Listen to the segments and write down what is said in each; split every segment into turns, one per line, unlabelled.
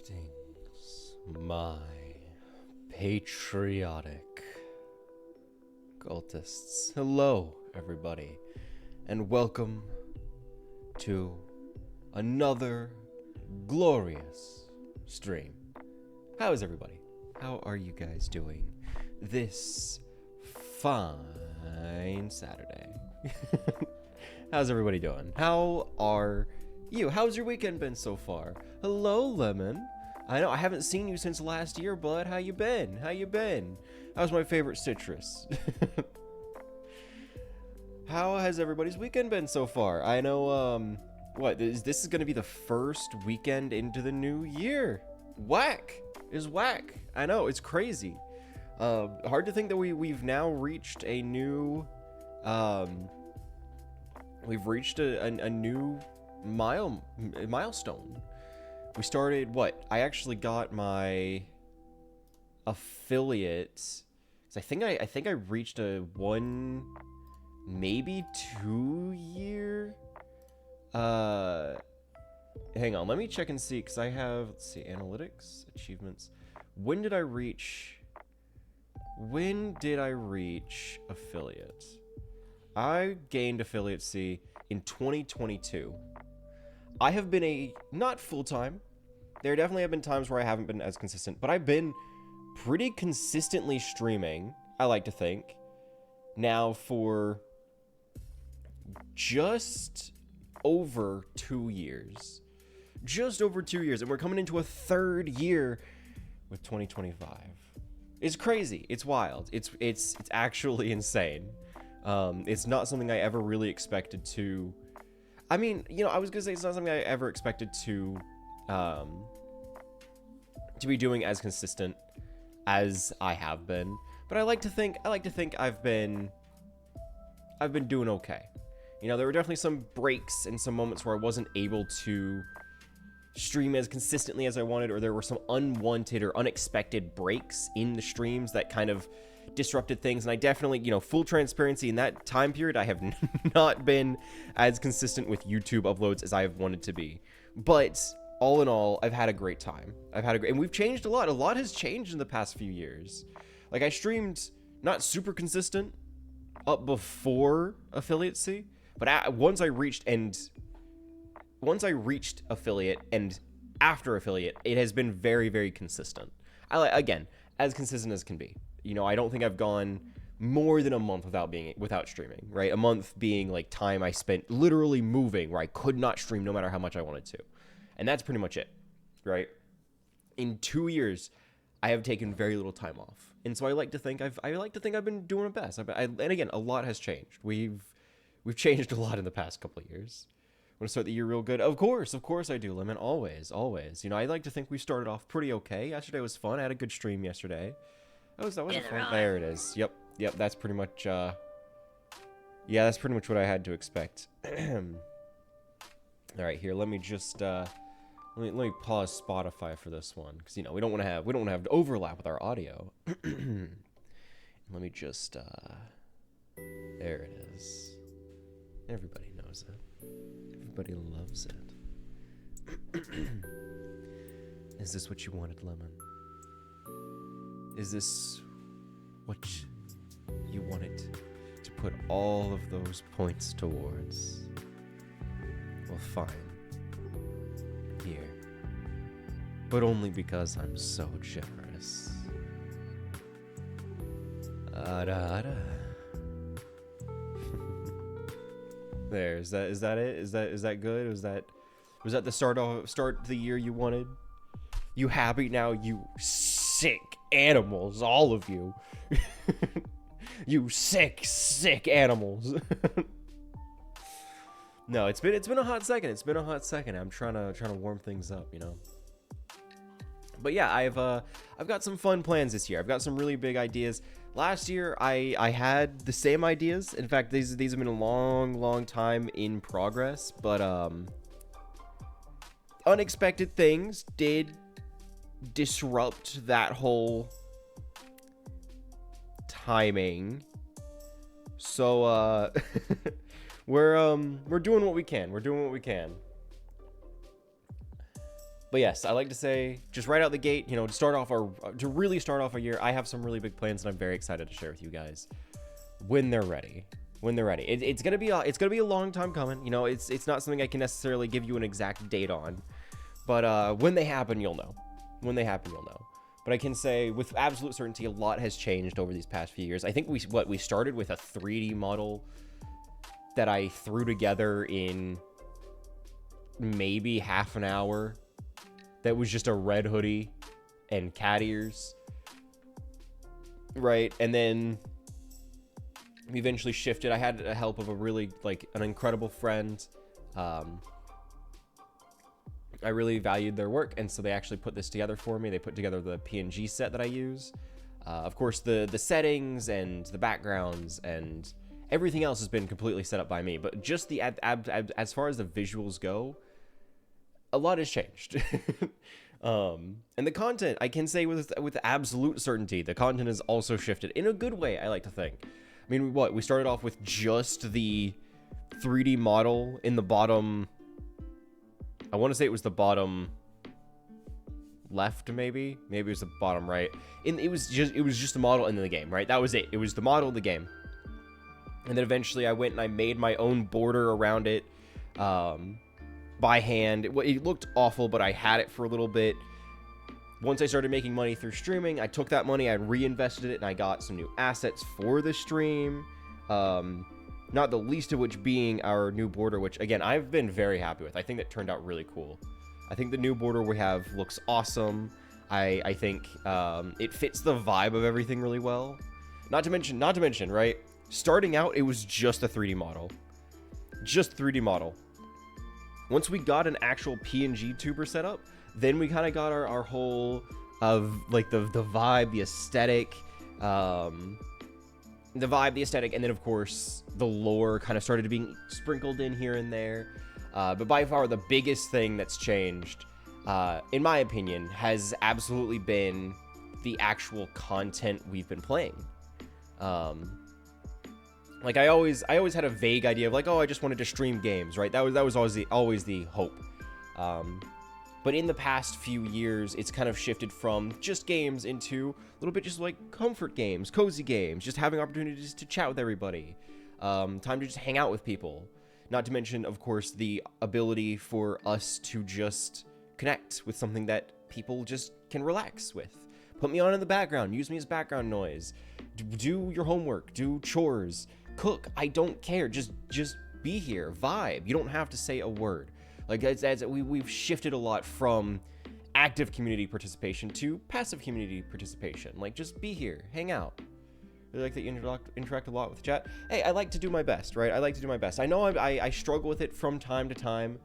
Greetings, my patriotic cultists. Hello, everybody, and welcome to another glorious stream. How is everybody? How are you guys doing this fine Saturday? How's everybody doing? How are you? How's your weekend been so far? Hello, Lemon. I know I haven't seen you since last year, bud. How you been? How you been? How's my favorite citrus? How has everybody's weekend been so far? I know, this is gonna be the first weekend into the new year. Whack is whack. I know, it's crazy. Hard to think that we've now reached a new, we've reached a new milestone. We started, I actually got my affiliate, 'cause I think I reached a 1, maybe 2 year, hang on, let me check and see, because I have, let's see, analytics, achievements. When did I reach affiliate? I gained affiliate C in 2022. I have been not full-time. There definitely have been times where I haven't been as consistent, but I've been pretty consistently streaming, I like to think, now for just over 2 years. Just over 2 years, and we're coming into a 3rd year with 2025. It's crazy. It's wild. It's actually insane. It's not something I ever really expected to. I mean, you know, I was gonna say it's not something I ever expected to be doing as consistent as I have been. But I like to think I've been doing okay. You know, there were definitely some breaks and some moments where I wasn't able to stream as consistently as I wanted, or there were some unwanted or unexpected breaks in the streams that kind of disrupted things. And I definitely, you know, full transparency, in that time period I have not been as consistent with YouTube uploads as I have wanted to be. But all in all, I've had a great time. And we've changed a lot. A lot has changed in the past few years. Like, I streamed not super consistent up before affiliate C, but once I reached affiliate and after affiliate, it has been very, very consistent. Again, as consistent as can be. You know, I don't think I've gone more than a month without streaming, right? A month being like time I spent literally moving, where I could not stream no matter how much I wanted to. And that's pretty much it, right? In 2 years, I have taken very little time off. And so I like to think I've been doing my best. And again, a lot has changed. We've changed a lot in the past couple of years. Want to start the year real good? Of course I do, Lemon. Always. You know, I like to think we started off pretty okay. Yesterday was fun. I had a good stream yesterday. That was fun. There it is. Yep. That's pretty much. That's pretty much what I had to expect. All right, here. Let me just. Let me pause Spotify for this one, because you know we don't want to have overlap with our audio. Let me just. There it is. Everybody knows it. Everybody loves it. Is this what you wanted, Lemon? Is this what you wanted to put all of those points towards? Well, fine. Here. But only because I'm so generous. There, is that it? Is that good? Was that the start of the year you wanted? You happy now, you sick animals, all of you. You sick animals. No, it's been a hot second. I'm trying to warm things up, you know. But yeah, I've got some fun plans this year. I've got some really big ideas. Last year, I had the same ideas. In fact, these have been a long time in progress. But unexpected things did disrupt that whole timing. So we're doing what we can. But yes, I like to say, just right out the gate, you know, to really start off a year, I have some really big plans, and I'm very excited to share with you guys when they're ready. When they're ready, it's gonna be a long time coming. You know, it's not something I can necessarily give you an exact date on, but when they happen, you'll know. When they happen, you'll know. But I can say with absolute certainty, a lot has changed over these past few years. I think we started with a 3D model that I threw together in maybe half an hour. That was just a red hoodie and cat ears, right? And then we eventually shifted. I had the help of a really, like, an incredible friend. I really valued their work, and so they actually put this together for me. They put together the PNG set that I use. Of course, the settings and the backgrounds and everything else has been completely set up by me. But just the as far as the visuals go, a lot has changed. And the content, I can say with absolute certainty, the content has also shifted in a good way, I like to think. I mean, we started off with just the 3D model in the bottom. I want to say it was the bottom left, maybe it was the bottom right. And it was just a model in the game, right? That was it. It was the model of the game. And then eventually I went and I made my own border around it. By hand. It looked awful, but I had it for a little bit. Once I started making money through streaming, I took that money, I reinvested it, and I got some new assets for the stream. Not the least of which being our new border, which, again, I've been very happy with. I think that turned out really cool. I think the new border we have looks awesome. I think it fits the vibe of everything really well. Not to mention, right? Starting out, it was just a 3D model. Just 3D model. Once we got an actual PNG tuber set up, then we kind of got our whole of like the vibe, the aesthetic, and then of course the lore kind of started being sprinkled in here and there. But by far the biggest thing that's changed, in my opinion, has absolutely been the actual content we've been playing. Like I always had a vague idea of like, oh, I just wanted to stream games, right? That was always the hope. But in the past few years, it's kind of shifted from just games into a little bit just like comfort games, cozy games, just having opportunities to chat with everybody, time to just hang out with people. Not to mention, of course, the ability for us to just connect with something that people just can relax with. Put me on in the background, use me as background noise, do your homework, do chores, cook, I don't care, just be here, vibe. You don't have to say a word. Like, we've shifted a lot from active community participation to passive community participation. Like, just be here, hang out. I like that you interact a lot with chat. Hey, I like to do my best, right? I like to do my best. I know I struggle with it from time to time,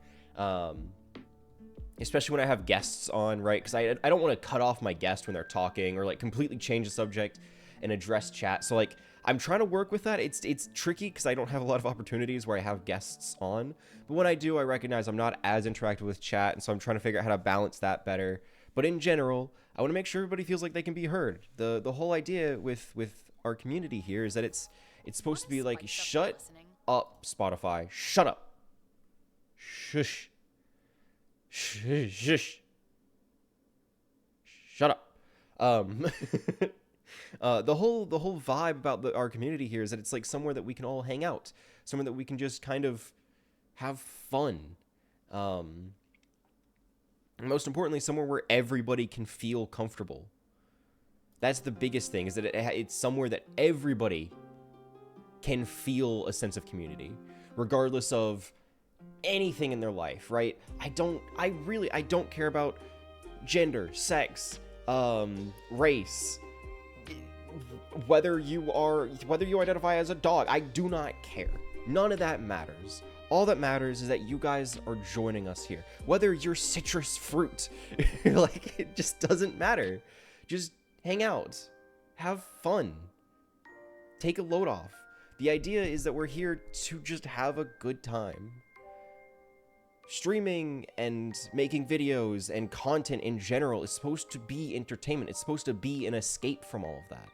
especially when I have guests on, right? Because I don't want to cut off my guest when they're talking or, like, completely change the subject and address chat. So, like, I'm trying to work with that. It's tricky because I don't have a lot of opportunities where I have guests on. But when I do, I recognize I'm not as interactive with chat, and so I'm trying to figure out how to balance that better. But in general, I want to make sure everybody feels like they can be heard. The whole idea with our community here is that it's supposed to be like, shut up, Spotify. Shut up. Shush. Shush. Shush. Shut up. The whole vibe about our community here is that it's like somewhere that we can all hang out, somewhere that we can just kind of have fun. And most importantly, somewhere where everybody can feel comfortable. That's the biggest thing, is that it's somewhere that everybody can feel a sense of community, regardless of anything in their life, right? I don't care about gender, sex, race, whether you identify as a dog. I do not care. None of that matters. All that matters is that you guys are joining us here. Whether you're citrus fruit, like, it just doesn't matter. Just hang out, have fun, take a load off. The idea is that we're here to just have a good time. Streaming and making videos and content in general is supposed to be entertainment. It's supposed to be an escape from all of that.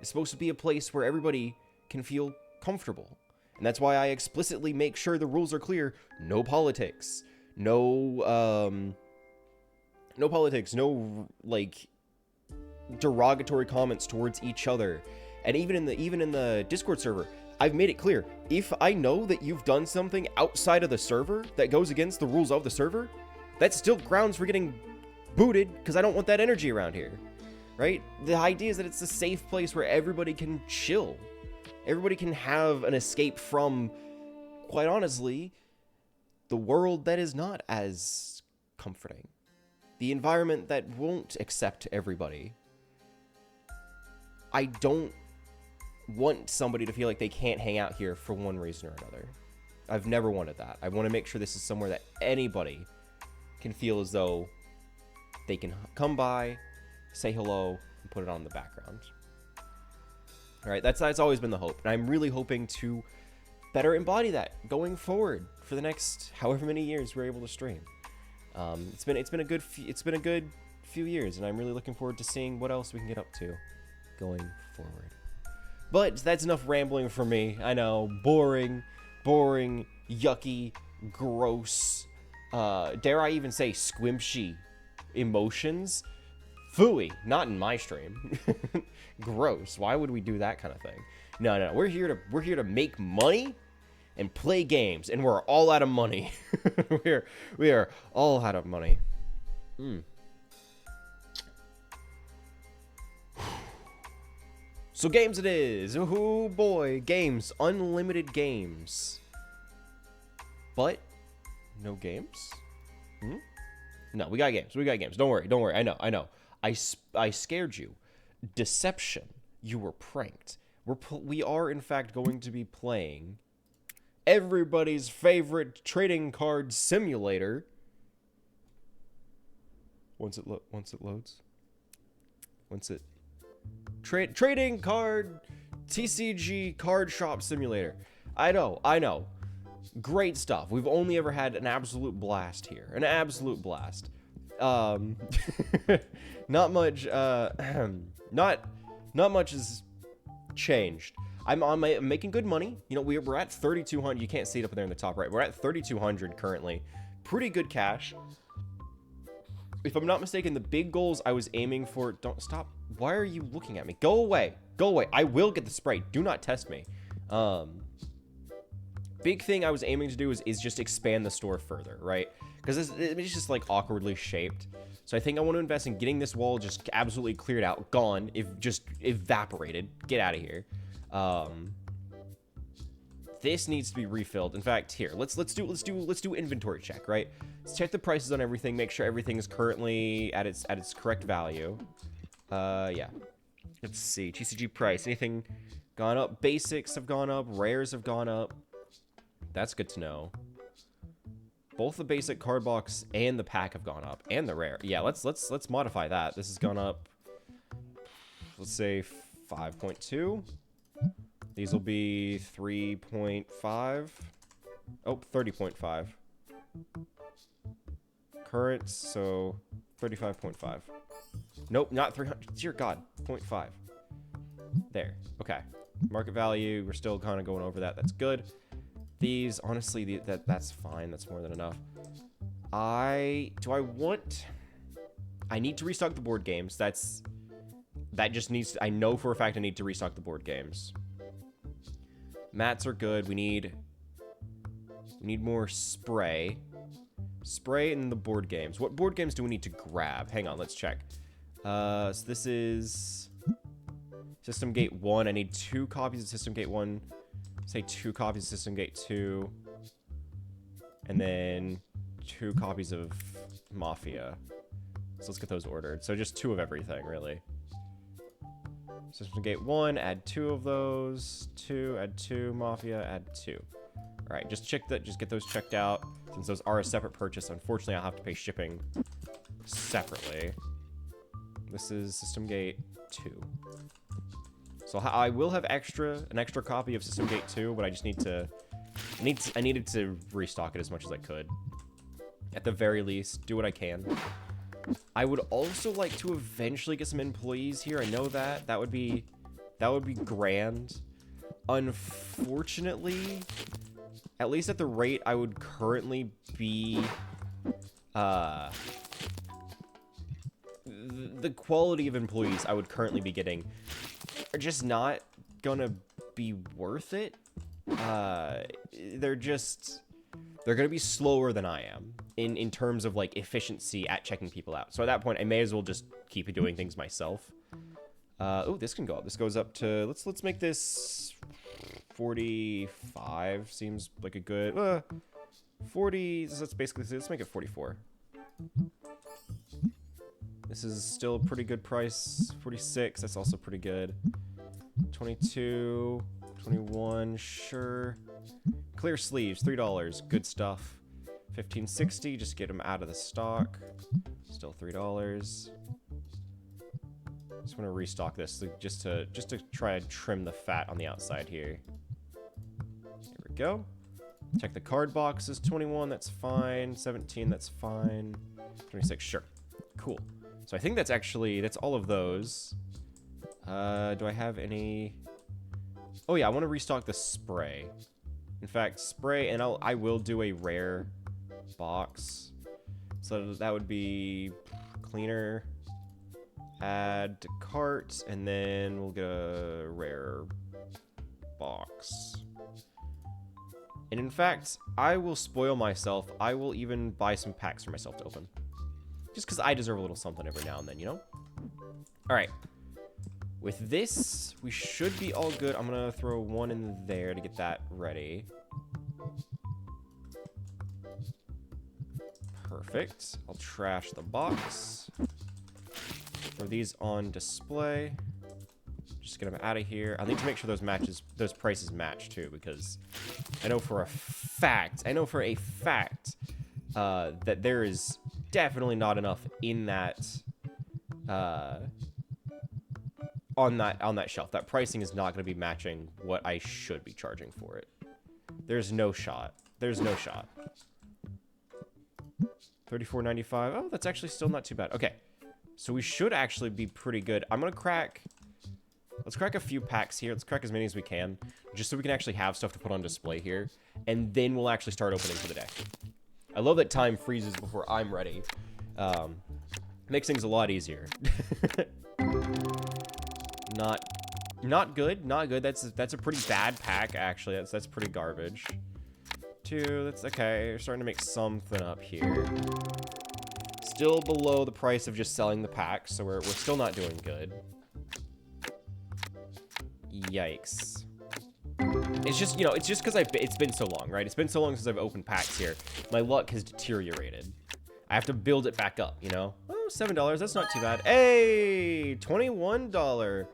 It's supposed to be a place where everybody can feel comfortable. And that's why I explicitly make sure the rules are clear. No politics. No No politics, no, like, derogatory comments towards each other. And even in the Discord server, I've made it clear, if I know that you've done something outside of the server that goes against the rules of the server, that's still grounds for getting booted, because I don't want that energy around here, right? The idea is that it's a safe place where everybody can chill. Everybody can have an escape from, quite honestly, the world that is not as comforting. The environment that won't accept everybody. I don't want somebody to feel like they can't hang out here for one reason or another. I've never wanted that. I want to make sure this is somewhere that anybody can feel as though they can come by, say hello, and put it on in the background. All right, that's always been the hope, and I'm really hoping to better embody that going forward for the next however many years we're able to stream. It's been a good few years, and I'm really looking forward to seeing what else we can get up to going forward. But that's enough rambling for me. I know, boring, yucky, gross, dare I even say squimshy emotions? Phooey, not in my stream. Gross. Why would we do that kind of thing? No, we're here to make money and play games, and we're all out of money. we are all out of money. So games it is. Oh boy, games, unlimited games. But no games? No, we got games. Don't worry. I know. I scared you. Deception. You were pranked. We are in fact going to be playing everybody's favorite trading card simulator. Once it loads. Trading card TCG card shop simulator. I know. Great stuff. We've only ever had an absolute blast here. An absolute blast. Not much not much has changed. I'm making good money. You know, we're at 3,200. You can't see it up there in the top right. We're at 3,200 currently. Pretty good cash. If I'm not mistaken, the big goals I was aiming for... Don't stop. Why are you looking at me? Go away. I will get the spray. Do not test me. Big thing I was aiming to do is just expand the store further, right? Because it's just like awkwardly shaped. So I think I want to invest in getting this wall just absolutely cleared out, gone, just evaporated. Get out of here. This needs to be refilled. In fact, here, let's do inventory check, right? Let's check the prices on everything, make sure everything is currently at its correct value. Yeah. Let's see. TCG price. Anything gone up? Basics have gone up. Rares have gone up. That's good to know. Both the basic card box and the pack have gone up, and the rare. Yeah, let's modify that. This has gone up. Let's say 5.2. These will be 3.5. Oh, 30.5. Current, so 35.5. Nope, not 300. Dear God, 0.5. There. Okay. Market value, we're still kind of going over that. That's good. These, honestly, that's fine. That's more than enough. I need to restock the board games. That just needs to, I know for a fact I need to restock the board games. Mats are good. We need more spray. Spray and the board games. What board games do we need to grab? Hang on, let's check. So this is System Gate 1. I need 2 copies of System Gate 1. Say 2 copies of System Gate 2. And then 2 copies of Mafia. So let's get those ordered. So just 2 of everything, really. System Gate 1, add 2 of those. 2, add 2. Mafia, add 2. Alright, just get those checked out. Since those are a separate purchase, unfortunately I'll have to pay shipping separately. This is System Gate 2. So I will have an extra copy of System Gate 2, but I just I needed to restock it as much as I could. At the very least, do what I can. I would also like to eventually get some employees here. I know that would be grand. Unfortunately, at least at the rate I would currently be the quality of employees I would currently be getting are just not gonna be worth it. They're gonna be slower than I am in terms of like efficiency at checking people out. So at that point, I may as well just keep doing things myself. Oh, this can go up. This goes up to, let's make this 45. Seems like a good 40. So let's make it 44. This is still a pretty good price. 46. That's also pretty good. 22, 21. Sure. Clear sleeves, $3. Good stuff. 1560. Just get them out of the stock. Still $3. Just want to restock this just to try and trim the fat on the outside here. There we go. Check the card boxes. 21, that's fine. 17, that's fine. 26, sure. Cool. So I think that's all of those. Do I have any? Oh yeah, I want to restock the spray. In fact, spray, and I will do a rare box. So that would be cleaner. Add to cart, and then we'll get a rare box. And in fact, I will spoil myself. I will even buy some packs for myself to open. Just because I deserve a little something every now and then, you know? Alright. With this, we should be all good. I'm going to throw one in there to get that ready. Perfect. I'll trash the box. Throw these on display. Just get them out of here. I need to make sure those prices match too, because I know for a fact that there is definitely not enough in that on that shelf. That pricing is not going to be matching what I should be charging for it. There's no shot. There's no shot. $34.95. Oh, that's actually still not too bad. Okay. So we should actually be pretty good. I'm going to crack... Let's crack a few packs here. Let's crack as many as we can, just so we can actually have stuff to put on display here. And then we'll actually start opening for the day. I love that time freezes before I'm ready. Makes things a lot easier. Not good. Not good. That's a pretty bad pack, actually. That's pretty garbage. 2. That's okay. We're starting to make something up here. Still below the price of just selling the packs, so we're still not doing good. Yikes. It's just, you know, it's just because it's been so long, right? It's been so long since I've opened packs here. My luck has deteriorated. I have to build it back up, you know? Oh, $7. That's not too bad. Hey, $21.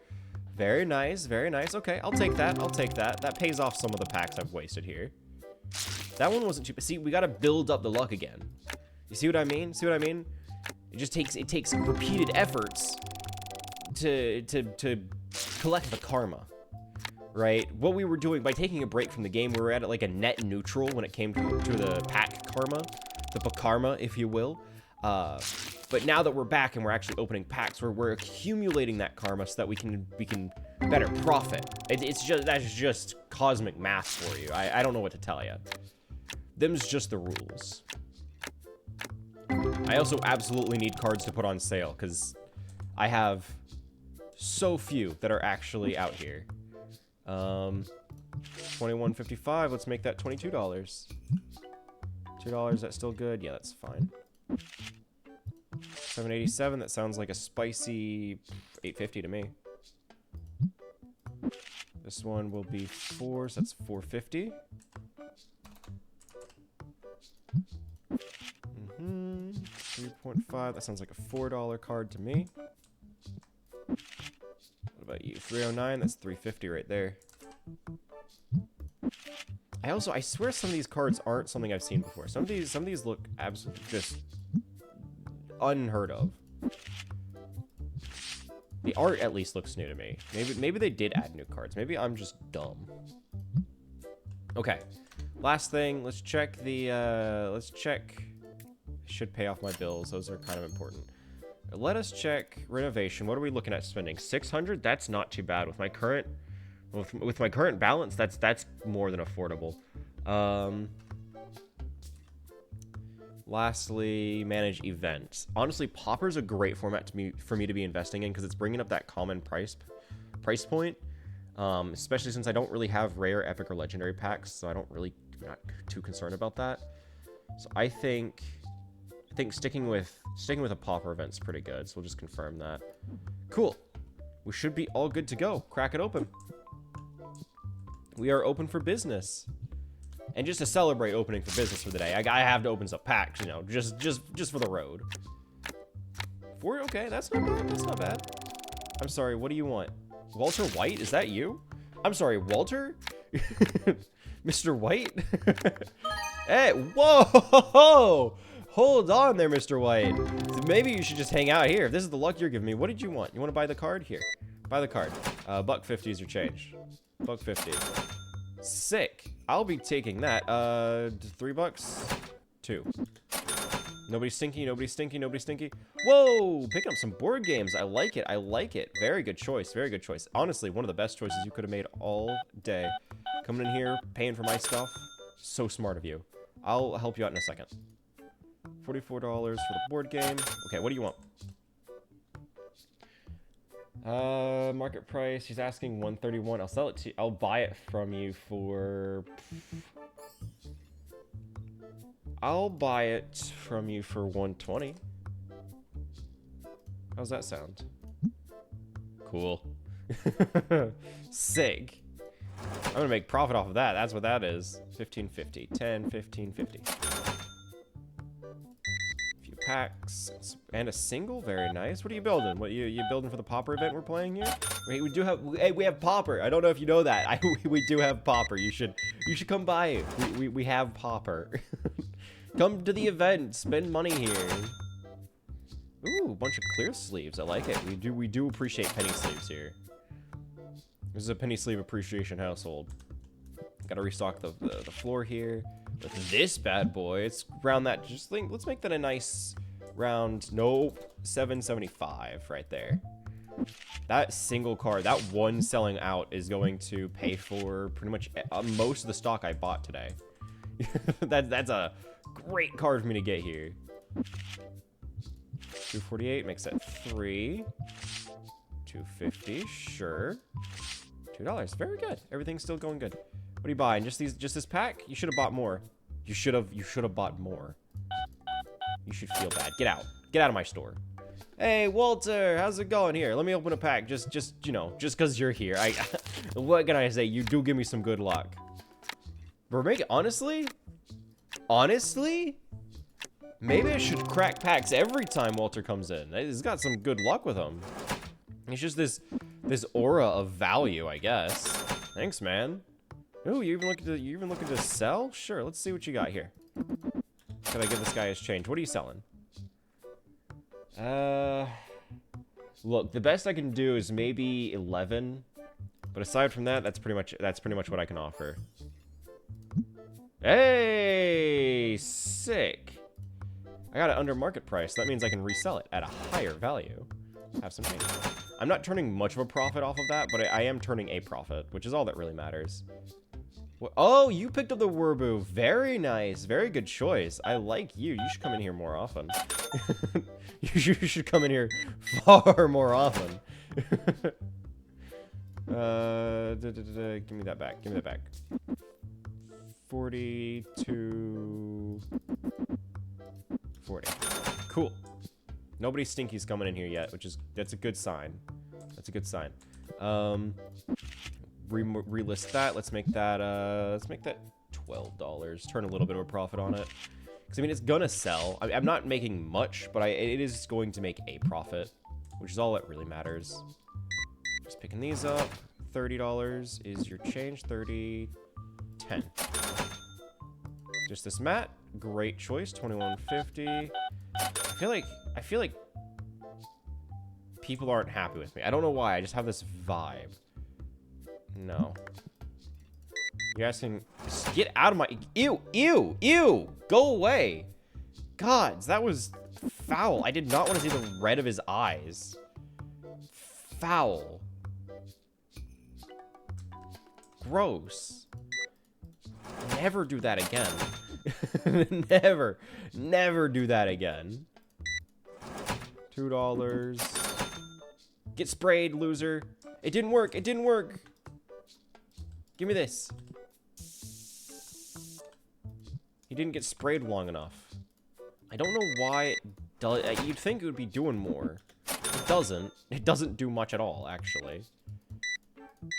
Very nice, very nice. Okay, I'll take that. I'll take that. That pays off some of the packs I've wasted here. That one wasn't too... See, we got to build up the luck again. You see what I mean? See what I mean? It takes repeated efforts to collect the karma, right? What we were doing by taking a break from the game, we were at like a net neutral when it came to the pack karma, the karma, if you will. But now that we're back and we're actually opening packs, we're accumulating that karma so that we can better profit. That's just cosmic math for you. I don't know what to tell you. Them's just the rules. I also absolutely need cards to put on sale because I have so few that are actually out here. $21.55. Let's make that $22. $2. That's still good. Yeah, that's fine. $7.87. That sounds like a spicy $8.50 to me. This one will be 4, so that's $4.50. 3.5. That sounds like a $4 card to me. What about you? 309. That's $3.50 right there. I swear some of these cards aren't something I've seen before. Some of these look absolutely just unheard of. The art at least looks new to me. Maybe they did add new cards. Maybe I'm just dumb. Okay. Last thing, let's check the should pay off my bills. Those are kind of important. Let us check renovation. What are we looking at spending? 600? That's not too bad with my current balance. That's more than affordable. Lastly, manage events. Honestly, Popper's a great format for me to be investing in because it's bringing up that common price point. Especially since I don't really have rare, epic, or legendary packs, so I'm not too concerned about that. So I think sticking with a Popper event's pretty good. So we'll just confirm that. Cool. We should be all good to go. Crack it open. We are open for business. And just to celebrate opening for business for the day, I have to open some packs, you know, just for the road. Okay, that's not bad. That's not bad. I'm sorry. What do you want? Walter White? Is that you? I'm sorry, Walter? Mr. White? Hey, whoa! Hold on there, Mr. White. Maybe you should just hang out here. If this is the luck you're giving me, what did you want? You want to buy the card? Here. Buy the card. $1.50 is your change. $1.50. Sick. I'll be taking that. $3? 2. Nobody stinky, nobody stinky, nobody stinky. Whoa! Picking up some board games. I like it. I like it. Very good choice. Very good choice. Honestly, one of the best choices you could have made all day. Coming in here, paying for my stuff. So smart of you. I'll help you out in a second. $44 for the board game. Okay, what do you want? Market price. She's asking $131. I'll sell it to you. I'll buy it from you for... I'll buy it from you for $120. How's that sound? Cool. Sick. I'm gonna make profit off of that. That's what that is. $15.50. $10, $15.50. A few packs and a single. Very nice. What are you building? What you building for the Popper event we're playing here? Wait, we do have. Hey, we have Popper. I don't know if you know that. We do have Popper. You should come by. We have Popper. Come to the event. Spend money here. Ooh, a bunch of clear sleeves. I like it. We do appreciate penny sleeves here. This is a penny sleeve appreciation household. Gotta restock the floor here with this bad boy. It's round that. Let's make that a nice round. Nope, $7.75 right there. That single card, that one selling out, is going to pay for pretty much most of the stock I bought today. That's a great card for me to get here. 248 makes that 3. 250, sure. $2, very good. Everything's still going good. What are you buying? Just this pack? You should have bought more. You should have bought more. You should feel bad. Get out. Get out of my store. Hey, Walter, how's it going here? Let me open a pack. Just you know, just because you're here. What can I say? You do give me some good luck. We're making, honestly, maybe I should crack packs every time Walter comes in. He's got some good luck with them. It's just this aura of value, I guess. Thanks, man. Ooh, you even looking to sell? Sure, let's see what you got here. Can I give this guy his change? What are you selling? Look, the best I can do is maybe 11, but aside from that, that's pretty much what I can offer. Hey, sick. I got it under market price. That means I can resell it at a higher value. Have some change. I'm not turning much of a profit off of that, but I am turning a profit, which is all that really matters. What? Oh, you picked up the Werbu. Very nice. Very good choice. I like you. You should come in here more often. You should come in here far more often. Give me that back. Give me that back. 42... 40. Cool. Nobody stinky's coming in here yet, that's a good sign. That's a good sign. Relist that. Let's make that $12. Turn a little bit of a profit on it. Because I mean, it's gonna sell. I'm not making much, but it is going to make a profit, which is all that really matters. Just picking these up. $30 is your change. 30, 10. Just this mat. Great choice. 21.50. I feel like people aren't happy with me. I don't know why. I just have this vibe. No. You're asking... Just get out of my... Ew! Ew! Ew! Go away! Gods, that was foul. I did not want to see the red of his eyes. Foul. Gross. Never do that again. Never do that again. $2. Get sprayed, loser. It didn't work. It didn't work. Give me this. He didn't get sprayed long enough. I don't know why it does. You'd think it would be doing more. It doesn't. It doesn't do much at all, actually.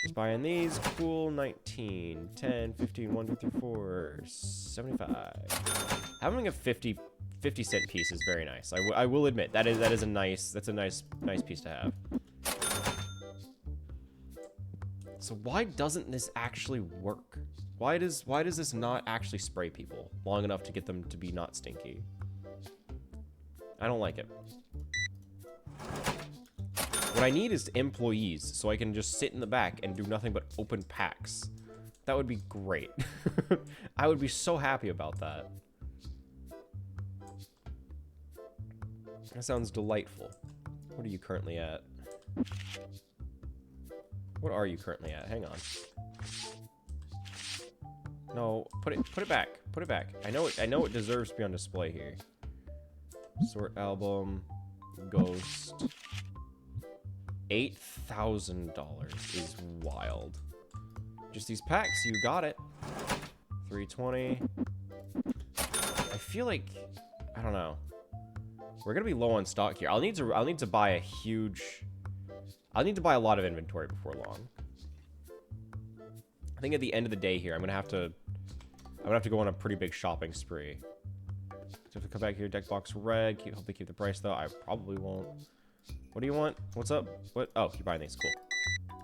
Just buying these. Cool. 19, 10, 15, 1, 2, 3, 4, 75. Having a 50-cent piece is very nice. I will admit that's a nice piece to have. So why doesn't this actually work? Why does this not actually spray people long enough to get them to be not stinky? I don't like it. What I need is employees, so I can just sit in the back and do nothing but open packs. That would be great. I would be so happy about that. That sounds delightful. What are you currently at? What are you currently at? Hang on. No, put it back. Put it back. I know it deserves to be on display here. Sort album, Ghost. $8,000 is wild. Just these packs, you got it. 320. I feel like, I don't know. We're gonna be low on stock here. I'll need to buy a huge. I'll need to buy a lot of inventory before long. I think at the end of the day here, I'm gonna have to go on a pretty big shopping spree. So if we come back here, deck box red. Hope they keep the price though. I probably won't. What do you want? What's up? What? Oh, you're buying these. Cool.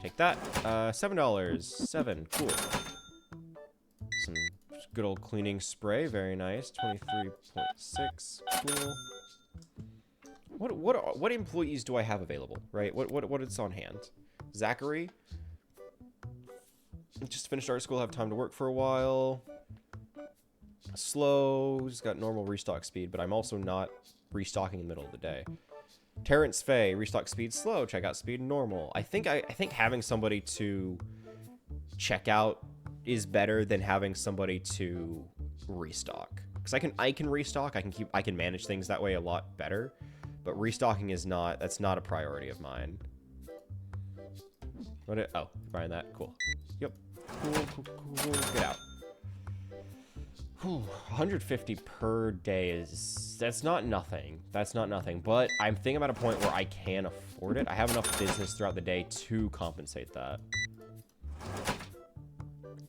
Take that. $7. 7. Cool. Some good old cleaning spray. Very nice. 23.6. Cool. What employees do I have available? Right. What is on hand? Zachary. Just finished art school. Have time to work for a while. Slow. Just got normal restock speed, but I'm also not restocking in the middle of the day. Terrence Fay, restock speed slow, checkout speed normal. I think having somebody to check out is better than having somebody to restock. Because I can restock, I can manage things that way a lot better. But restocking that's not a priority of mine. Oh, buying that, cool. Yep. Cool. Get out. 150 per day that's not nothing. That's not nothing, but I'm thinking about a point where I can afford it. I have enough business throughout the day to compensate that.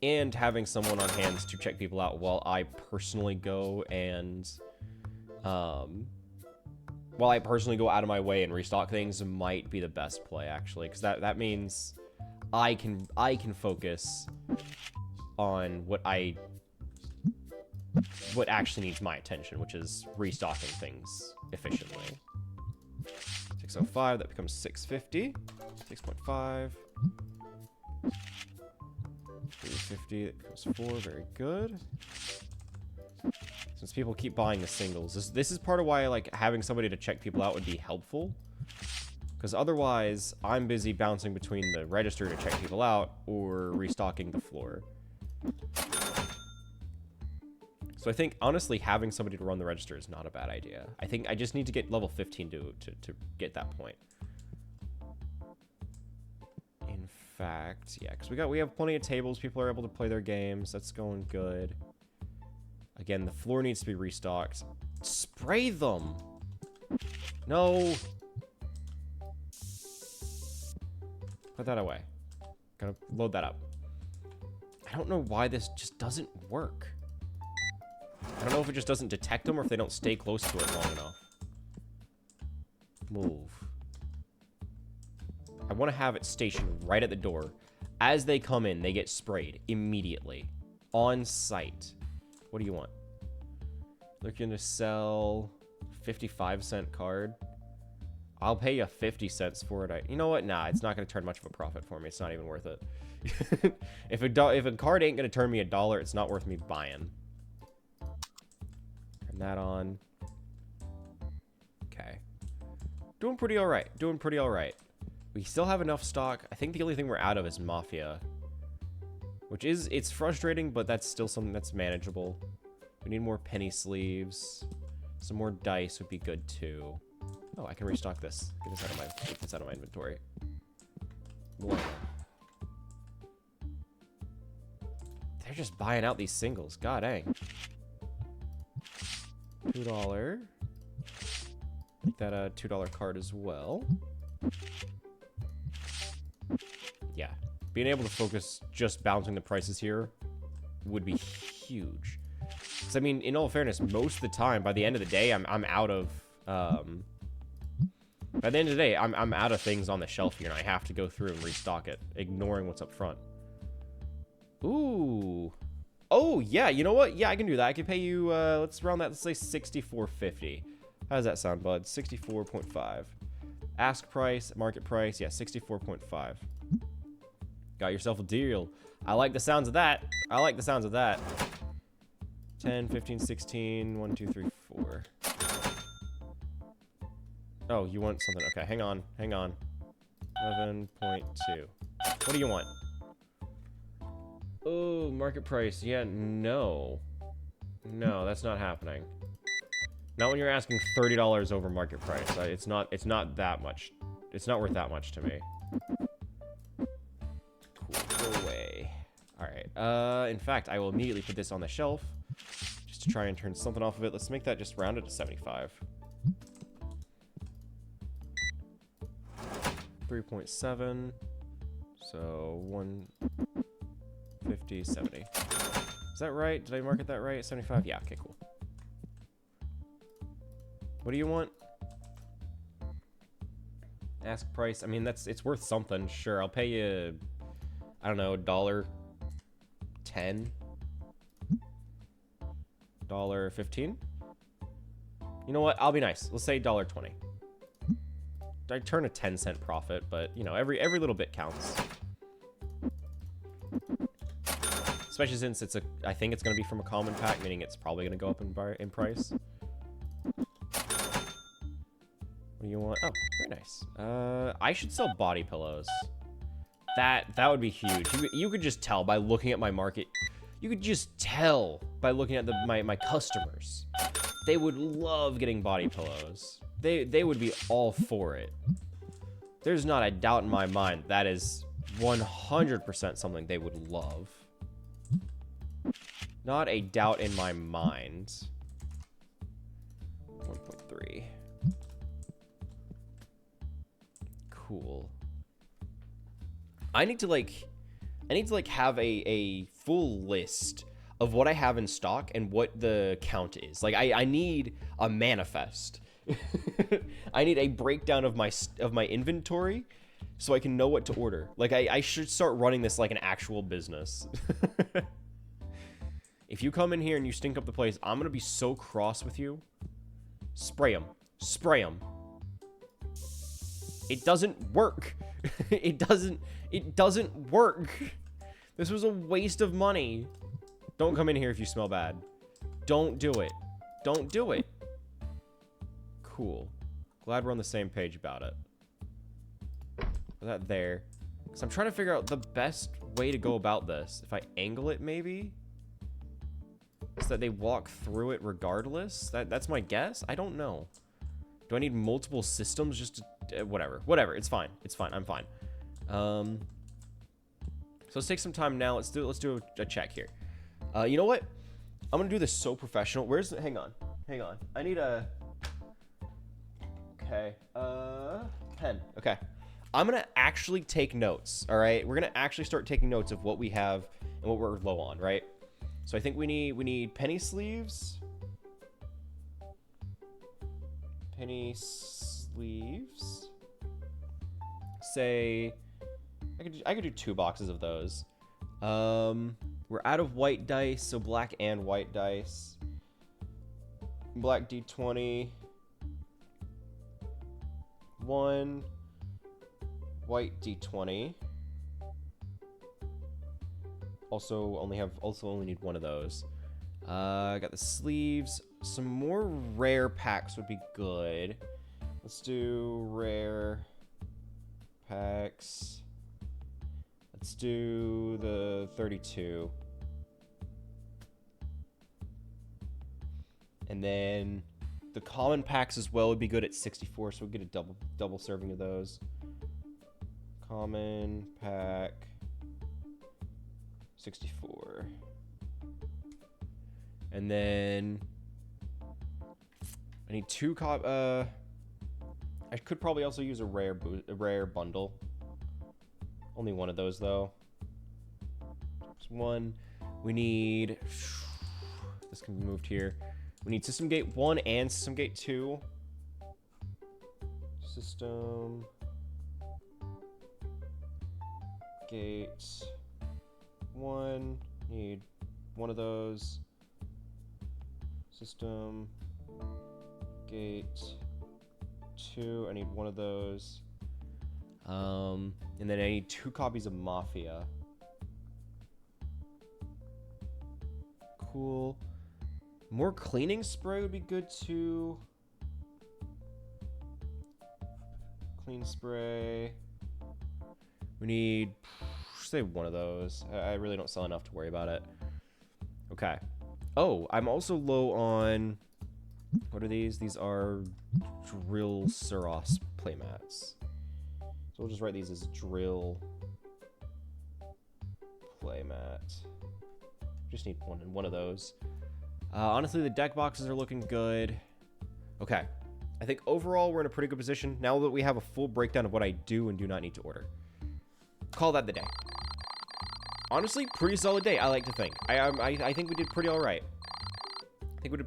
And having someone on hand to check people out while I personally go and out of my way and restock things might be the best play, actually, because that means I can focus on what actually needs my attention, which is restocking things efficiently. 605, that becomes 650. 6.5. 350, that becomes 4, very good. Since people keep buying the singles, this is part of why like having somebody to check people out would be helpful. Because otherwise, I'm busy bouncing between the register to check people out or restocking the floor. So I think, honestly, having somebody to run the register is not a bad idea. I think I just need to get level 15 to get that point. In fact, yeah, because we have plenty of tables. People are able to play their games. That's going good. Again, the floor needs to be restocked. Spray them! No! Put that away. Gotta load that up. I don't know why this just doesn't work. I don't know if it just doesn't detect them or if they don't stay close to it long enough. Move. I want to have it stationed right at the door. As they come in, they get sprayed immediately. On site. What do you want? Looking to sell 55-cent card. I'll pay you 50 cents for it. You know what? Nah, it's not going to turn much of a profit for me. It's not even worth it. If a card ain't going to turn me $1, it's not worth me buying. Turn that on. Okay. Doing pretty all right. Doing pretty all right. We still have enough stock. I think the only thing we're out of is Mafia. Which is, it's frustrating, but that's still something that's manageable. We need more penny sleeves. Some more dice would be good too. Oh, I can restock this. Get this out of my inventory. More. They're just buying out these singles. God dang. $2. Make that a $2 card as well. Yeah. Being able to focus just balancing the prices here would be huge. Because, I mean, in all fairness, most of the time, by the end of the day, I'm out of... by the end of the day, I'm out of things on the shelf here, and I have to go through and restock it, ignoring what's up front. Ooh. Oh, yeah, you know what? Yeah, I can do that. I can pay you, let's round that, let's say $64.50. How does that sound, bud? 64.5. Ask price, market price, yeah, 64.5. Got yourself a deal. I like the sounds of that. I like the sounds of that. 10, 15, 16, 1, 2, 3, 4. Oh, you want something. Okay, hang on. 11.2. What do you want? Oh, market price. Yeah, no. No, that's not happening. Not when you're asking $30 over market price. It's not that much. It's not worth that much to me. Cool, go away. Alright, in fact, I will immediately put this on the shelf. Just to try and turn something off of it. Let's make that just rounded to 75. 3.7. So, 150, 70. Is that right? Did I market that right? 75? Yeah, okay, cool. What do you want? Ask price. I mean, it's worth something. Sure, I'll pay you, I don't know, $1.10? $1.15? You know what? I'll be nice. Let's say $1.20. I turn a 10-cent profit, but, you know, every little bit counts. Especially since I think it's going to be from a common pack, meaning it's probably going to go up in price. What do you want? Oh, very nice. I should sell body pillows. That would be huge. You could just tell by looking at my market. You could just tell by looking at my customers. They would love getting body pillows. They would be all for it. There's not a doubt in my mind that is 100% something they would love. Not a doubt in my mind. 1.3. Cool. I need to have a full list of what I have in stock and what the count is. Like I need a manifest. I need a breakdown of my inventory so I can know what to order. Like I should start running this like an actual business. If you come in here and you stink up the place, I'm gonna be so cross with you. Spray them. Spray them. It doesn't work. It doesn't work. This was a waste of money. Don't come in here if you smell bad. Don't do it. Don't do it. Cool. Glad we're on the same page about it. Put that there. So I'm trying to figure out the best way to go about this. If I angle it, maybe? So that they walk through it regardless? That's my guess? I don't know. Do I need multiple systems just to... whatever. Whatever. It's fine. It's fine. I'm fine. So let's take some time now. Let's do a check here. You know what? I'm gonna do this so professional. Where's the... Hang on. Hang on. I need a... Okay. Pen. Okay. I'm gonna actually take notes. All right. We're gonna actually start taking notes of what we have and what we're low on. Right. So I think we need penny sleeves. Penny sleeves. Say, I could do 2 boxes of those. We're out of white dice, so black and white dice. Black D20. 1 white D20. Also only need 1 of those. Got the sleeves. Some more rare packs would be good. Let's do rare packs. Let's do the 32. And then the common packs as well would be good at 64, so we'll get a double serving of those. Common pack 64. And then I need I could probably also use a rare bundle. Only one of those though. There's one. We need, this can be moved here. We need System Gate 1 and System Gate 2. System Gate 1. Need one of those. System Gate 2. I need one of those. And then I need 2 copies of Mafia. Cool. More cleaning spray would be good too. Clean spray. We need, say, one of those. I really don't sell enough to worry about it. Okay. Oh, I'm also low on, what are these? These are Drill Suros playmats. So we'll just write these as Drill playmat. Just need one of those. Honestly, the deck boxes are looking good. Okay. I think overall we're in a pretty good position now that we have a full breakdown of what I do and do not need to order. Call that the day. Honestly, pretty solid day, I like to think. I think we did pretty all right. With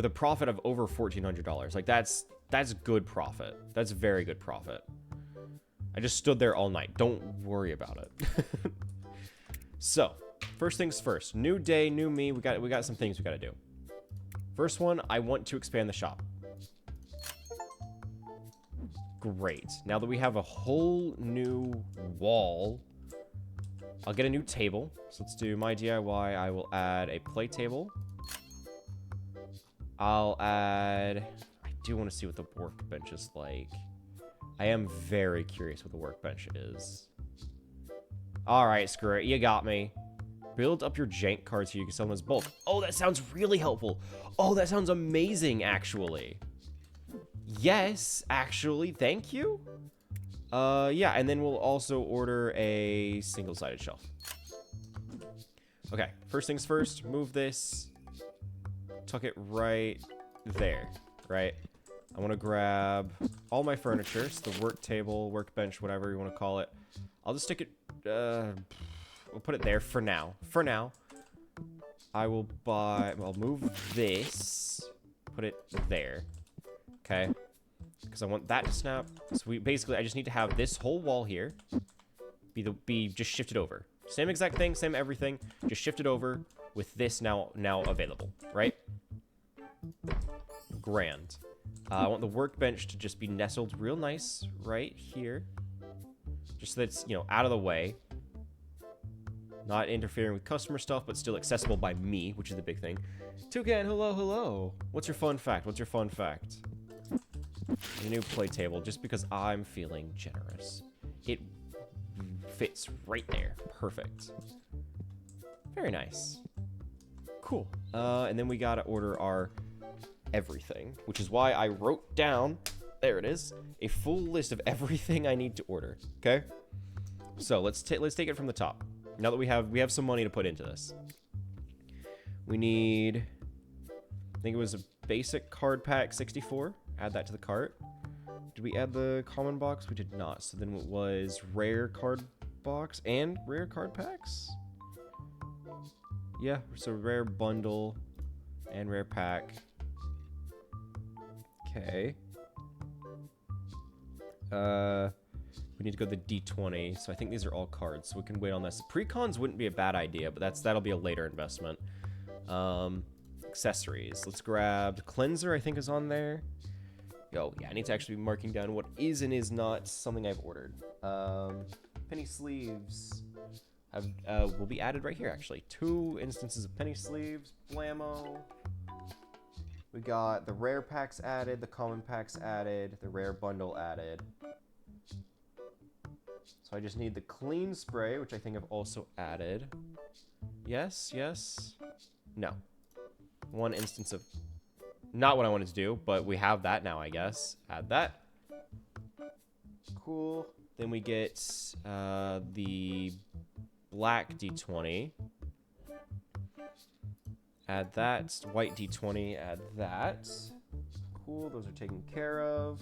a profit of over $1,400. Like, that's good profit. That's very good profit. I just stood there all night. Don't worry about it. So, first things first. New day, new me. We got some things we got to do. First one, I want to expand the shop. Great. Now that we have a whole new wall, I'll get a new table. So let's do my DIY. I will add a play table. I'll add... I do want to see what the workbench is like. I am very curious what the workbench is. Alright, screw it. You got me. Build up your jank cards so you can sell them as bulk. Oh, that sounds really helpful. Oh, that sounds amazing, actually. Yes, actually. Thank you. Yeah, and then we'll also order a single-sided shelf. Okay, first things first. Move this. Tuck it right there, right? I want to grab all my furniture. So the work table, workbench, whatever you want to call it. I'll just stick it... we'll put it there for now. For now. I'll move this. Put it there. Okay. Because I want that to snap. So I just need to have this whole wall here be just shifted over. Same exact thing, same everything. Just shift it over with this now available, right? Grand. I want the workbench to just be nestled real nice right here. Just so that it's, out of the way. Not interfering with customer stuff, but still accessible by me, which is the big thing. Toucan, hello, hello. What's your fun fact? What's your fun fact? A new play table, just because I'm feeling generous. It fits right there. Perfect. Very nice. Cool. And then we gotta order our everything, which is why I wrote down, there it is, a full list of everything I need to order. Okay? So let's take it from the top. Now that we have some money to put into this. We need, I think it was a basic card pack 64. Add that to the cart. Did we add the common box? We did not. So then it was rare card box and rare card packs? Yeah, so rare bundle and rare pack. Okay. We need to go to the D20, so I think these are all cards, so we can wait on this. Precons wouldn't be a bad idea, but that'll be a later investment. Accessories. Let's grab the cleanser, I think is on there. Oh, yeah, I need to actually be marking down what is and is not something I've ordered. Penny sleeves will be added right here, actually. 2 instances of penny sleeves. Blammo. We got the rare packs added, the common packs added, the rare bundle added. So I just need the clean spray, which I think I've also added. Yes, yes. No. One instance of... Not what I wanted to do, but we have that now, I guess. Add that. Cool. Then we get the black D20. Add that. White D20. Add that. Cool. Those are taken care of.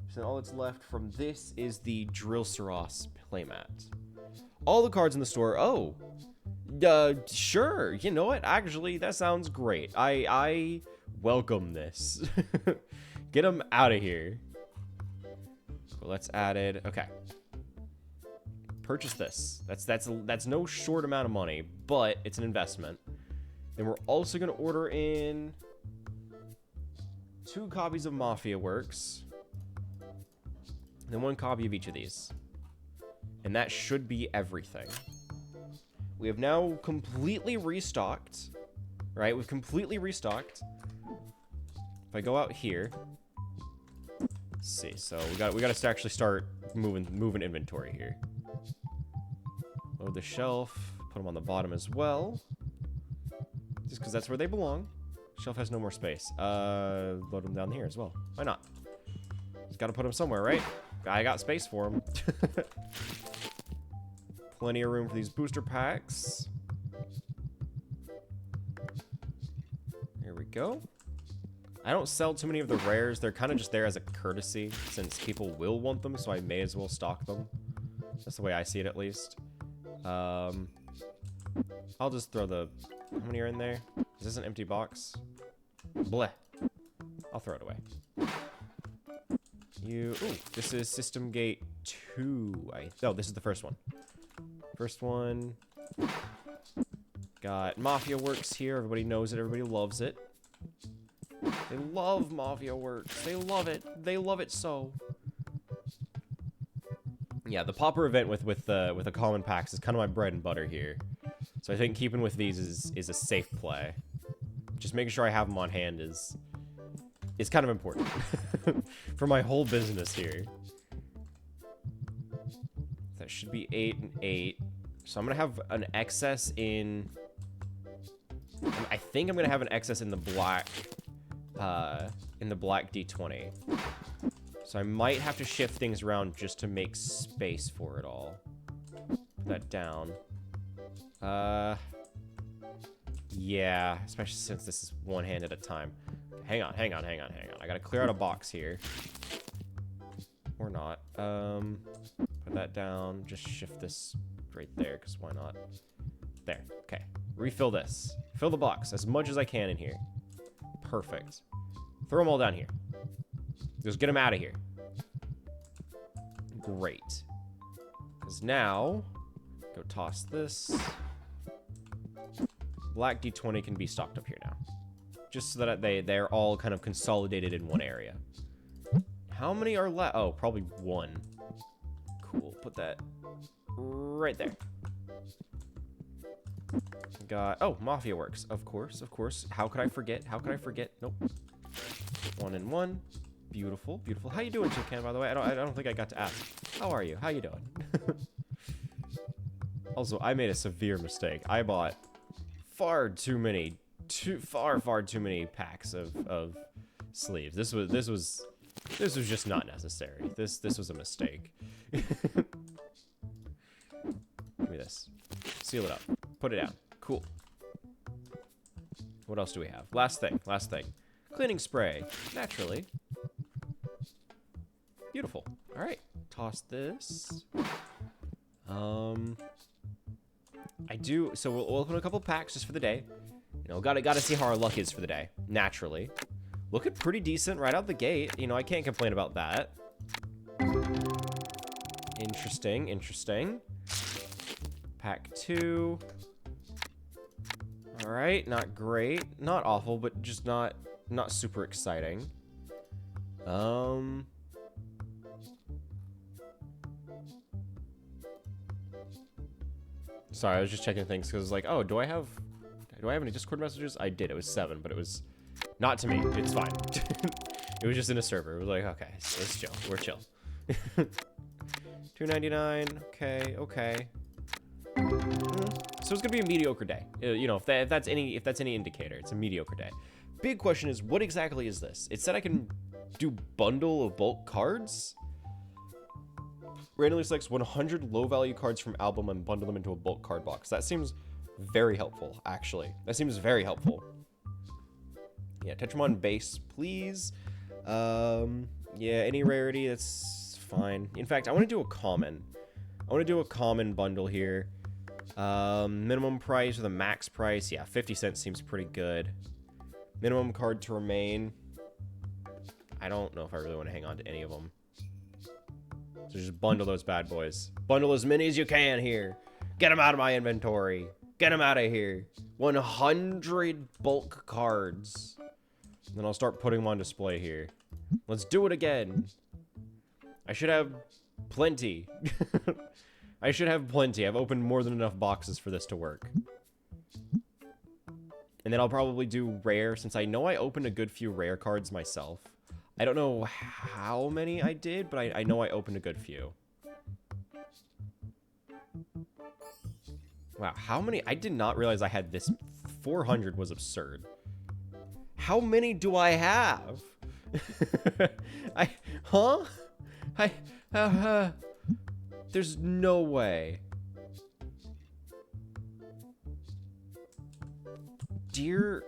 So then all that's left from this is the Drill Saros playmat. All the cards in the store. Oh. Sure. You know what? Actually, that sounds great. I welcome this. Get them out of here. Cool, let's add it. Okay. Purchase this. That's no short amount of money, but it's an investment. Then we're also going to order in 2 copies of Mafia Works. And then 1 copy of each of these. And that should be everything. We have now completely restocked. Right? We've completely restocked. If I go out here. Let's see. So we got to actually start moving inventory here. Load the shelf. Put them on the bottom as well. Just because that's where they belong. Shelf has no more space. Load them down here as well. Why not? Just got to put them somewhere, right? I got space for them. Plenty of room for these booster packs. Here we go. I don't sell too many of the rares. They're kind of just there as a courtesy since people will want them, so I may as well stock them. That's the way I see it, at least. I'll just throw the... How many are in there? Is this an empty box? Bleh. I'll throw it away. Ooh, this is System Gate 2. Oh, this is the first one. First one. Got Mafia Works here. Everybody knows it. Everybody loves it. They love Mafia Works. They love it. They love it so. Yeah, the popper event with the common packs is kind of my bread and butter here. So I think keeping with these is a safe play. Just making sure I have them on hand is kind of important for my whole business here. That should be 8 and 8. So I'm gonna have an excess in. I think I'm gonna have an excess in the black D20. So I might have to shift things around just to make space for it all. Put that down. Yeah, especially since this is one hand at a time. Hang on. I gotta clear out a box here. Or not. Put that down. Just shift this right there, because why not? There. Okay. Refill this. Fill the box as much as I can in here. Perfect. Throw them all down here. Just get them out of here. Great. Because now, go toss this. Black D20 can be stocked up here now. Just so that they're all kind of consolidated in one area. How many are left? Oh, probably 1. Cool. Put that right there. Got... Oh, Mafia Works. Of course. How could I forget? Nope. 1 and 1. Beautiful. How you doing, Toucan, by the way? I don't think I got to ask. How are you? How you doing? Also, I made a severe mistake. I bought far too many packs of sleeves. This was just not necessary. This was a mistake. Give me this. Seal it up. Put it down. Cool. What else do we have? Last thing. Cleaning spray. Naturally. Beautiful. All right. Toss this. So we'll open a couple packs just for the day. You know, gotta see how our luck is for the day. Naturally. Looking pretty decent right out the gate. You know, I can't complain about that. Interesting. Pack 2. All right, not great, not awful, but just not super exciting. Sorry, I was just checking things because I was like, oh, do I have any Discord messages? I did. It was 7, but it was not to me. It's fine. It was just in a server. It was like, okay, it's chill. We're chill. $2.99. Okay. So it's gonna be a mediocre day. You know, if that's any indicator, it's a mediocre day. Big question is, what exactly is this? It said I can do bundle of bulk cards. Randomly selects 100 low value cards from album and bundle them into a bulk card box. That seems very helpful, actually. That seems very helpful. Yeah, Tetramon base, please. Yeah, any rarity, that's fine. In fact, I want to do a common. I want to do a common bundle here. Minimum price or the max price. Yeah, 50 cents seems pretty good. Minimum card to remain. I don't know if I really want to hang on to any of them. So just bundle those bad boys. Bundle as many as you can here. Get them out of my inventory. Get them out of here. 100 bulk cards. And then I'll start putting them on display here. Let's do it again. I should have plenty. I should have plenty. I've opened more than enough boxes for this to work. And then I'll probably do rare, since I know I opened a good few rare cards myself. I don't know how many I did, but I know I opened a good few. Wow, how many? I did not realize I had this. 400 was absurd. How many do I have? There's no way. Dear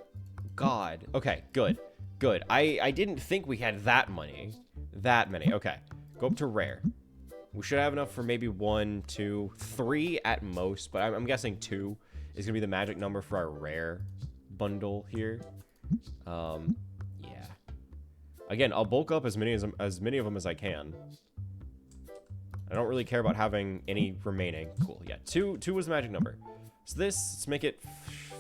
God. Okay, good. Good. I didn't think we had that many. That many. Okay. Go up to rare. We should have enough for maybe 1, 2, 3 at most, but I'm guessing 2 is going to be the magic number for our rare bundle here. Yeah. Again, I'll bulk up as many of them as I can. I don't really care about having any remaining. Cool. Yeah, 2 was the magic number. So let's make it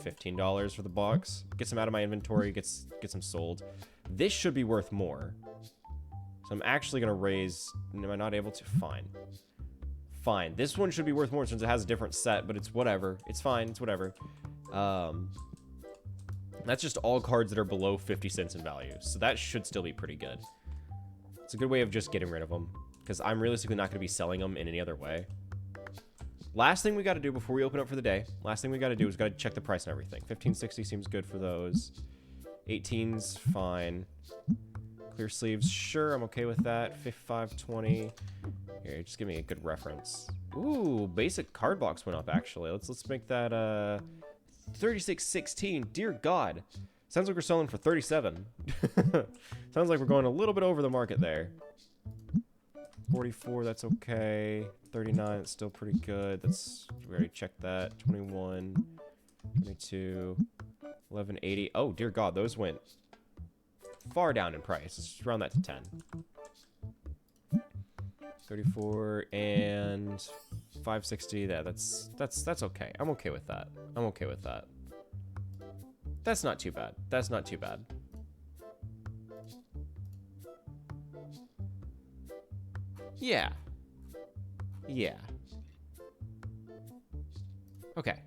$15 for the box. Get some out of my inventory, get some sold. This should be worth more. So I'm actually going to raise... Am I not able to? Fine. Fine. This one should be worth more since it has a different set, but it's whatever. It's fine. It's whatever. That's just all cards that are below 50 cents in value. So that should still be pretty good. It's a good way of just getting rid of them, because I'm realistically not going to be selling them in any other way. Last thing we got to do before we open up for the day, last thing we got to do is got to check the price and everything. 1560 seems good for those. 18's fine. Clear sleeves, sure, I'm okay with that. 5520. Here, just give me a good reference. Ooh, basic card box went up actually. Let's make that 3616. Dear God. Sounds like we're selling for 37. Sounds like we're going a little bit over the market there. 44, that's okay. 39, that's still pretty good. We already checked that. 21, 22, 1180. Oh, dear God, those went far down in price. Let's round that to 10. 34 and 560. Yeah, that's okay. I'm okay with that. I'm okay with that. That's not too bad. That's not too bad. Yeah. Yeah. Okay.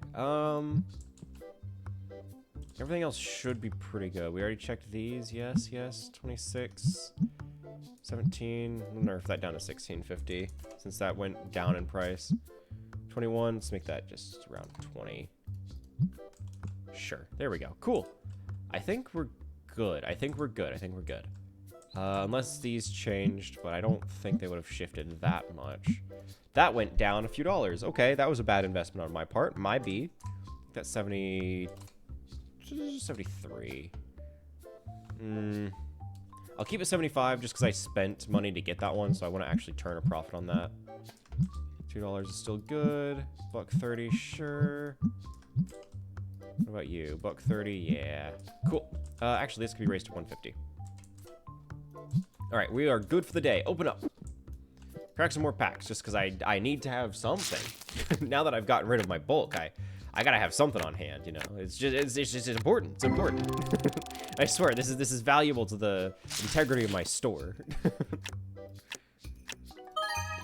Everything else should be pretty good. We already checked these. Yes, yes. 26. 17. We'll nerf that down to 1650 since that went down in price. 21. Let's make that just around 20. Sure. There we go. Cool. I think we're good. I think we're good. I think we're good. Unless these changed, but I don't think they would have shifted that much. That went down a few dollars. Okay, that was a bad investment on my part. My B. That's 70... 73. I'll keep it 75 just because I spent money to get that one, so I want to actually turn a profit on that. $2 is still good. $1.30, sure. What about you? $1.30, yeah. Cool. Actually, this could be raised to 150. All right, we are good for the day. Open up. Crack some more packs, just because I need to have something. Now that I've gotten rid of my bulk, I gotta have something on hand, you know. It's just important. It's important. I swear, this is valuable to the integrity of my store.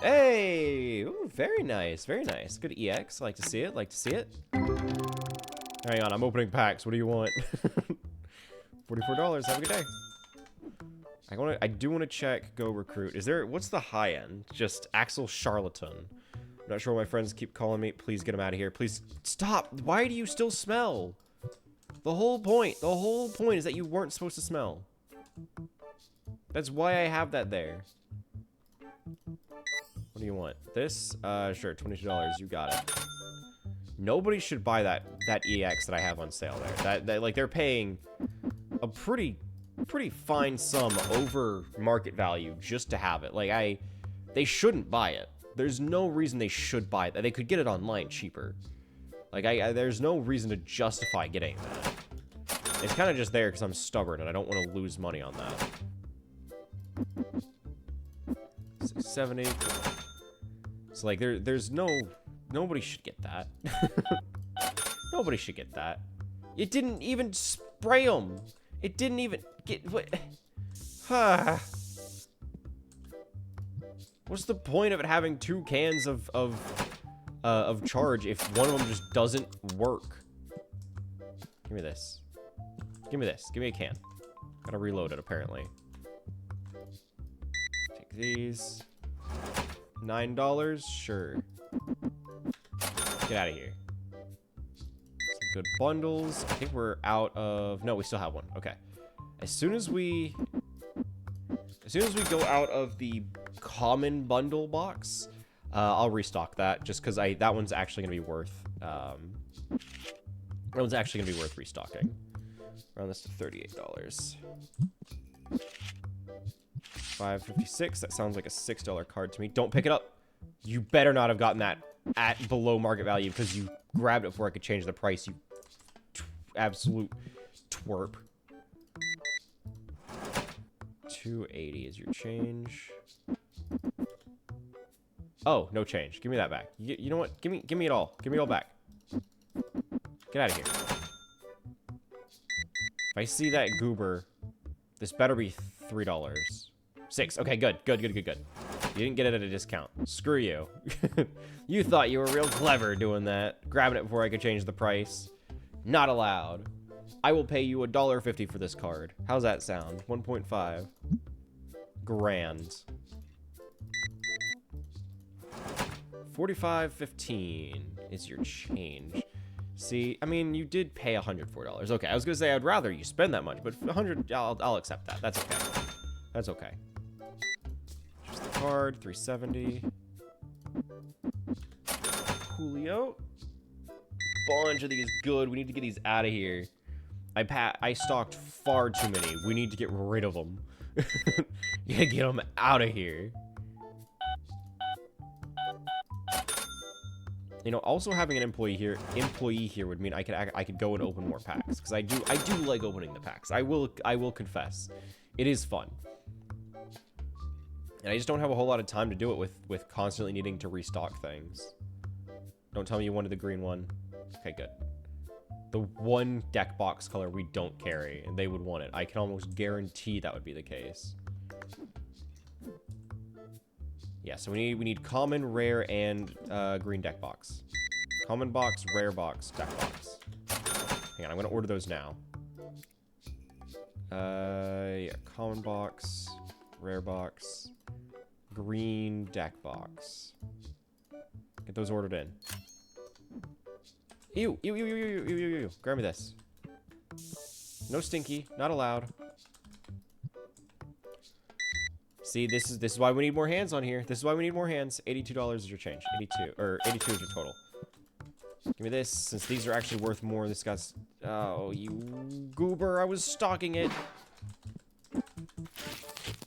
Hey, ooh, very nice, very nice. Good EX. Like to see it. Like to see it. Hang on, I'm opening packs. What do you want? $44. Have a good day. I do want to check Go Recruit. What's the high end? Just Axel Charlatan. I'm not sure why my friends keep calling me. Please get them out of here. Please stop. Why do you still smell? The whole point is that you weren't supposed to smell. That's why I have that there. What do you want? This? Sure, $22. You got it. Nobody should buy that EX that I have on sale there. That like they're paying a pretty fine sum over market value just to have it. Like they shouldn't buy it. There's no reason they should buy that. They could get it online cheaper. Like there's no reason to justify getting that. It's kind of just there because I'm stubborn and I don't want to lose money on that. 670. So like there's nobody should get that. Nobody should get that. It didn't even spray them. It didn't even get what. What's the point of it having 2 cans of charge if one of them just doesn't work? Give me this. Give me this. Give me a can. Gotta reload it apparently. Take these. $9? Sure. Get out of here. Some good bundles. I think we're out of... No, we still have one. Okay. As soon as we go out of the common bundle box, I'll restock that just because that one's actually gonna be worth restocking. Round this to $38. $5.56. That sounds like a $6 card to me. Don't pick it up. You better not have gotten that at below market value because you grabbed it before I could change the price. You absolute twerp. $2.80 is your change. Oh, no change. Give me that back. You know what? Give me it all. Give me it all back. Get out of here. If I see that goober, this better be $3. 6. Okay, good. You didn't get it at a discount. Screw you. You thought you were real clever doing that. Grabbing it before I could change the price. Not allowed. I will pay you $1.50 for this card. How's that sound? 1.5 grand. 45.15 is your change. See, I mean, you did pay $104. Okay, I was gonna say I'd rather you spend that much, but 100, I'll accept that. That's okay. That's okay. Just the card, 370. Julio. Bunch of these good. We need to get these out of here. I stocked far too many. We need to get rid of them. Yeah, get them out of here. You know, also having an employee here would mean I could go and open more packs because I do like opening the packs. I will confess, it is fun, and I just don't have a whole lot of time to do it with constantly needing to restock things. Don't tell me you wanted the green one. Okay, good. The one deck box color we don't carry, and they would want it. I can almost guarantee that would be the case. Yeah, so we need common, rare, and green deck box. Common box, rare box, deck box. Hang on, I'm gonna order those now. Yeah, common box, rare box, green deck box. Get those ordered in. Ew, ew, ew, ew, ew, ew, ew, ew. Grab me this. No stinky, not allowed. See, this is why we need more hands on here. This is why we need more hands. $82 is your change. 82 is your total. Give me this, since these are actually worth more. This guy's... Oh, you goober. I was stalking it.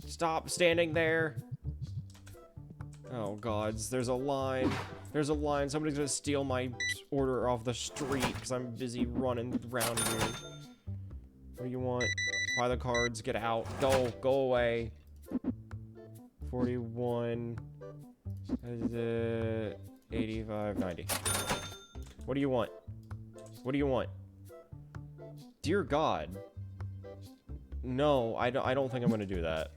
Stop standing there. Oh, gods. There's a line. There's a line. Somebody's gonna steal my order off the street because I'm busy running around here. What do you want? Buy the cards. Get out. Go away. 41, 85, 90. What do you want? What do you want? Dear God. No, I don't think I'm gonna do that.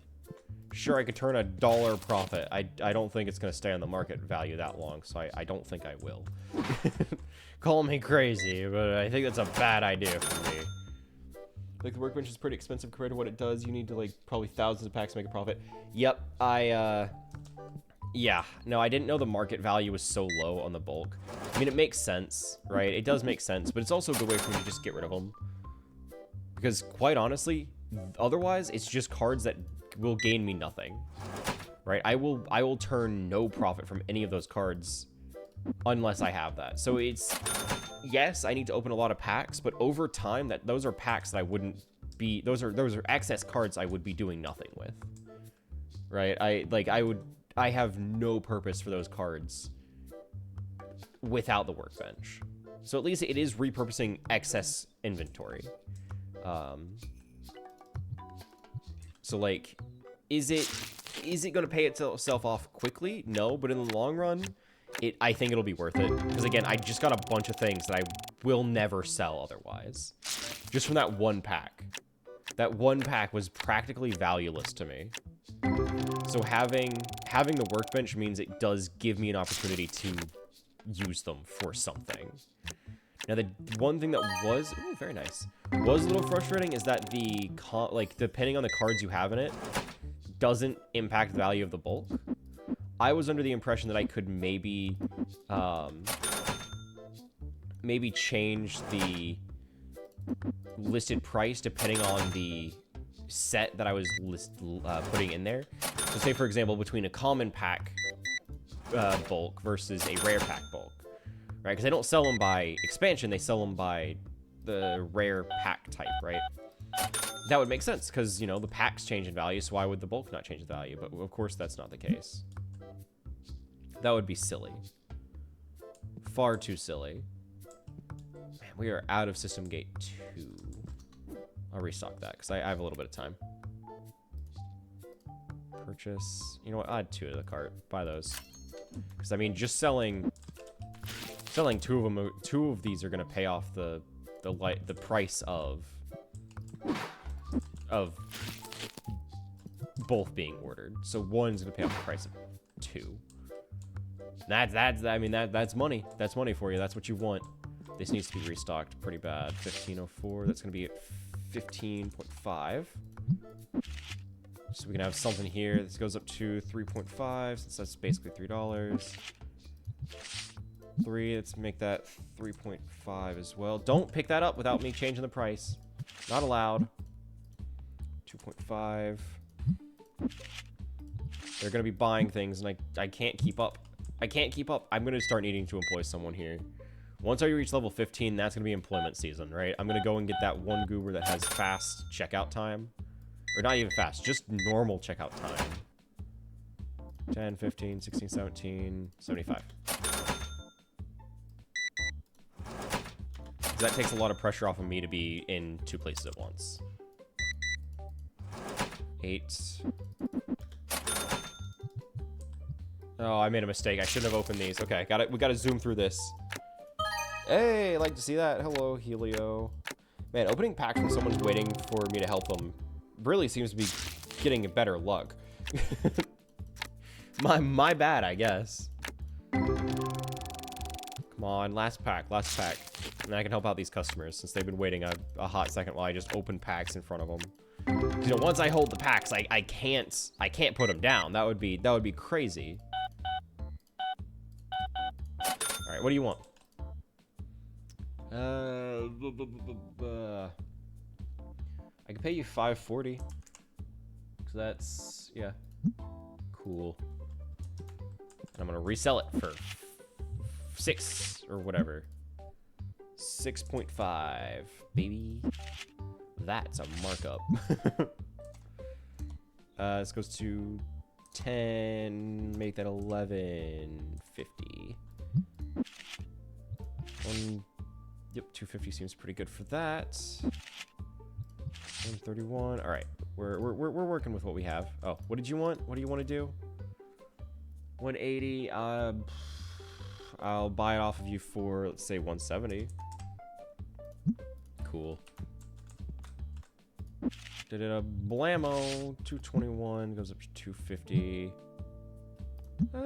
Sure, I could turn $1 profit. I don't think it's gonna stay on the market value that long, so I don't think I will. Call me crazy, but I think that's a bad idea for me. Like, the workbench is pretty expensive compared to what it does. You need to, like, probably thousands of packs to make a profit. Yep, I Yeah, no, I didn't know the market value was so low on the bulk. I mean, it makes sense, right? It does make sense, but it's also a good way for me to just get rid of them. Because, quite honestly, otherwise, it's just cards that will gain me nothing, right? I will turn no profit from any of those cards unless I have that. So it's, yes, I need to open a lot of packs, but over time, those are packs that I wouldn't be, those are excess cards I would be doing nothing with, right? I have no purpose for those cards without the workbench. So at least it is repurposing excess inventory. So like, is it going to pay itself off quickly? No, but in the long run, I think it'll be worth it. Because again, I just got a bunch of things that I will never sell otherwise. Just from that one pack. That one pack was practically valueless to me. So having the workbench means it does give me an opportunity to use them for something. Now, the one thing that was, ooh, very nice, was a little frustrating is that depending on the cards you have in it, doesn't impact the value of the bulk. I was under the impression that I could maybe change the listed price depending on the set that I was putting in there. So say, for example, between a common pack bulk versus a rare pack bulk, right? Because they don't sell them by expansion, they sell them by the rare pack type, right? That would make sense, because, you know, the packs change in value, so why would the bulk not change in value? But, of course, that's not the case. That would be silly. Far too silly. Man, we are out of System Gate 2. I'll restock that, because I have a little bit of time. Purchase. You know what? I'll add 2 to the cart. Buy those. Because, I mean, just selling 2 of these are going to pay off the price of both being ordered. So one's going to pay off the price of 2. That's money. That's money for you. That's what you want. This needs to be restocked pretty bad. 1504. That's going to be at 15.5. So we can have something here. This goes up to 3.5, since that's basically $3. 3, let's make that 3.5 as well. Don't pick that up without me changing the price. Not allowed. 2.5. They're going to be buying things, and I can't keep up. I can't keep up. I'm going to start needing to employ someone here. Once I reach level 15, that's going to be employment season, right? I'm going to go and get that one goober that has fast checkout time. Or not even fast, just normal checkout time. 10, 15, 16, 17, 75. That takes a lot of pressure off of me to be in 2 places at once. 8. Oh, I made a mistake. I shouldn't have opened these. Okay, got it. We got to zoom through this. Hey, like to see that? Hello, Helio. Man, opening packs when someone's waiting for me to help them really seems to be getting better luck. my bad, I guess. Come on, last pack. And I can help out these customers since they've been waiting a hot second while I just open packs in front of them. You know, once I hold the packs, I can't put them down. That would be crazy. All right, what do you want? I can pay you $540. So that's, yeah, cool. And I'm gonna resell it for 6 or whatever. 6.5, baby. That's a markup. This goes to 10. Make that 11.50. Yep, 250 seems pretty good for that. 131. All right, we're working with what we have. Oh, what did you want? What do you want to do? 180. I'll buy it off of you for, let's say, 170. Cool. Did it a blammo. 221 goes up to 250.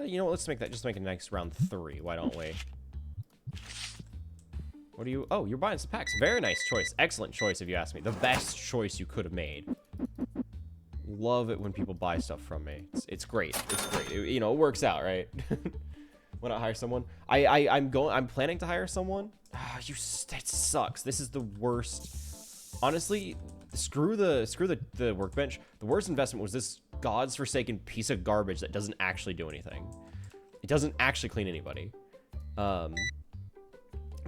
You know what? Let's make that. Just make it next round 3. Why don't we? What do you? Oh, you're buying some packs. Very nice choice. Excellent choice, if you ask me. The best choice you could have made. love it when people buy stuff from me. It's great. It's great. You know, it works out, right? When I hire someone, I'm planning to hire someone. That sucks. This is the worst. Honestly, screw the workbench. The worst investment was this god's forsaken piece of garbage that doesn't actually do anything. It doesn't actually clean anybody. But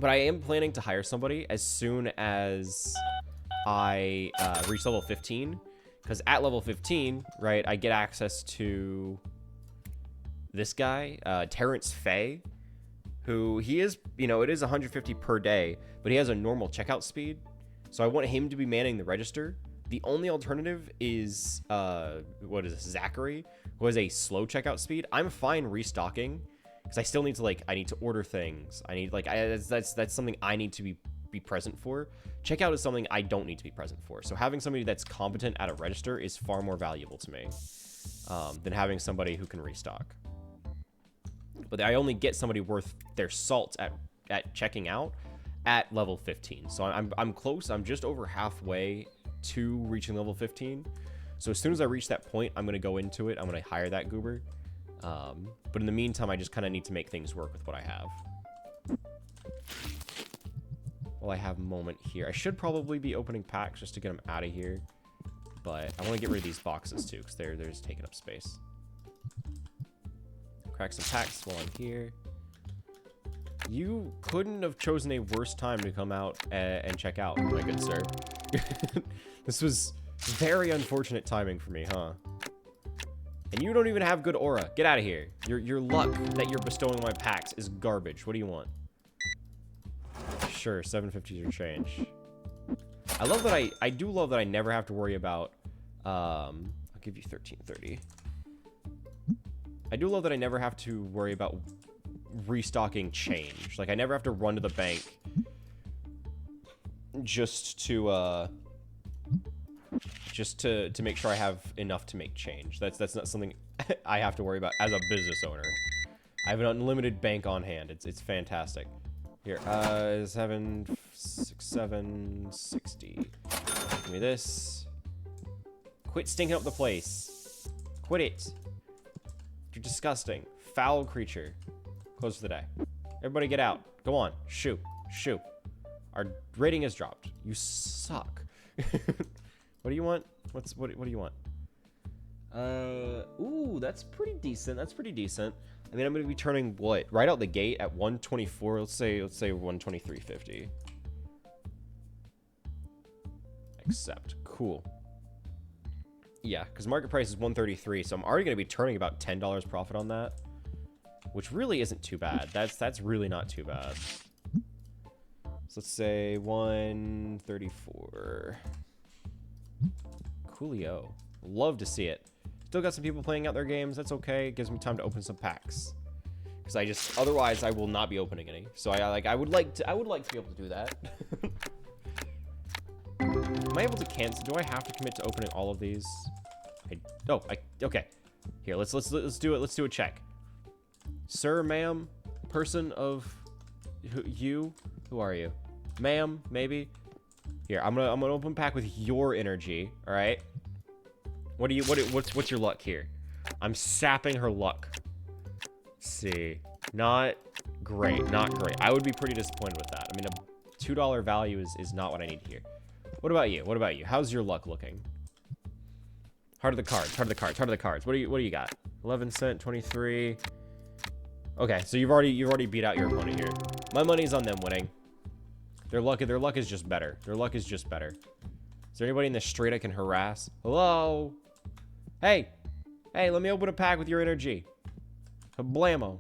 I am planning to hire somebody as soon as I reach level 15, because at level 15, right, I get access to this guy, Terrence Fay, who he is, you know, it is 150 per day, but he has a normal checkout speed. So I want him to be manning the register. The only alternative is, what is this, Zachary, who has a slow checkout speed. I'm fine restocking, because I still need to, like, I need to order things. I need, like, that's something I need to be present for. Checkout is something I don't need to be present for. So having somebody that's competent at a register is far more valuable to me than having somebody who can restock. But I only get somebody worth their salt at checking out at level 15. So I'm close. I'm just over halfway to reaching level 15. So as soon as I reach that point, I'm going to go into it. I'm going to hire that goober. But in the meantime, I just kind of need to make things work with what I have. Well, I have a moment here. I should probably be opening packs just to get them out of here. But I want to get rid of these boxes too, because they're just taking up space. Crack some packs while I'm here. You couldn't have chosen a worse time to come out and check out, my good sir. This was very unfortunate timing for me, huh? And you don't even have good aura. Get out of here. Your luck that you're bestowing on my packs is garbage. What do you want? Sure, 750 is your change. I love that I do love that I never have to worry about, I'll give you 1330. I do love that I never have to worry about restocking change. Like, I never have to run to the bank just to make sure I have enough to make change. That's not something I have to worry about as a business owner. I have an unlimited bank on hand. It's fantastic. Here, 760. Give me this. Quit stinking up the place. Quit it. You're disgusting. Foul creature. Close for the day. Everybody get out. Go on. Shoot. Shoot. Our rating has dropped. You suck. What do you want? What do you want? Ooh, that's pretty decent. That's pretty decent. I mean, I'm going to be turning what? Right out the gate at 124. Let's say 123.50. Accept. Cool. Yeah, because market price is 133, so I'm already going to be turning about $10 profit on that, which really isn't too bad. That's really not too bad. So let's say 134. Coolio. Love to see it. Still got some people playing out their games. That's okay. It gives me time to open some packs. Because otherwise I will not be opening any. So I would like to be able to do that. Am I able to cancel? Do I have to commit to opening all of these? Okay. Here, let's do it. Let's do a check. Sir, ma'am, person of who are you? Ma'am, maybe. Here, I'm gonna open pack with your energy. All right. What's your luck here? I'm sapping her luck. Let's see, not great. I would be pretty disappointed with that. I mean, a $2 value is not what I need here. What about you? How's your luck looking? Heart of the cards. What do you got? 11 cent, 23. Okay, so you've already beat out your opponent here. My money's on them winning. Their luck is just better. Is there anybody in the street I can harass? Hello? Hey, let me open a pack with your energy. Blammo.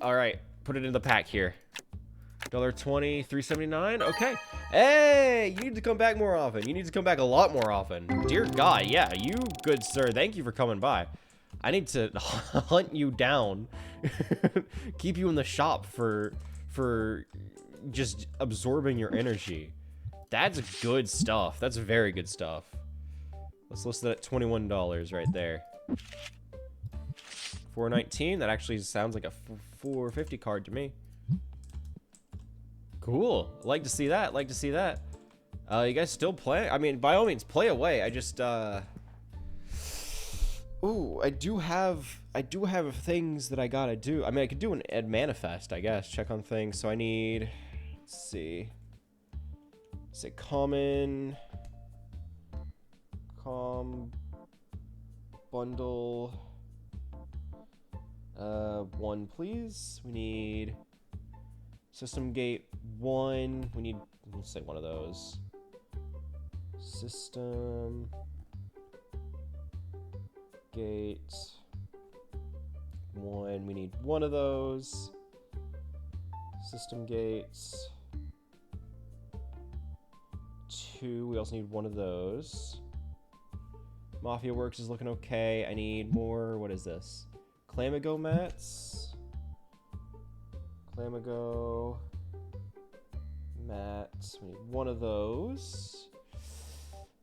All right, put it in the pack here. $1.20, $3.79. Okay. Hey, you need to come back more often. You need to come back a lot more often. Dear God, yeah, you good sir. Thank you for coming by. I need to hunt you down. Keep you in the shop for just absorbing your energy. That's good stuff. That's very good stuff. Let's list that at $21 right there. $4.19. That actually sounds like a $4.50 card to me. Cool. Like to see that. You guys still play? I mean, by all means, play away. I just, Ooh, I do have things that I gotta do. I mean, I could do an ed manifest, I guess. Check on things. So I need, let's see. Say common, bundle, 1 please. We need system gate 1. We need, let's say one of those. System gate 1. We need one of those. System gates 2. We also need one of those. Mafia Works is looking okay. I need more. What is this? Clamago mats. Clamago mats. We need one of those.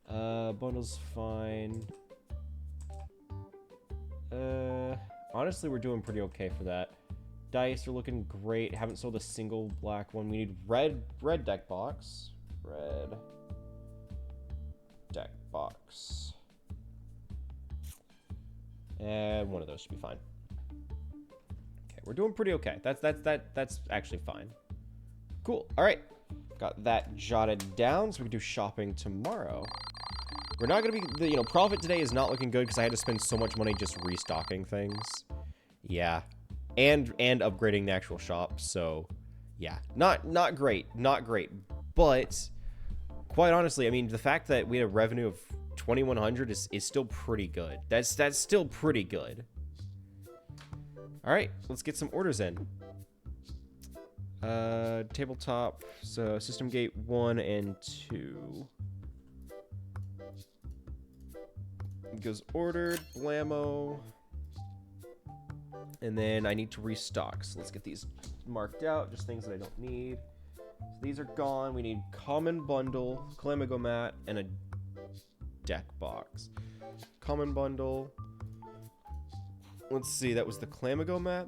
Bundle's fine. Honestly, we're doing pretty okay for that. Dice are looking great. Haven't sold a single black one. We need red deck box. Red deck box. And one of those should be fine. Okay, we're doing pretty okay. That's actually fine. Cool. All right. Got that jotted down, so we can do shopping tomorrow. We're not going to be, profit today is not looking good because I had to spend so much money just restocking things. Yeah. And upgrading the actual shop, so yeah. Not great. But quite honestly, I mean, the fact that we had a revenue of 2,100 is still pretty good. That's still pretty good. All right, let's get some orders in. Tabletop, so system gate 1 and 2. It goes ordered, blammo. And then I need to restock. So let's get these marked out, just things that I don't need. So these are gone. We need common bundle, Clamago mat, and a deck box. Common bundle. Let's see, that was the Clamago mat.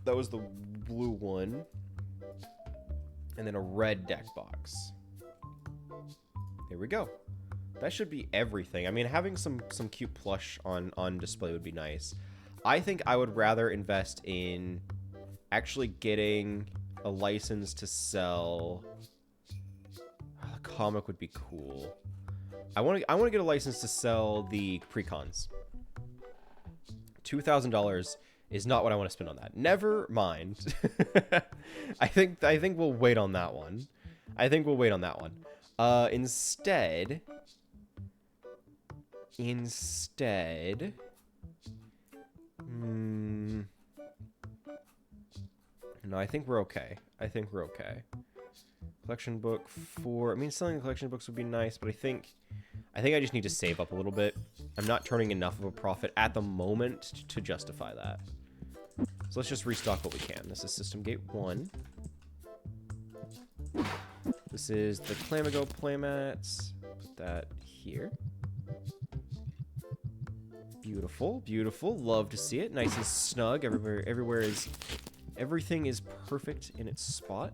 That was the blue one. And then a red deck box. There we go. That should be everything. I mean, having some cute plush on display would be nice. I think I would rather invest in actually getting a license to sell. A comic would be cool. I want to get a license to sell the precons. $2,000 is not what I want to spend on that. Never mind. I think we'll wait on that one. Instead, no, I think we're okay. Collection book 4. I mean, selling the collection books would be nice, but I think I just need to save up a little bit. I'm not turning enough of a profit at the moment to justify that. So let's just restock what we can. This is System Gate 1. This is the Clamago playmats. Put that here. Beautiful, beautiful. Love to see it. Nice and snug. Everything is perfect in its spot.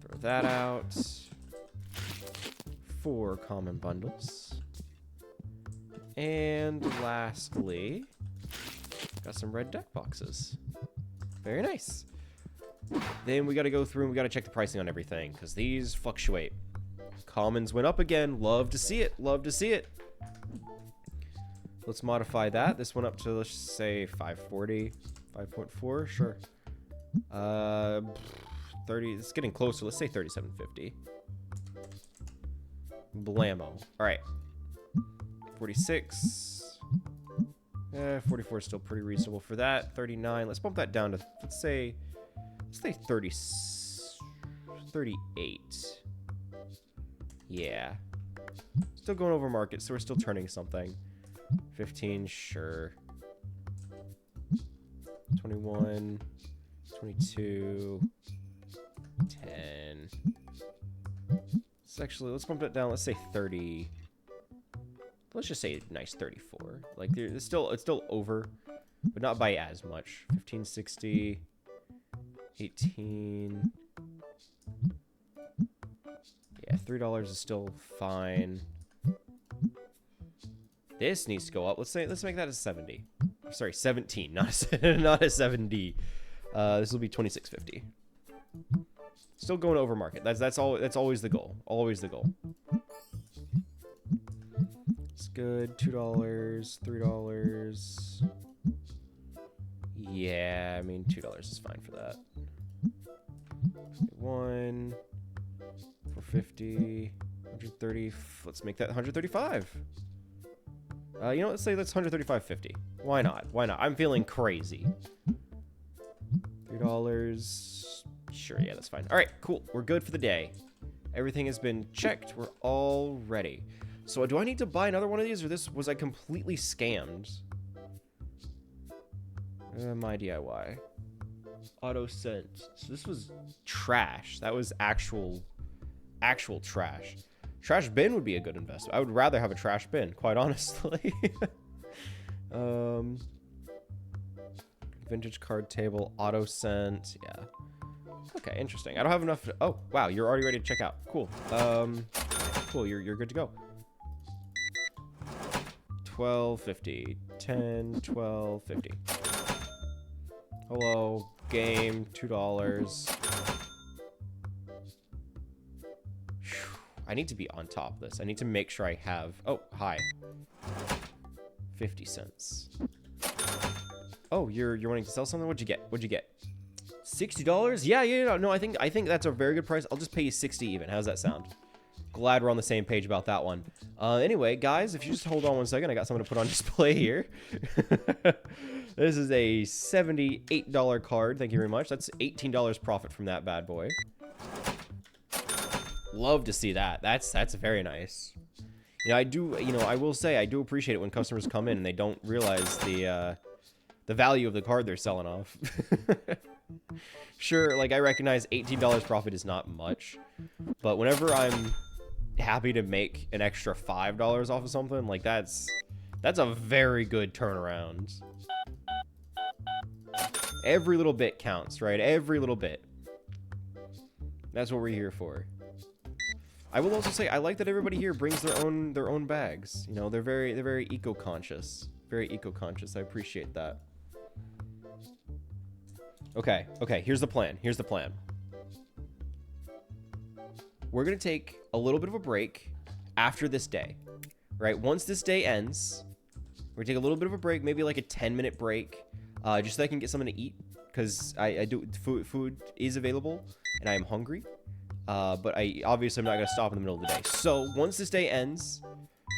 Throw that out. 4 common bundles. And lastly, got some red deck boxes. Very nice. Then we got to go through and we got to check the pricing on everything because these fluctuate. Commons went up again. Love to see it. Let's modify that. This went up to, let's say, 540. 5.4, sure. 30, it's getting closer. Let's say 3750. Blammo. All right. 46. 44 is still pretty reasonable for that. 39. Let's bump that down to, let's say 30, 38. Yeah. Still going over market, so we're still turning something. 15, sure. 21, 22, 10. Let's bump it down. Let's say 30. Let's just say a nice 34. Like it's still over, but not by as much. 1560, 18. Yeah, $3 is still fine. This needs to go up. Let's make that a 70. Sorry, 17, not a, not a 70. This will be 26.50. Still going over market. That's always the goal. Always the goal. It's good. $2, $3. Yeah, I mean $2 is fine for that. 1 450, 130. Let's make that 135. You know, let's say that's 135.50. Why not? Why not? I'm feeling crazy. $3. Sure, yeah, that's fine. All right, cool. We're good for the day. Everything has been checked. We're all ready. So do I need to buy another one of these, or was I completely scammed? My DIY. Auto sent. So this was trash. That was actual trash. Trash bin would be a good investment. I would rather have a trash bin, quite honestly. Vintage card table, auto sent. Yeah. Okay, interesting. I don't have enough. Oh, wow, you're already ready to check out. Cool. Cool. You're good to go. 12.50. 10, 12.50. Hello, game. $2. I need to be on top of this. I need to make sure I have... Oh, hi. 50 cents. Oh, you're wanting to sell something? What'd you get? What'd you get? $60? Yeah. No, I think that's a very good price. I'll just pay you 60 even. How's that sound? Glad we're on the same page about that one. Anyway, guys, if you just hold on one second, I got something to put on display here. This is a $78 card. Thank you very much. That's $18 profit from that bad boy. Love to see that. That's very nice. You know, I will say I do appreciate it when customers come in and they don't realize the value of the card they're selling off. Sure, like I recognize $18 profit is not much, but whenever I'm happy to make an extra $5 off of something, like that's a very good turnaround. Every little bit counts, right? Every little bit. That's what we're here for. I will also say I like that everybody here brings their own bags. You know, they're very eco-conscious. Very eco-conscious. I appreciate that. Okay, here's the plan. We're going to take a little bit of a break after this day. Right? Once this day ends, we're going to take a little bit of a break, maybe like a 10-minute break, just so I can get something to eat, because food is available and I am hungry. But obviously I'm not going to stop in the middle of the day. So once this day ends,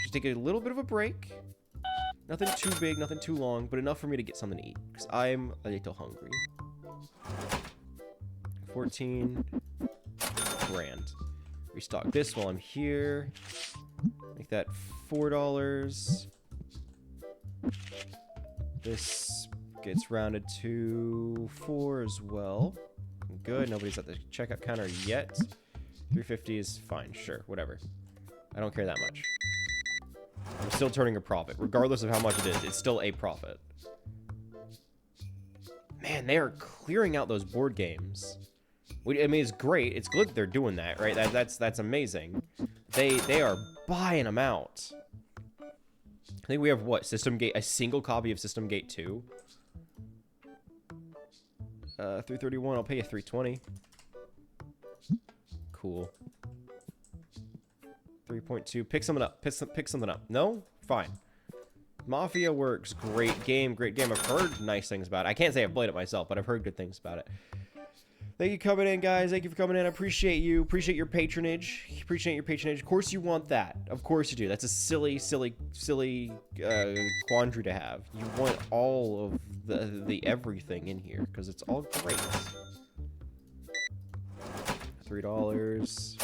just take a little bit of a break. Nothing too big, nothing too long, but enough for me to get something to eat, because I'm a little hungry. 14 grand. Restock this while I'm here. Make that $4. This gets rounded to 4 as well. Good. Nobody's at the checkout counter yet. 350 is fine. Sure. Whatever. I don't care that much. I'm still turning a profit. Regardless of how much it is, it's still a profit. Man, they are clearing out those board games. I mean, it's great. It's good that they're doing that, right? That's amazing. They are buying them out. I think we have, what, System Gate, a single copy of System Gate 2. 331, I'll pay you 320. Cool. 3.2, pick something up. Pick something up. No? Fine. Mafia works. Great game. I've heard nice things about it. I can't say I've played it myself, but I've heard good things about it. Thank you for coming in, guys. Thank you for coming in. I appreciate you. Appreciate your patronage. Of course you want that. Of course you do. That's a silly quandary to have. You want all of the everything in here, because it's all great. $3.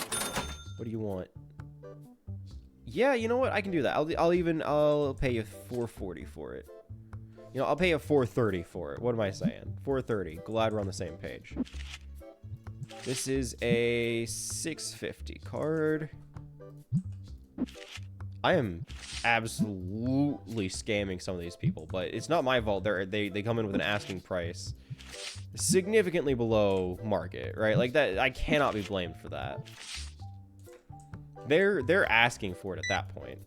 What do you want? Yeah, you know what? I can do that. I'll pay you $4.40 for it. You know, I'll pay you $4.30 for it. What am I saying? $4.30. Glad we're on the same page. This is a $6.50 card. I am absolutely scamming some of these people, but it's not my fault. They come in with an asking price significantly below market, right? Like that, I cannot be blamed for that. They're asking for it at that point.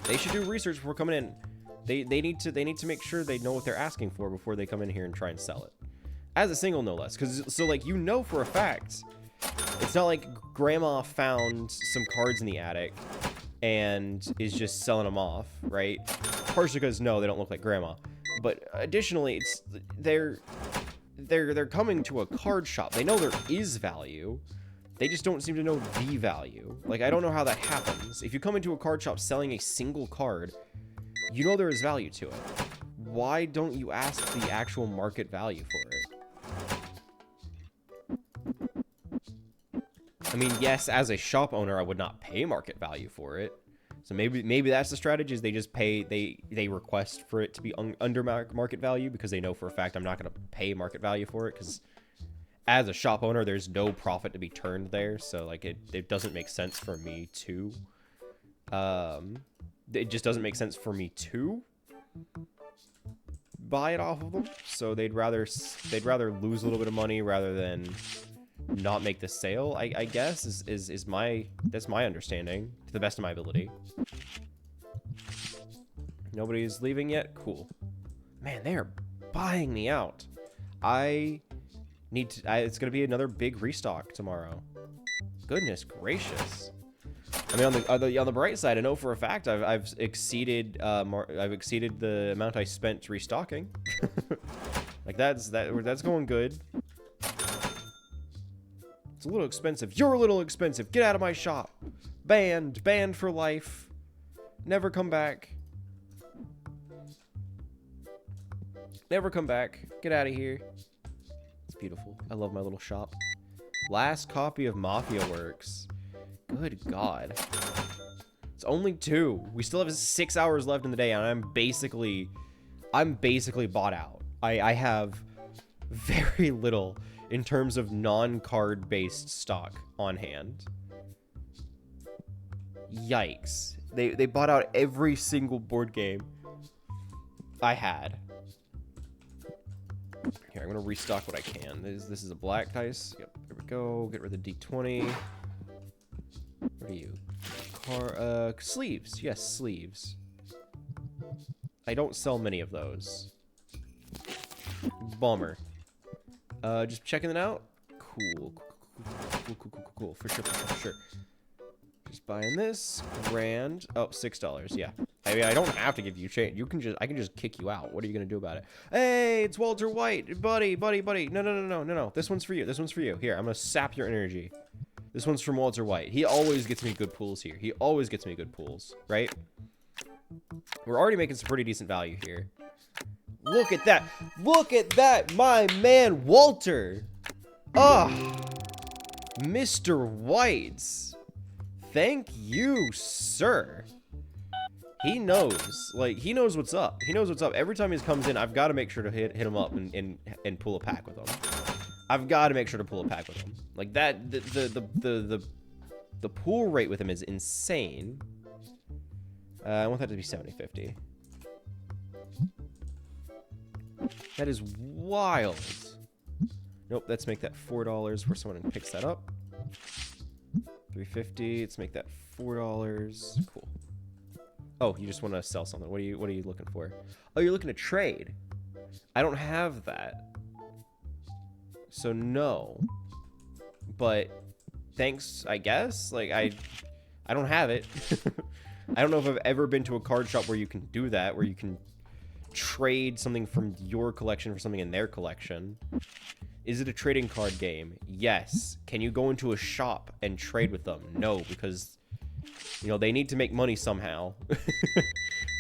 They should do research before coming in. They need to make sure they know what they're asking for before they come in here and try and sell it. As a single, no less. Because, so, like, you know for a fact, it's not like Grandma found some cards in the attic and is just selling them off, right? Partially because, no, they don't look like Grandma. But additionally, it's they're coming to a card shop. They know there is value. They just don't seem to know the value. Like, I don't know how that happens. If you come into a card shop selling a single card, you know there is value to it. Why don't you ask the actual market value for it? I mean, yes, as a shop owner, I would not pay market value for it. So maybe that's the strategy, is they just pay, they request for it to be under market value because they know for a fact I'm not going to pay market value for it, because as a shop owner, there's no profit to be turned there. So, like, it doesn't make sense for me to, it just doesn't make sense for me to buy it off of them. So they'd rather lose a little bit of money rather than not make the sale, I guess, is that's my understanding to the best of my ability. Nobody's leaving yet? Cool. Man, they are buying me out. I need to, it's gonna be another big restock tomorrow. Goodness gracious. I mean, on the bright side, I know for a fact I've exceeded the amount I spent restocking. Like, that's going good. It's a little expensive. You're a little expensive. Get out of my shop. Banned for life. Never come back. Never come back. Get out of here. It's beautiful. I love my little shop. Last copy of Mafia Works. Good God. It's only 2. We still have 6 hours left in the day, and I'm basically bought out. I have very little in terms of non-card based stock on hand. Yikes. They bought out every single board game I had. Here, I'm gonna restock what I can. This is a black dice. Yep, there we go. Get rid of the D20. What are you? Sleeves. Yes, sleeves. I don't sell many of those. Bummer. Just checking it out. Cool. For sure. Just buying this. Grand. Oh, $6. Yeah. I mean, I don't have to give you change. I can just kick you out. What are you gonna do about it? Hey, it's Walter White, buddy. No. This one's for you. Here, I'm gonna sap your energy. This one's from Walter White. He always gets me good pools here. He always gets me good pools, right? We're already making some pretty decent value here. Look at that. Look at that, my man, Walter. Mr. White. Thank you, sir. He knows. Like, he knows what's up. He knows what's up. Every time he comes in, I've got to make sure to hit him up and pull a pack with him. I've got to make sure to pull a pack with him. Like, that, the pool rate with him is insane. I want that to be 70-50. That is wild. Nope, let's make that $4 where someone picks that up. $3.50. Let's make that $4. Cool. Oh, you just want to sell something. What are you looking for? Oh, you're looking to trade. I don't have that. So no. But thanks, I guess. Like, I don't have it. I don't know if I've ever been to a card shop where you can do that, where you can trade something from your collection for something in their collection. Is it a trading card game? Yes. Can you go into a shop and trade with them? No, because, you know, they need to make money somehow.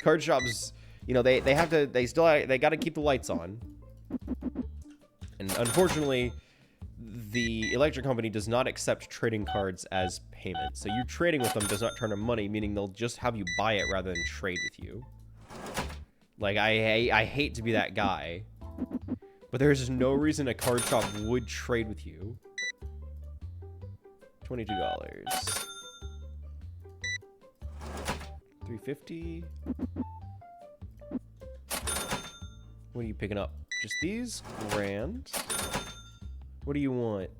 Card shops, you know, they got to keep the lights on. And unfortunately, the electric company does not accept trading cards as payment. So you trading with them does not turn them money, meaning they'll just have you buy it rather than trade with you. Like, I hate to be that guy, but there's just no reason a card shop would trade with you. $22. $3.50. What are you picking up? Just these? Grand. What do you want?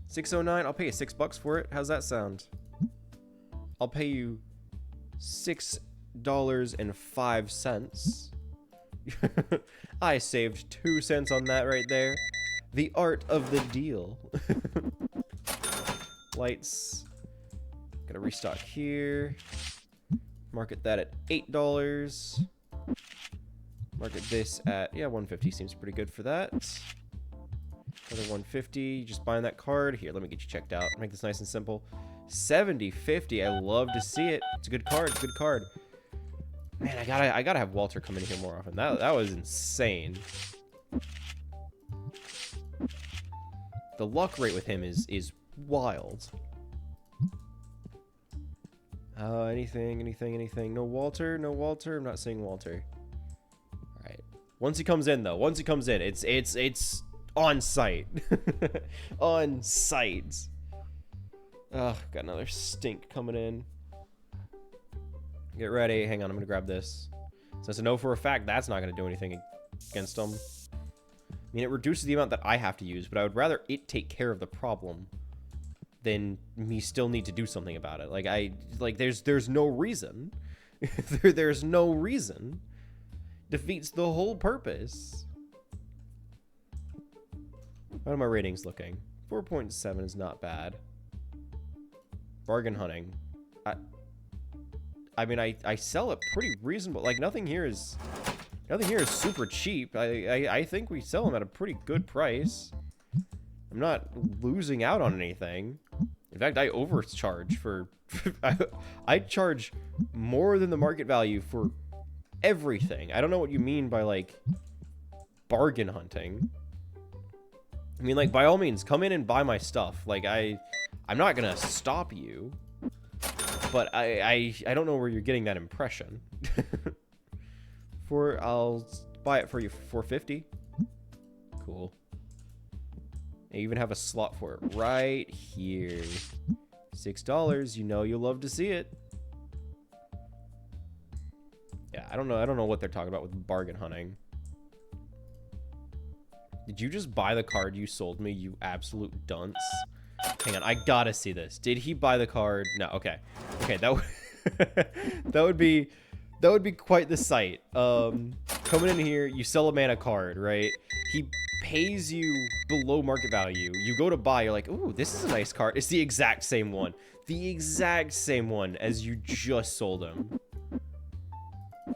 $6.09? I'll pay you $6 for it. How's that sound? I'll pay you $6.05. I saved 2 cents on that right there. The art of the deal. Lights. Gotta restock here. Market that at $8. Market this at, yeah, 150 seems pretty good for that. Another 150. Just buying that card. Here, let me get you checked out. Make this nice and simple. 70.50. I love to see it. It's a good card. It's a good card. Man, I gotta have Walter come in here more often. That was insane. The luck rate with him is wild. Anything. No Walter. I'm not seeing Walter. All right. Once he comes in, though. It's on site. On site. Ugh, got another stink coming in. Get ready. Hang on, I'm gonna grab this. Since I know for a fact that's not gonna do anything against them. I mean, it reduces the amount that I have to use, but I would rather it take care of the problem than me still need to do something about it. There's no reason. There's no reason. Defeats the whole purpose. How are my ratings looking? 4.7 is not bad. Bargain hunting. I mean, I sell it pretty reasonable. Like, nothing here is super cheap. I think we sell them at a pretty good price. I'm not losing out on anything. In fact, I overcharge for... I charge more than the market value for everything. I don't know what you mean by, like, bargain hunting. I mean, like, by all means, come in and buy my stuff. Like, I'm not gonna stop you. But I don't know where you're getting that impression. I'll buy it for you for $4.50. Cool. I even have a slot for it right here. $6. You know you'll love to see it. Yeah, I don't know what they're talking about with bargain hunting. Did you just buy the card you sold me, you absolute dunce? Hang on, I gotta see this. Did he buy the card? No, okay. Okay, that would that would be quite the sight. Coming in here, you sell a man a card, right? He pays you below market value. You go to buy, you're like, ooh, this is a nice card. It's the exact same one. The exact same one as you just sold him.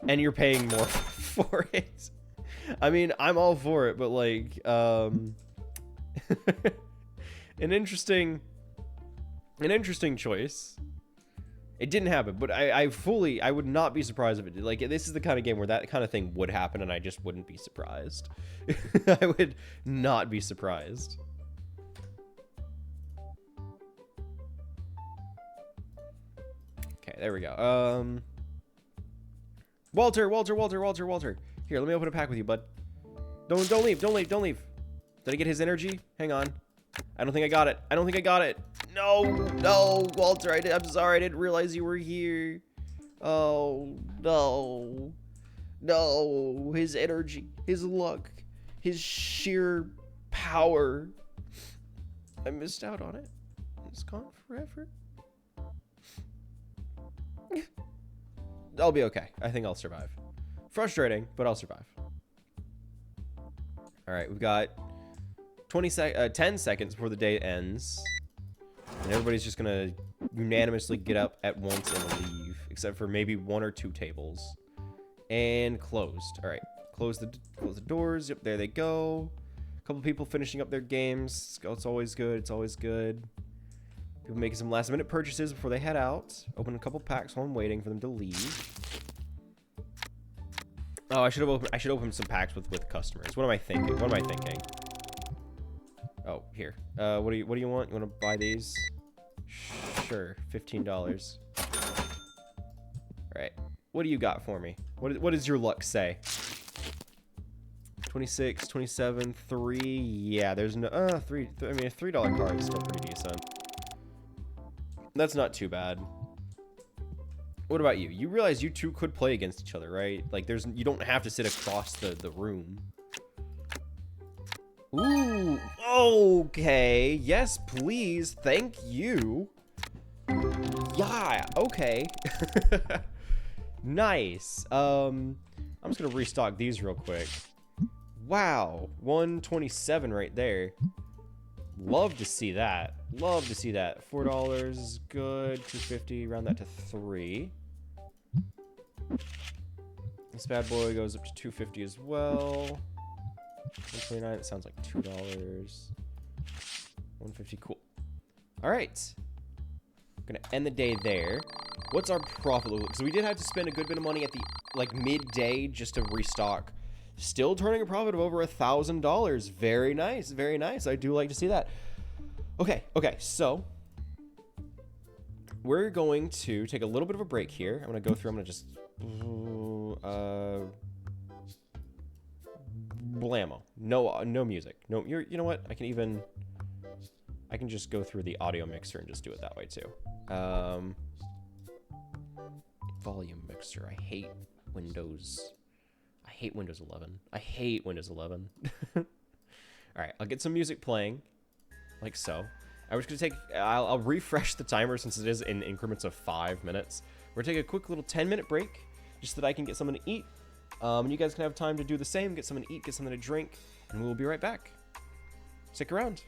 And you're paying more for it. I mean, I'm all for it, but like, an interesting choice. It didn't happen, but I would not be surprised if it did. Like, this is the kind of game where that kind of thing would happen, and I just wouldn't be surprised. I would not be surprised. Okay, there we go. Walter. Here, let me open a pack with you, bud. Don't leave. Did I get his energy? Hang on. I don't think I got it. No, Walter, I'm sorry. I didn't realize you were here. Oh, no. No, his energy, his luck, his sheer power. I missed out on it. It's gone forever. I'll be okay. I think I'll survive. Frustrating, but I'll survive. All right, we've got 10 seconds before the day ends. And everybody's just gonna unanimously get up at once and leave, except for maybe 1 or 2 tables. And closed. All right, close the doors. Yep, there they go. A couple people finishing up their games. It's always good. People making some last-minute purchases before they head out. Open a couple packs while I'm waiting for them to leave. Oh, I should open some packs with customers. What am I thinking? Oh, here. What do you want? You want to buy these? Sure, $15. All right. What do you got for me? What does your luck say? 26, 27, 3. Yeah, there's no 3. I mean, a $3 card is still pretty decent. That's not too bad. What about you? You realize you two could play against each other, right? Like, you don't have to sit across the room. Ooh, okay. Yes, please. Thank you. Yeah, okay. Nice. I'm just gonna restock these real quick. Wow, 127 right there. Love to see that. Love to see that. $4 is good. 250. Round that to 3. This bad boy goes up to 250 as well. 129. It sounds like $2. 150. Cool. All right. Gonna end the day there. What's our profit look like? Because we did have to spend a good bit of money at the like midday just to restock. Still turning a profit of over $1,000. Very nice, very nice. I do like to see that. Okay, so we're going to take a little bit of a break here. I'm gonna go through. I'm gonna just blammo. No music. No, you know what? I can just go through the audio mixer and just do it that way too. Volume mixer. I hate Windows 11. I hate Windows 11. All right, I'll get some music playing, like so. I'm just gonna take. I'll refresh the timer since it is in increments of 5 minutes. We're gonna take a quick little 10-minute break, just so that I can get something to eat. And you guys can have time to do the same. Get something to eat, get something to drink, and we'll be right back. Stick around.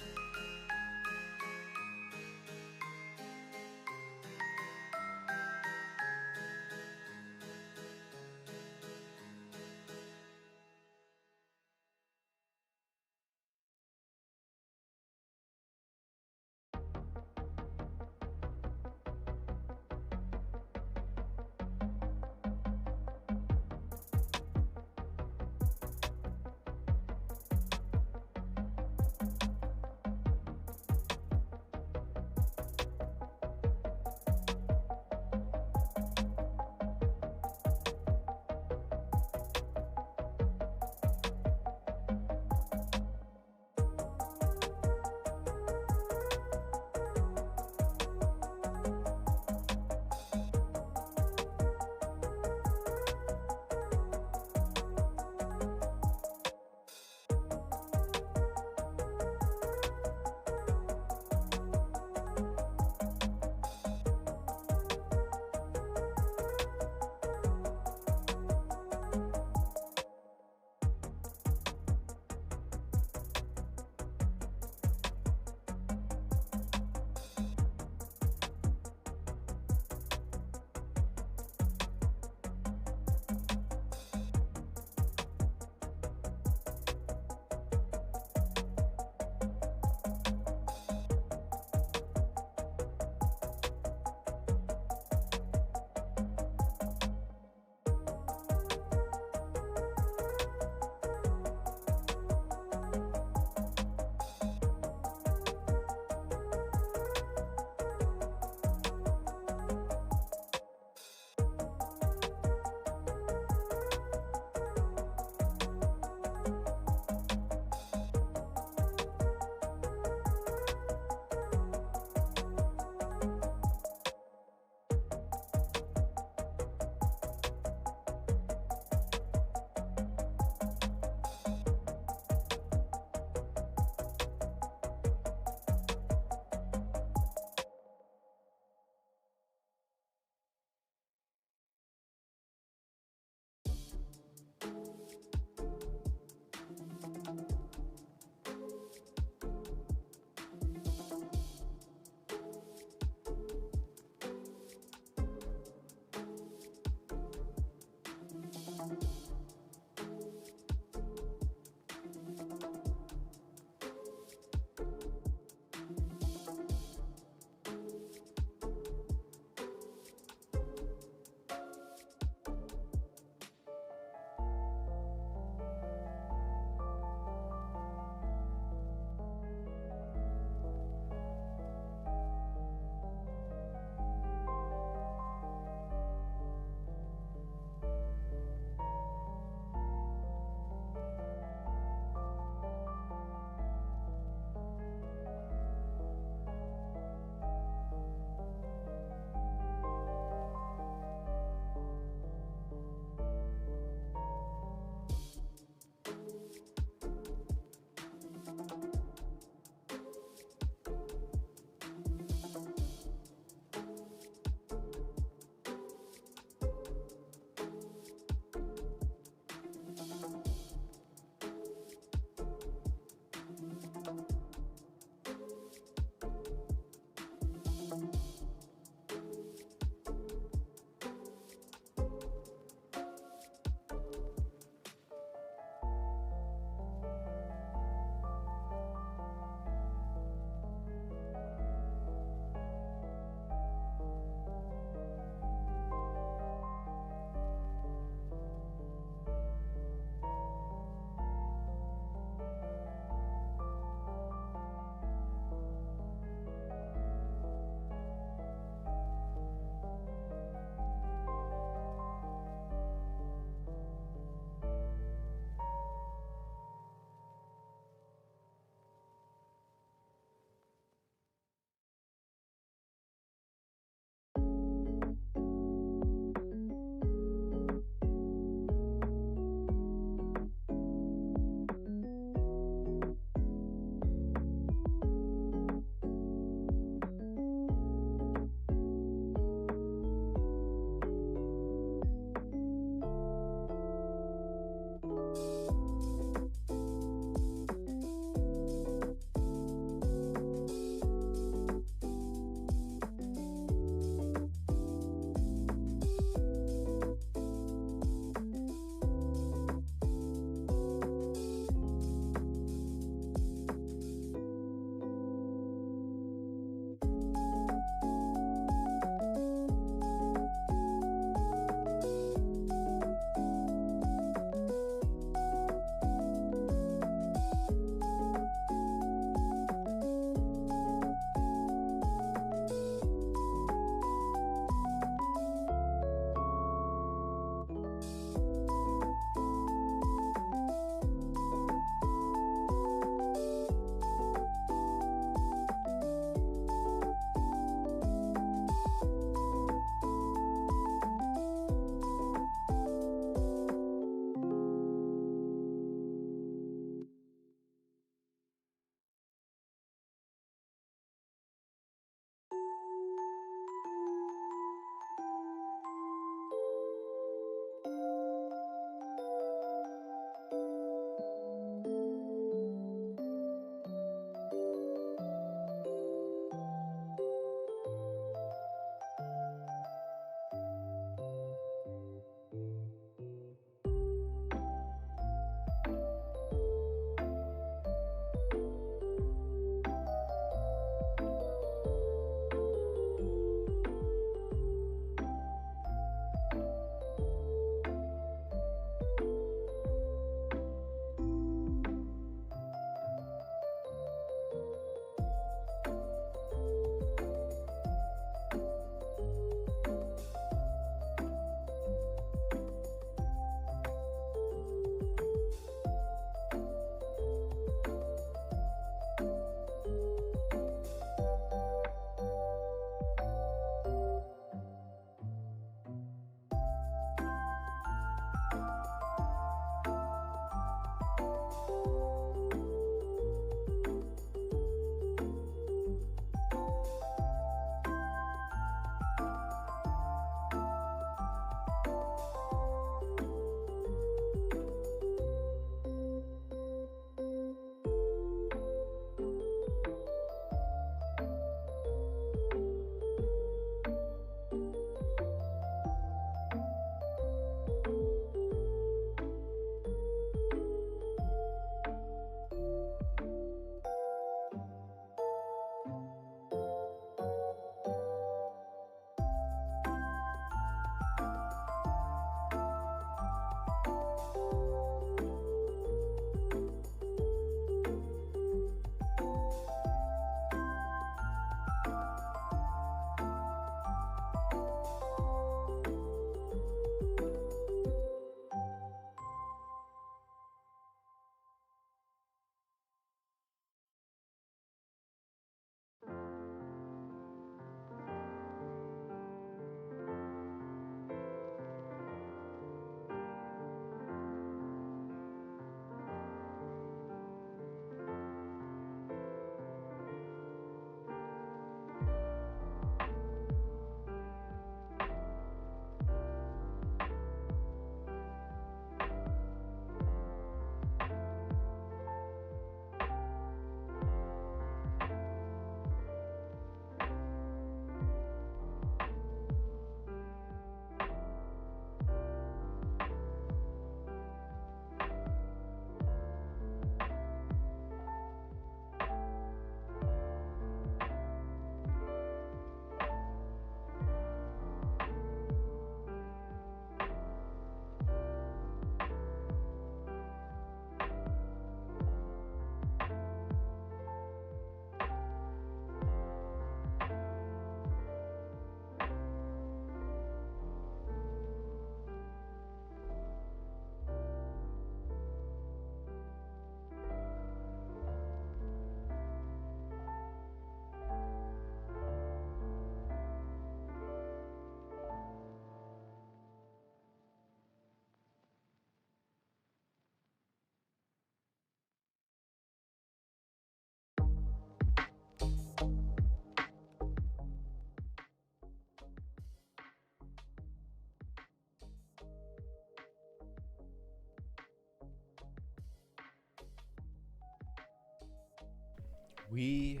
We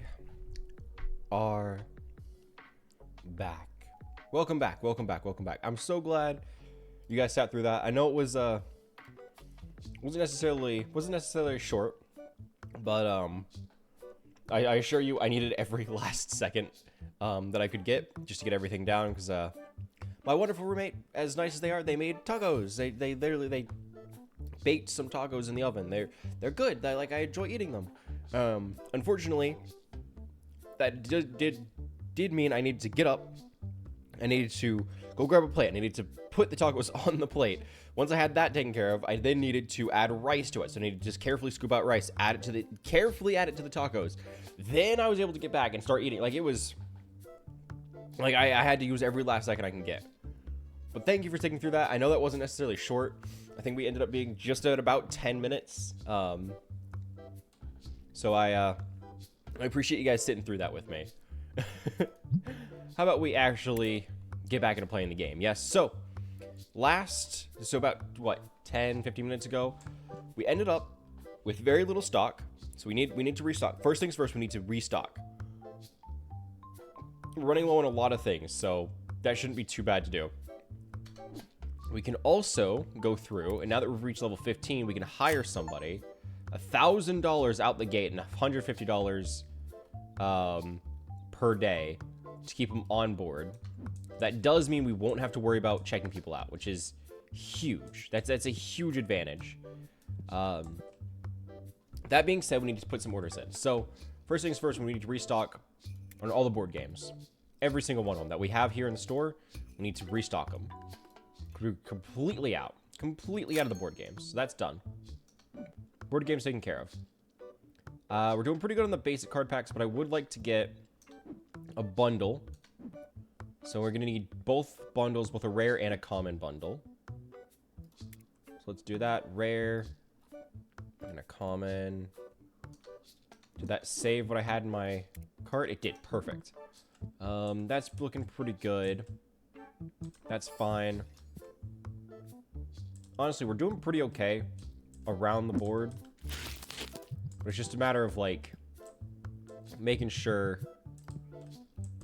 are back. Welcome back. I'm so glad you guys sat through that. I know it was wasn't necessarily short, but I assure you I needed every last second that I could get just to get everything down, because my wonderful roommate, as nice as they are, they made tacos. They literally baked some tacos in the oven. They're good. I enjoy eating them. Unfortunately, that did mean I needed to get up. I needed to go grab a plate. I needed to put the tacos on the plate. Once I had that taken care of, I then needed to add rice to it. So I needed to just carefully scoop out rice, carefully add it to the tacos. Then I was able to get back and start eating. Like, it was like I had to use every last second I can get. But thank you for sticking through that. I know that wasn't necessarily short. I think we ended up being just at about 10 minutes. So I appreciate you guys sitting through that with me. How about we actually get back into playing the game? Yes. So about what, 10, 15 minutes ago, we ended up with very little stock. So we need to restock. First things first, we need to restock. We're running low on a lot of things, so that shouldn't be too bad to do. We can also go through, and now that we've reached level 15, we can hire somebody, $1,000 out the gate and $150 per day to keep them on board. That does mean we won't have to worry about checking people out, which is huge. That's a huge advantage. That being said, we need to put some orders in. So first things first, we need to restock on all the board games. Every single one of them that we have here in the store, we need to restock them. We're completely out of the board games. So that's done. Board games taken care of. We're doing pretty good on the basic card packs, but I would like to get a bundle. So we're going to need both bundles, both a rare and a common bundle. So let's do that. Rare and a common. Did that save what I had in my cart? It did. Perfect. That's looking pretty good. That's fine. Honestly, we're doing pretty okay around the board. But it's just a matter of, like, making sure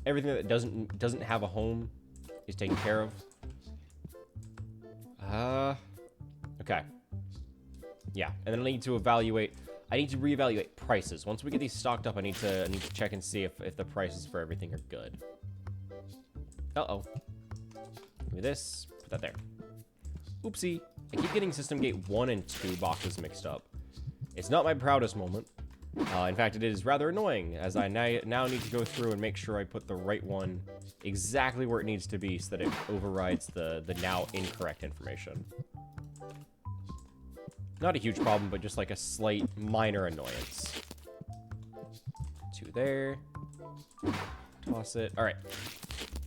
everything that doesn't have a home is taken care of. Okay. Yeah, and then I need to evaluate. I need to reevaluate prices. Once we get these stocked up, I need to check and see if the prices for everything are good. Uh-oh. Give me this. Put that there. Oopsie. I keep getting System Gate 1 and 2 boxes mixed up. It's not my proudest moment. In fact, it is rather annoying, as I now need to go through and make sure I put the right one exactly where it needs to be so that it overrides the now incorrect information. Not a huge problem, but just like a slight minor annoyance. 2 there. Toss it. All right.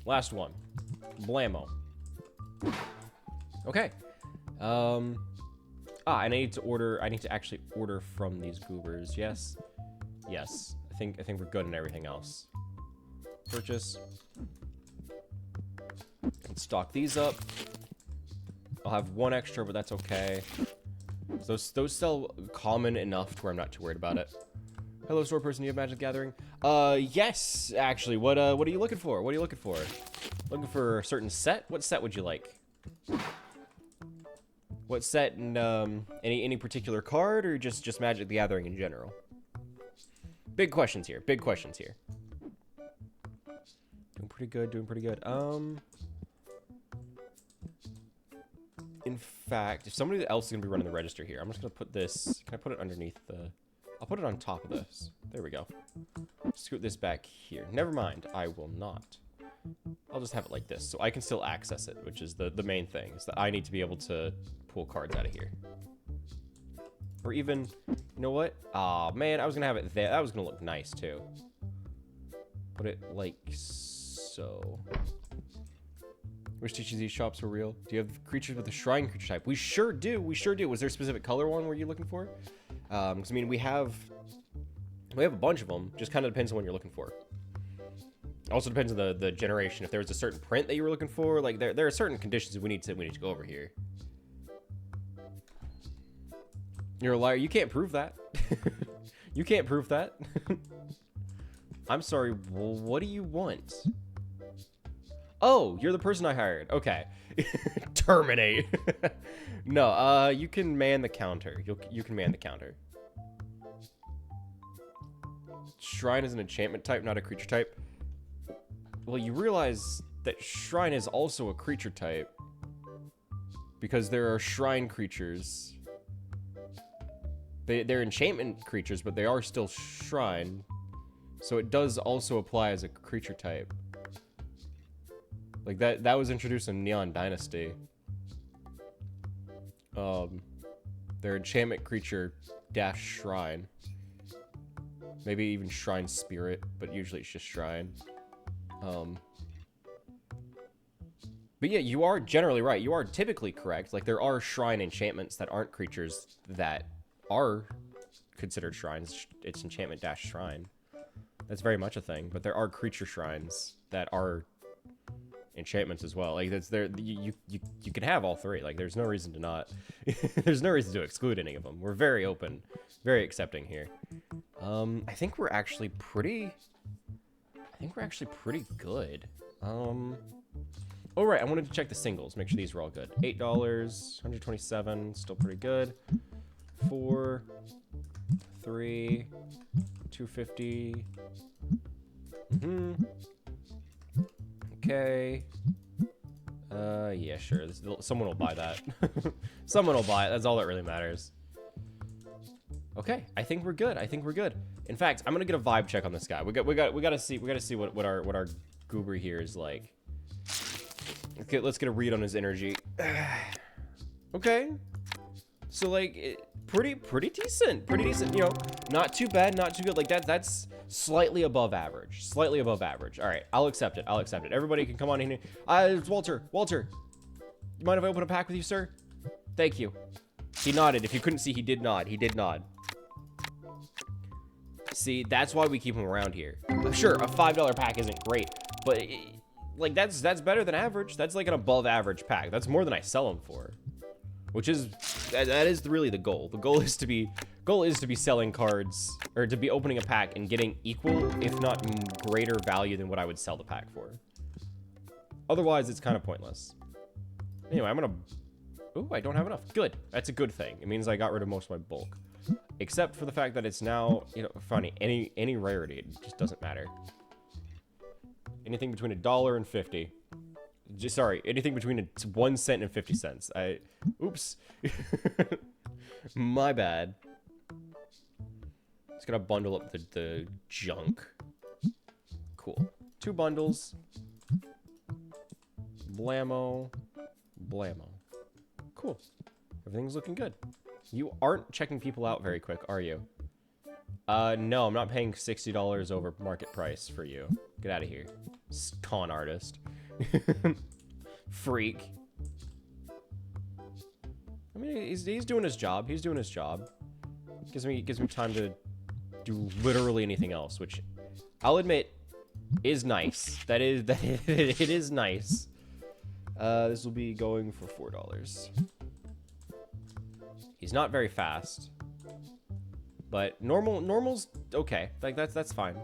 Last one. Blammo. Okay. And I need to actually order from these goobers. Yes. Yes. I think we're good on everything else. Purchase. Let's stock these up. I'll have one extra, but that's okay. Those sell common enough to where I'm not too worried about it. Hello, store person. Do you have Magic the Gathering? Yes, actually. What are you looking for? What are you looking for? Looking for a certain set? What set would you like? What set, and any particular card, or just Magic the Gathering in general? Big questions here. Big questions here. Doing pretty good. Doing pretty good. In fact, if somebody else is gonna be running the register here, I'm just gonna put this. Can I put it underneath the? I'll put it on top of this. There we go. Scoot this back here. Never mind. I will not. I'll just have it like this, so I can still access it, which is the main thing, is that I need to be able to pull cards out of here. Or even, you know what? Aw, man, I was gonna have it there. That was gonna look nice, too. Put it like so. Which teaches these shops were real? Do you have creatures with a shrine creature type? We sure do. We sure do. Was there a specific color one were you looking for? Because, I mean, we have a bunch of them. Just kind of depends on what you're looking for. Also depends on the generation. If there was a certain print that you were looking for, like there are certain conditions we need to go over here. You're a liar. You can't prove that. You can't prove that. I'm sorry, what do you want? Oh, you're the person I hired. Okay. Terminate. No, you can man the counter. You can man the counter. Shrine is an enchantment type, not a creature type. Well, you realize that Shrine is also a creature type. Because there are Shrine creatures. They're enchantment creatures, but they are still Shrine. So it does also apply as a creature type. Like, that was introduced in Neon Dynasty. They're enchantment creature dash Shrine. Maybe even Shrine Spirit, but usually it's just Shrine. But yeah, you are generally right. You are typically correct. Like, there are Shrine enchantments that aren't creatures that are considered shrines. It's enchantment dash Shrine. That's very much a thing. But there are creature shrines that are enchantments as well. Like, that's there. You can have all three. Like, there's no reason to not. There's no reason to exclude any of them. We're very open, very accepting here. I think we're actually pretty. Good. Oh, right, I wanted to check the singles, make sure these were all good. $8, 127, still pretty good. 4, 3, 250. Okay. Yeah, sure. Someone will buy that. Someone will buy it. That's all that really matters. Okay, I think we're good. In fact, I'm gonna get a vibe check on this guy. We gotta see what our goober here is like. Okay, let's get a read on his energy. Okay, so like pretty decent. You know, not too bad, not too good. Like that's slightly above average. All right, I'll accept it. Everybody can come on in here. It's Walter. You mind if I open a pack with you, sir? Thank you. He nodded. If you couldn't see, he did nod. See, that's why we keep him around here. Sure, a $5 pack isn't great, but like that's better than average. That's like an above average pack. That's more than I sell them for, which is that is really the goal. The goal is to be selling cards, or to be opening a pack and getting equal, if not greater value than what I would sell the pack for. Otherwise, it's kind of pointless. Anyway, I'm gonna. Ooh, I don't have enough. Good. That's a good thing. It means I got rid of most of my bulk. Except for the fact that it's now, you know, funny. Any rarity, it just doesn't matter. Anything between $1 and 50. Sorry, anything between 1 cent and 50 cents. Oops. My bad. Just gonna bundle up the junk. Cool. 2 bundles. Blammo. Cool. Everything's looking good. You aren't checking people out very quick, are you? No, I'm not paying $60 over market price for you. Get out of here. Con artist. Freak. I mean, he's doing his job. Gives me time to do literally anything else, which I'll admit is nice. It is nice. This will be going for $4. He's not very fast, but normal's okay. Like that's fine.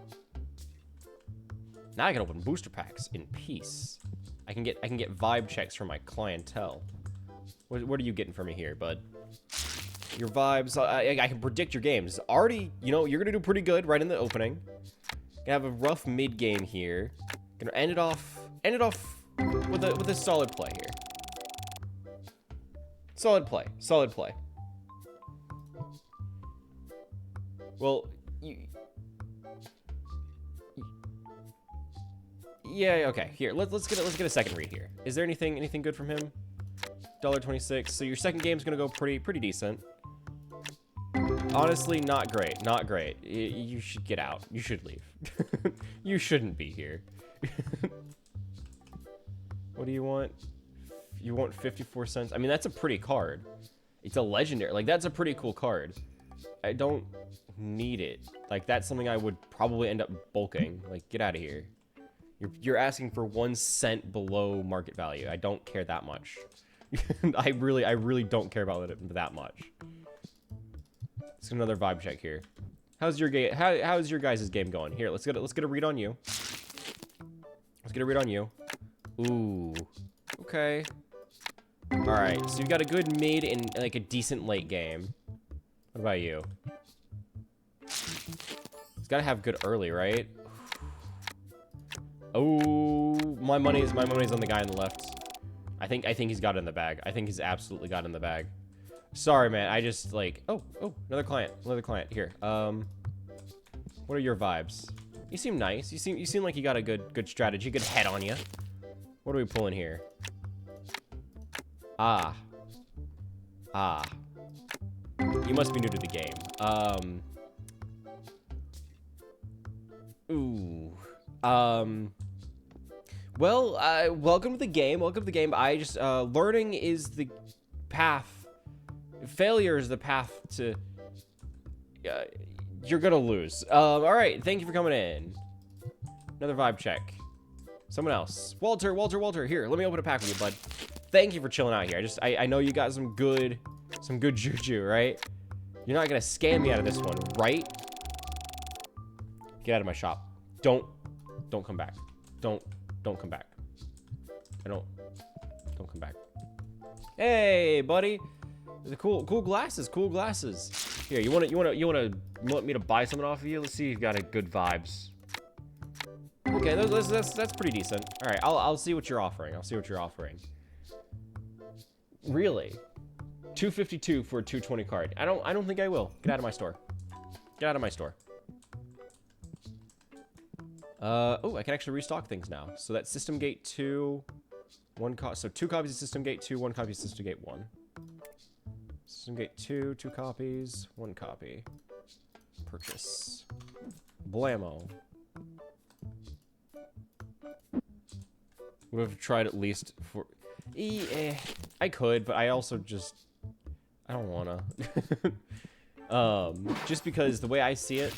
Now I can open booster packs in peace. I can get vibe checks from my clientele. What are you getting from me here, bud? Your vibes. I can predict your games. Already, you know, you're gonna do pretty good right in the opening. Gonna have a rough mid game here. Gonna end it off with a solid play here. Solid play. Well, yeah, okay. Here, let's get a second read here. Is there anything good from him? $1.26. So your second game's gonna go pretty decent. Honestly, not great. You should get out. You should leave. You shouldn't be here. What do you want? You want 54 cents? I mean, that's a pretty card. It's a legendary. Like, that's a pretty cool card. I don't need it. Like, that's something I would probably end up bulking. Like, get out of here. You're asking for 1 cent below market value. I don't care that much. I really don't care about it that much. Let's get another vibe check here. How's your game? How's your guys' game going? Here, let's get a read on you. Let's get a read on you. Ooh. Okay. All right. So you've got a good mid and like a decent late game. What about you? It's got to have good early, right? Oh, my money's on the guy on the left. I think he's got it in the bag. I think he's absolutely got it in the bag. Sorry, man. I just like oh, another client here. What are your vibes? You seem nice. You seem like you got a good strategy, good head on you. What are we pulling here? Ah. You must be new to the game. Well, welcome to the game. Welcome to the game. I just, learning is the path. Failure is the path to, you're gonna lose. All right. Thank you for coming in. Another vibe check. Someone else. Walter. Here, let me open a pack with you, bud. Thank you for chilling out here. I know you got some good juju, right? You're not gonna scam me out of this one, right? Get out of my shop. Don't come back. Don't come back. Don't come back. Hey, buddy. The cool glasses. Here, you want me to buy something off of you? Let's see if you've got a good vibes. Okay, that's pretty decent. All right, I'll see what you're offering. Really? 252 for a 220 card. I don't think I will. Get out of my store. Oh, I can actually restock things now. So that's System Gate 2, so 2 copies of System Gate 2, 1 copy of System Gate 1. System Gate 2, 2 copies, 1 copy. Purchase. Blammo. Would have tried at least for... I could, but I also just... I don't wanna. Just because the way I see it,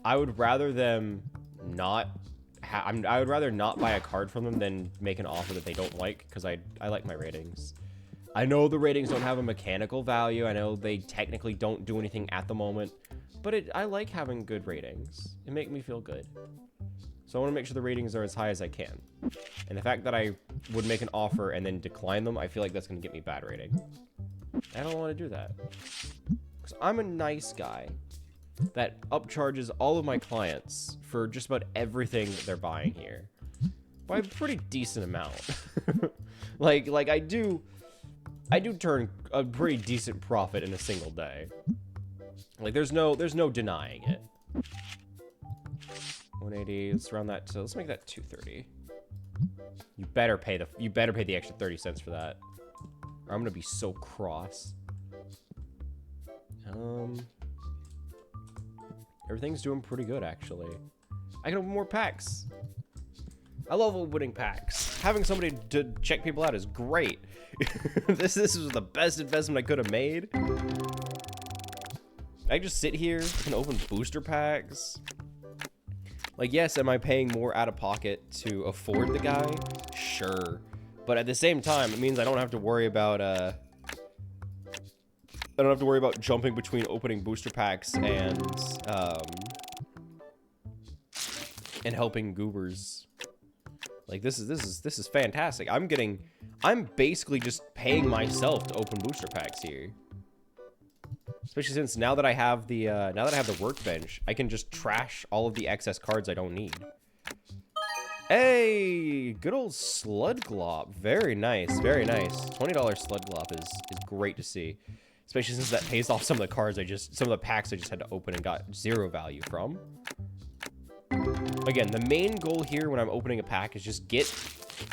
I would rather them not... I would rather not buy a card from them than make an offer that they don't like, because I like my ratings. I know the ratings don't have a mechanical value. I know they technically don't do anything at the moment, but I like having good ratings. It makes me feel good. So I want to make sure the ratings are as high as I can. And the fact that I would make an offer and then decline them, I feel like that's going to get me bad rating. I don't want to do that. Because I'm a nice guy that upcharges all of my clients for just about everything that they're buying here. By a pretty decent amount. like I do turn a pretty decent profit in a single day. Like there's no denying it. 180, let's round that to, let's make that 230. You better pay the extra 30 cents for that. Or I'm gonna be so cross. Everything's doing pretty good actually. I can open more packs. I love opening packs. Having somebody to check people out is great. This was the best investment I could have made. I can just sit here and open booster packs. Like, yes, am I paying more out of pocket to afford the guy? Sure. But at the same time, it means I don't have to worry about, jumping between opening booster packs and helping goobers. Like, this is fantastic. I'm basically just paying myself to open booster packs here. Especially since now that I have the workbench, I can just trash all of the excess cards I don't need. Hey, good old Sludglop. Very nice, very nice. $20 Sludglop is great to see. Especially since that pays off some of the packs I just had to open and got 0 value from. Again, the main goal here when I'm opening a pack is just get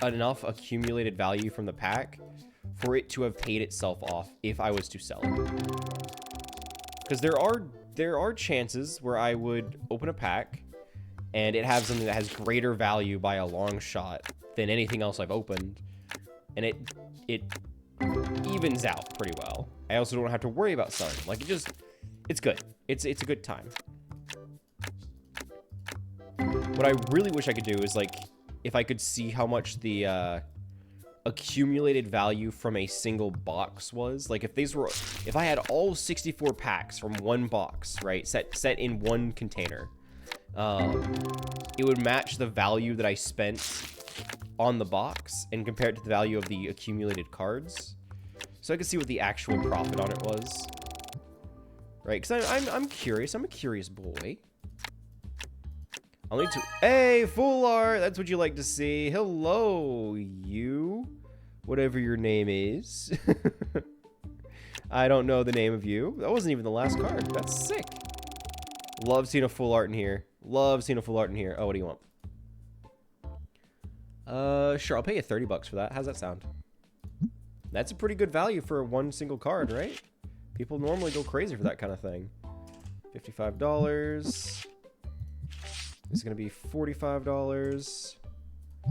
enough accumulated value from the pack for it to have paid itself off if I was to sell it. Because there are chances where I would open a pack and it has something that has greater value by a long shot than anything else I've opened, and it evens out pretty well. I also don't have to worry about selling. Like it's good. It's a good time. What I really wish I could do is like if I could see how much the accumulated value from a single box was. Like if I had all 64 packs from one box, right, set in one container, it would match the value that I spent on the box and compare it to the value of the accumulated cards. So I could see what the actual profit on it was. Right, because I'm curious. I'm a curious boy. I'll need to... Hey, full art! That's what you like to see. Hello, you. Whatever your name is. I don't know the name of you. That wasn't even the last card. That's sick. Love seeing a full art in here. Love seeing a full art in here. Oh, what do you want? Sure, I'll pay you 30 bucks for that. How's that sound? That's a pretty good value for one single card, right? People normally go crazy for that kind of thing. $55. This is going to be $45.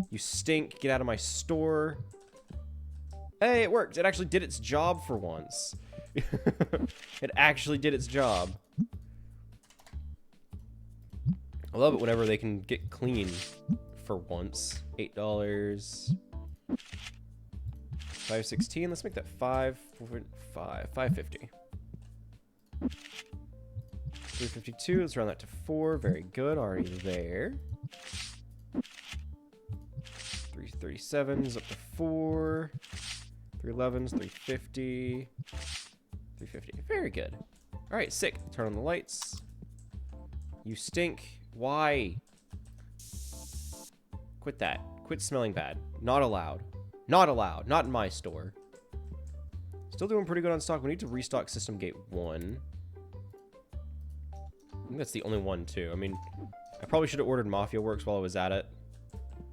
You stink. Get out of my store. Hey, it worked. It actually did its job for once. It actually did its job. I love it whenever they can get clean for once. $8. 516. Let's make that 550. 352. Let's round that to 4. Very good. Already there. 337s up to 4. 311s. 350. 350. Very good. All right. Sick. Turn on the lights. You stink. Why? Quit that. Quit smelling bad. Not allowed. Not allowed. Not in my store. Still doing pretty good on stock. We need to restock System Gate 1. I think that's the only one, too. I mean, I probably should have ordered Mafia Works while I was at it.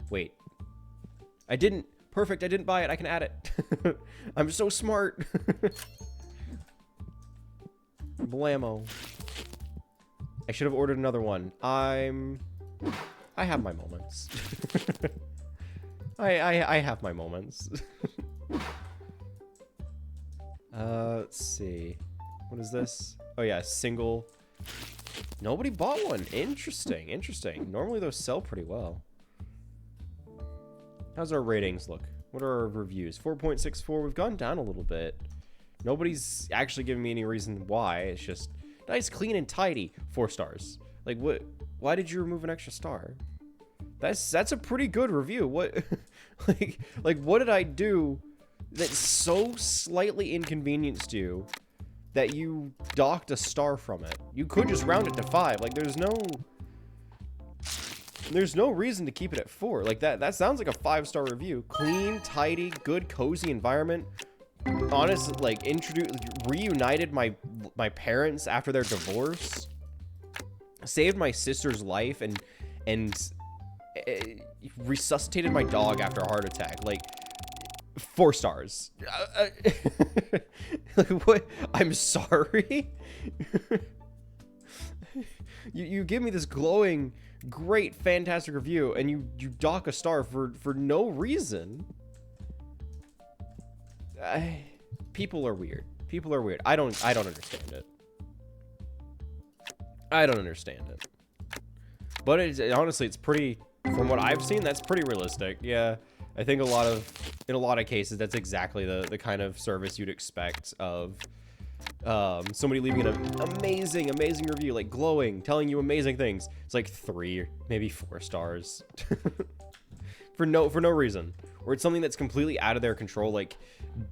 Wait. I didn't. Perfect. I didn't buy it. I can add it. I'm so smart. Blammo. I should have ordered another one. I have my moments. I have my moments. Let's see. What is this? Oh yeah, single. Nobody bought one. Interesting, interesting. Normally those sell pretty well. How's our ratings look? What are our reviews? 4.64. We've gone down a little bit. Nobody's actually giving me any reason why. It's just nice, clean, and tidy. 4 stars. Like what? Why did you remove an extra star? That's a pretty good review. What? like what did I do that so slightly inconvenienced you that you docked a star from it? You could just round it to 5. Like there's no reason to keep it at 4. Like that sounds like a 5-star review. Clean, tidy, good, cozy environment. Honestly, like reunited my parents after their divorce. Saved my sister's life and resuscitated my dog after a heart attack. Like 4 stars. Like what? I'm sorry. you give me this glowing, great, fantastic review, and you dock a star for no reason. People are weird. People are weird. I don't understand it. I don't understand it. But honestly, it's pretty. From what I've seen, that's pretty realistic. Yeah, I think in a lot of cases, that's exactly the kind of service you'd expect of somebody leaving an amazing review, like glowing, telling you amazing things. It's like 3, maybe 4 stars for no reason, or it's something that's completely out of their control. Like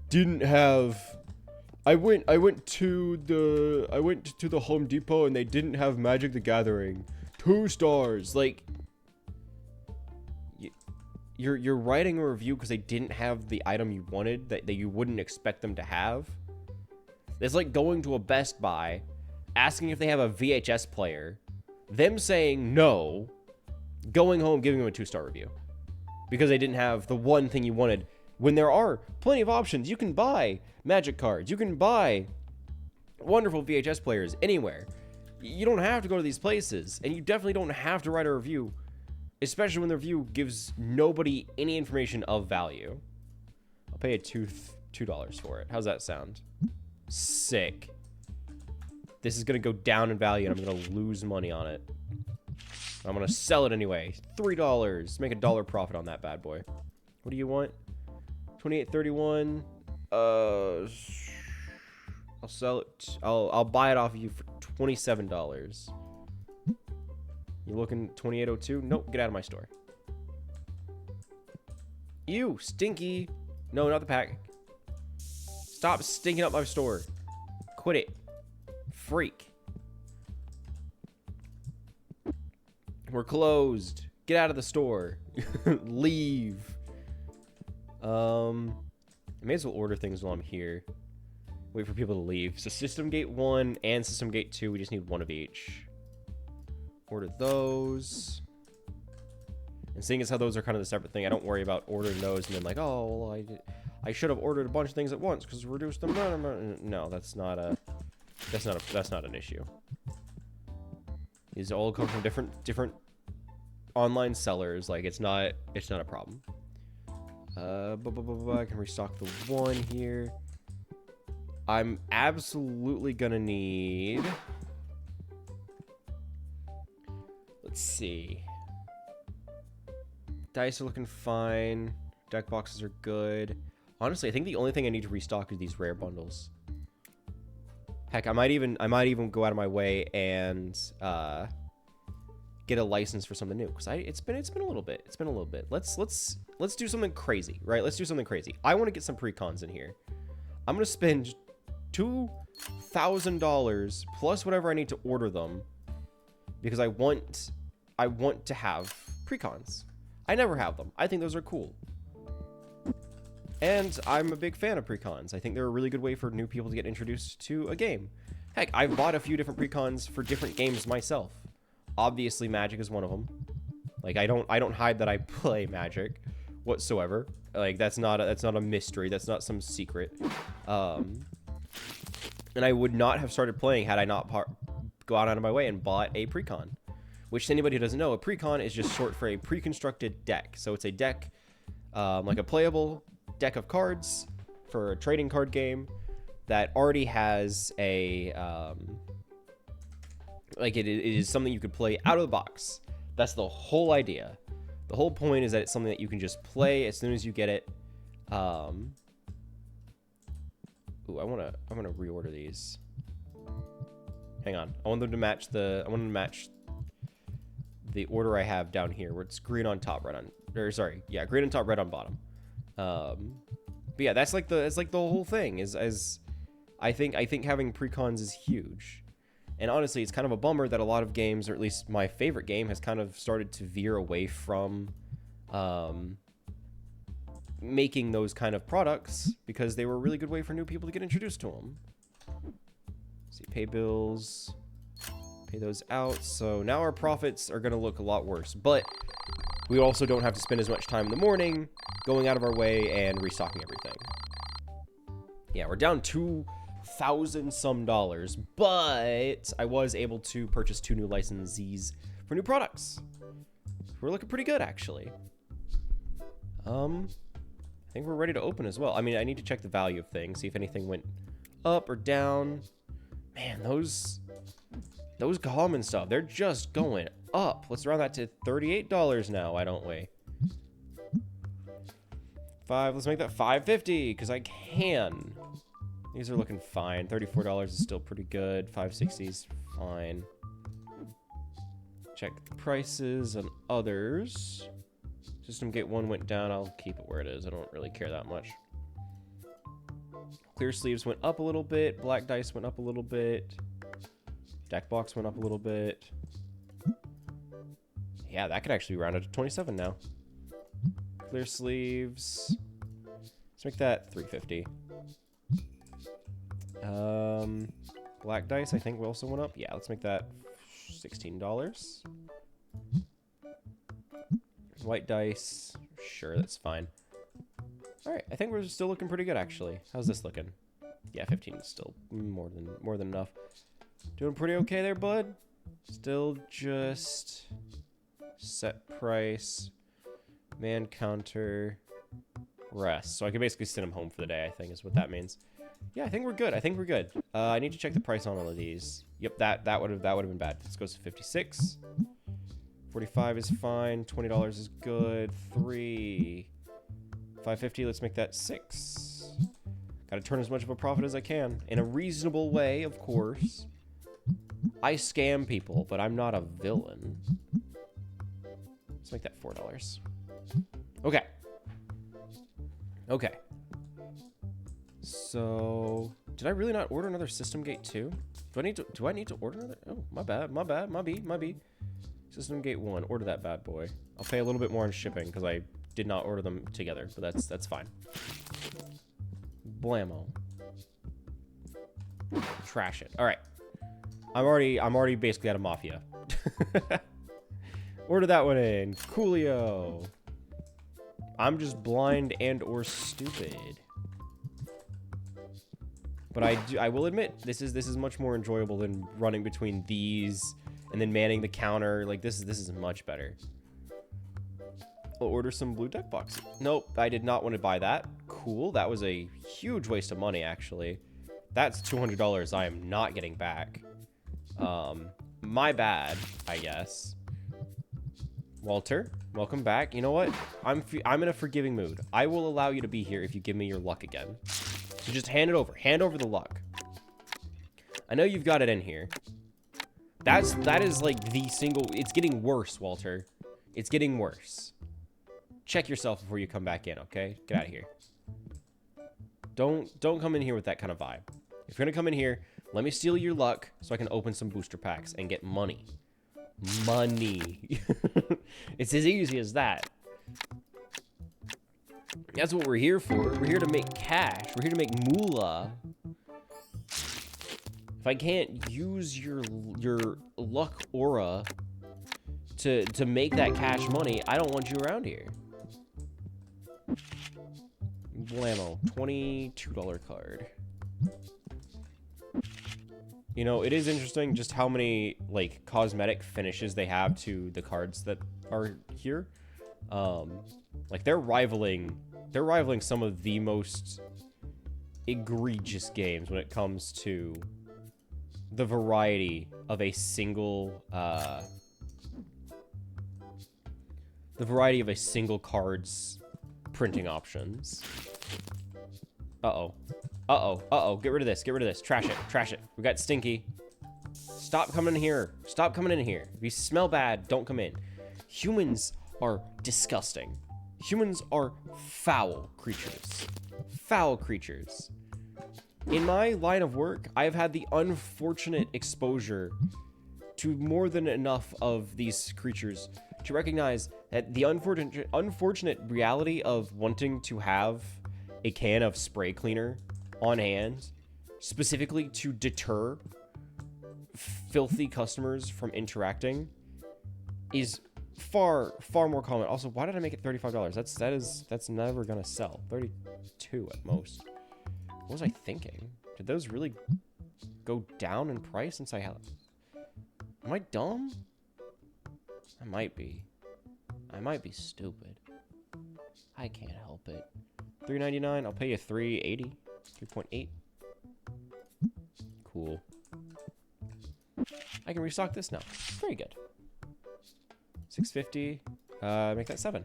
didn't have. I went to the Home Depot and they didn't have Magic the Gathering. 2 stars. Like. You're writing a review because they didn't have the item you wanted that you wouldn't expect them to have. It's like going to a Best Buy, asking if they have a VHS player, them saying no, going home, giving them a 2-star review. Because they didn't have the one thing you wanted. When there are plenty of options, you can buy Magic cards, you can buy wonderful VHS players anywhere. You don't have to go to these places, and you definitely don't have to write a review. Especially when the review gives nobody any information of value. I'll pay $2 for it. How's that sound? Sick. This is going to go down in value and I'm going to lose money on it. I'm going to sell it anyway. $3. Make $1 profit on that bad boy. What do you want? 28.31. I'll sell it. I'll buy it off of you for $27. You looking 28.02? Nope, get out of my store. Ew, stinky. No, not the pack. Stop stinking up my store. Quit it. Freak. We're closed. Get out of the store. Leave. I may as well order things while I'm here. Wait for people to leave. So System Gate 1 and System Gate 2, we just need one of each. Order those. And seeing as how those are kind of the separate thing, I don't worry about ordering those and then like, oh, well, I should have ordered a bunch of things at once because reduce them. No, that's not an issue. These all come from different online sellers. Like it's not a problem. I can restock the one here. I'm absolutely gonna need. Let's see. Dice are looking fine. Deck boxes are good. Honestly, I think the only thing I need to restock is these rare bundles. Heck, I might even go out of my way and get a license for something new because it's been a little bit. It's been a little bit. Let's do something crazy, right? Let's do something crazy. I want to get some precons in here. I'm gonna spend $2,000 plus whatever I need to order them because I want to have precons. I never have them. I think those are cool. And I'm a big fan of precons. I think they're a really good way for new people to get introduced to a game. Heck, I've bought a few different precons for different games myself. Obviously, Magic is one of them. Like, I don't hide that I play Magic whatsoever. Like, that's not a mystery. That's not some secret. And I would not have started playing had I not gone out of my way and bought a precon. Which, to anybody who doesn't know, a precon is just short for a pre-constructed deck. So it's a deck, like a playable deck of cards for a trading card game that already has a, like it is something you could play out of the box. That's the whole idea. The whole point is that it's something that you can just play as soon as you get it. Ooh, I wanna reorder these. Hang on, I want them to match the order I have down here, where it's green on top, red on, or sorry, yeah, green on top, red on bottom. But yeah, that's like the whole thing is I think having precons is huge. And honestly, it's kind of a bummer that a lot of games, or at least my favorite game, has kind of started to veer away from making those kind of products because they were a really good way for new people to get introduced to them. Let's see, pay bills, pay those out. So now our profits are going to look a lot worse, but we also don't have to spend as much time in the morning going out of our way and restocking everything. Yeah, we're down $2,000 some, but I was able to purchase 2 new licensees for new products. We're looking pretty good, actually. I think we're ready to open as well. I mean, I need to check the value of things, see if anything went up or down. Man, those common stuff, they're just going up. Let's round that to $38 now, why don't we? Let's make that $5.50 because I can. These are looking fine. $34 is still pretty good. $5.60 is fine. Check the prices on others. System Gate 1 went down. I'll keep it where it is. I don't really care that much. Clear sleeves went up a little bit. Black dice went up a little bit. Deck box went up a little bit. Yeah, that could actually round up to 27 now. Clear sleeves. Let's make that $3.50. Black dice, I think, also went up. Yeah, let's make that $16. White dice, sure, that's fine. All right, I think we're still looking pretty good, actually. How's this looking? Yeah, 15 is still more than enough. Doing pretty okay there, bud. Still just set price, man counter, rest. So I can basically send him home for the day, I think is what that means. Yeah, I think we're good. I think we're good. I need to check the price on all of these. Yep, that would have been bad. This goes to 56. 45 is fine. $20 is good. 3. 550, let's make that 6. Gotta turn as much of a profit as I can. In a reasonable way, of course. I scam people, but I'm not a villain. Let's make that $4. Okay. Okay. So, did I really not order another system gate too? Do I need to order another? Oh, my bad, my bad, my B. System gate 1, order that bad boy. I'll pay a little bit more on shipping because I did not order them together, but that's fine. Blammo. Trash it. All right. I'm already basically out of Mafia. Order that one in. Coolio. I'm just blind and or stupid. But I will admit this is much more enjoyable than running between these and then manning the counter. Like this is much better. I'll order some blue deck boxes. Nope, I did not want to buy that. Cool. That was a huge waste of money actually. That's $200 I am not getting back. My bad, I guess. Walter, welcome back. You know what? I'm in a forgiving mood. I will allow you to be here if you give me your luck again. So just hand it over. Hand over the luck. I know you've got it in here. That is like the single. It's getting worse, Walter. It's getting worse. Check yourself before you come back in, okay? Get out of here. Don't come in here with that kind of vibe. If you're gonna come in here, let me steal your luck so I can open some booster packs and get money. Money. It's as easy as that. That's what we're here for. We're here to make cash. We're here to make moolah. If I can't use your luck aura to make that cash money, I don't want you around here. Blammo. $22 card. You know, it is interesting just how many, like, cosmetic finishes they have to the cards that are here. Like, they're rivaling some of the most egregious games when it comes to the variety of a single, card's printing options. Uh-oh. Get rid of this. Trash it. We got Stinky. Stop coming in here. If you smell bad, don't come in. Humans are disgusting. Humans are foul creatures. In my line of work, I've had the unfortunate exposure to more than enough of these creatures to recognize that the unfortunate reality of wanting to have a can of spray cleaner on hand, specifically to deter filthy customers from interacting, is far more common. Also, why did I make it $35? That's never gonna sell. 32 at most. What was I thinking? Did those really go down in price since I had? Am I dumb? I might be stupid. I can't help it. $3.99. I'll pay you $3.80. 3.8. Cool. I can restock this now. Very good. $6.50. Make that $7.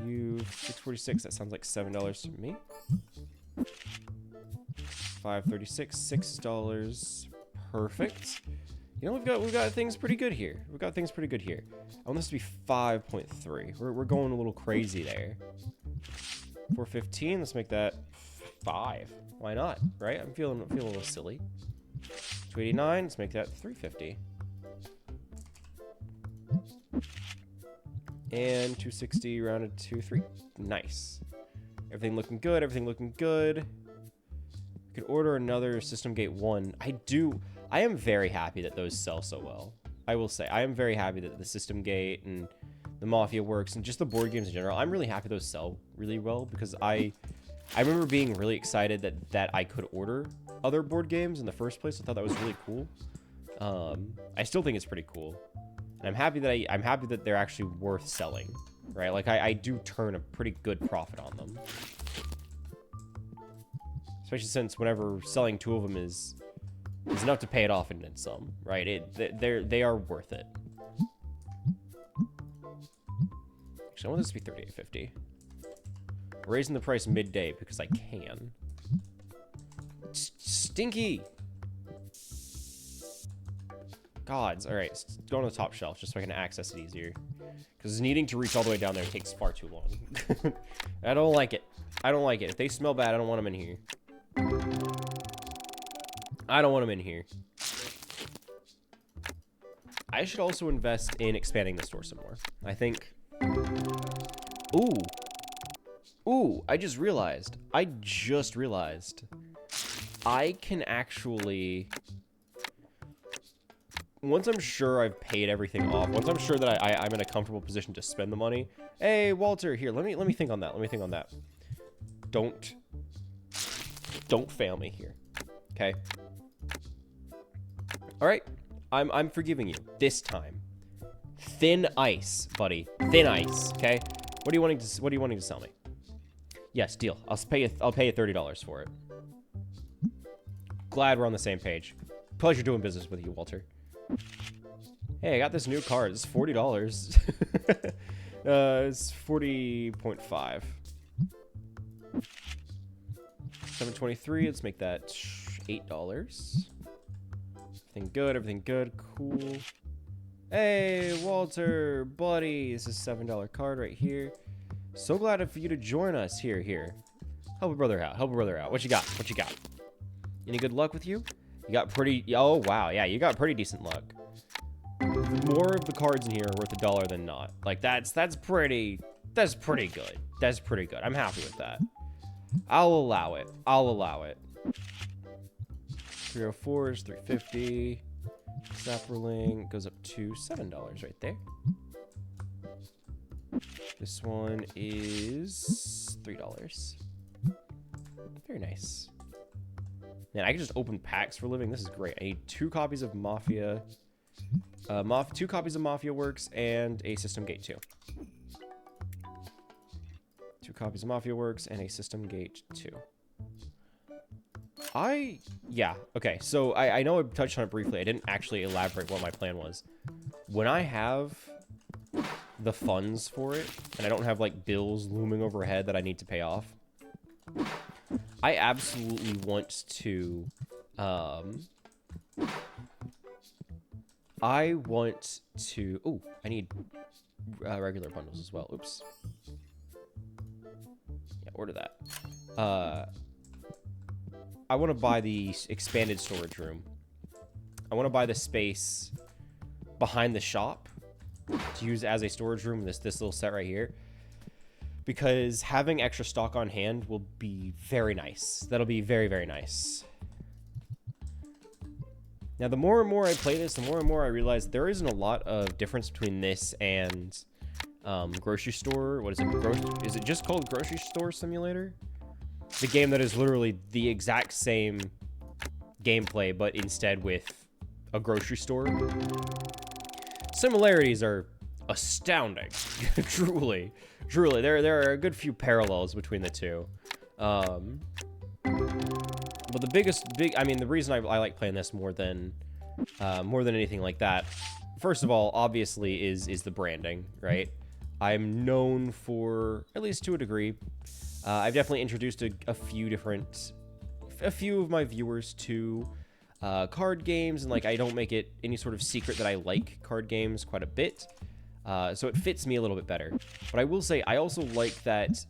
You $6.46. That sounds like $7 to me. $5.36. $6. Perfect. You know, we've got things pretty good here. I want this to be 5.3. We're going a little crazy there. $4.15. Let's make that 5. Why not? Right? I'm feeling a little silly. $2.89. Let's make that $3.50. And $2.60 rounded to 3. Nice. Everything looking good. We could order another System Gate 1. I am very happy that those sell so well. I will say, I am very happy that the System Gate and the Mafia Works and just the board games in general, I'm really happy those sell really well because I remember being really excited that I could order other board games in the first place. I thought that was really cool. I still think it's pretty cool. And I'm happy that they're actually worth selling, right? Like I do turn a pretty good profit on them. Especially since whenever selling 2 of them is enough to pay it off and then some, right? They are worth it. Actually, I want this to be $38.50. Raising the price midday because I can. Stinky! Gods. Alright, go on the top shelf just so I can access it easier. Because needing to reach all the way down there takes far too long. I don't like it. I don't like it. If they smell bad, I don't want them in here. I don't want them in here. I should also invest in expanding the store some more. I think... Ooh, I just realized. I can actually... Once I'm sure I've paid everything off, once I'm sure that I'm in a comfortable position to spend the money... Hey, Walter, here, let me think on that. Let me think on that. Don't fail me here. Okay? Alright. I'm forgiving you. This time. Thin ice, buddy. Thin ice, okay? What are you wanting to sell me? Yes, deal. I'll pay you $30 for it. Glad we're on the same page. Pleasure doing business with you, Walter. Hey, I got this new card. It's $40. It's 40.5. 723. Let's make that $8. Everything good. Cool. Hey, Walter, buddy. This is a $7 card right here. So glad for you to join us. Here. Help a brother out. What you got? Any good luck with you? You got pretty... Oh, wow. Yeah, you got pretty decent luck. More of the cards in here are worth $1 than not. Like, that's pretty good. That's pretty good. I'm happy with that. I'll allow it. 304 is 350. Sapperling goes up to $7 right there. This one is $3. Very nice. Man, I can just open packs for a living. This is great. I need 2 copies of Mafia. 2 copies of Mafia Works and a System Gate 2. 2 copies of Mafia Works and a System Gate 2. Yeah, okay, so I know I touched on it briefly. I didn't actually elaborate what my plan was. When I have the funds for it, and I don't have, like, bills looming overhead that I need to pay off, I absolutely want to, ooh, I need regular bundles as well. Oops. Yeah, order that. I want to buy the expanded storage room. I want to buy the space behind the shop to use as a storage room, this little set right here. Because having extra stock on hand will be very nice. That'll be very, very nice. Now, the more and more I play this, the more and more I realize there isn't a lot of difference between this and grocery store. What is it? Is it just called Grocery Store Simulator? The game that is literally the exact same gameplay, but instead with a grocery store. Similarities are astounding. Truly. There are a good few parallels between the two. But the reason I like playing this more than anything like that, first of all, obviously, is the branding, right? I'm known for, at least to a degree, I've definitely introduced a few of my viewers to card games, and like I don't make it any sort of secret that I like card games quite a bit, so it fits me a little bit better. But I will say I also like that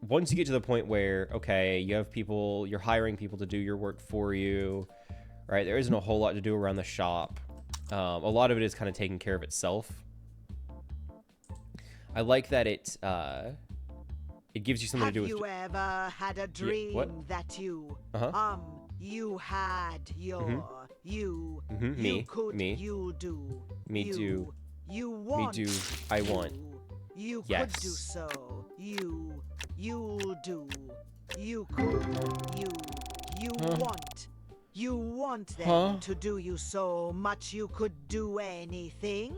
once you get to the point where, okay, you're hiring people to do your work for you, right? There isn't a whole lot to do around the shop. A lot of it is kind of taking care of itself. I like that it gives you something to do with...
Have you ever had a dream that you, you had your, you could, you do, you want,
I want,
you
yes.
could do so, you'll do, you could, you want them to do you so much you could do anything?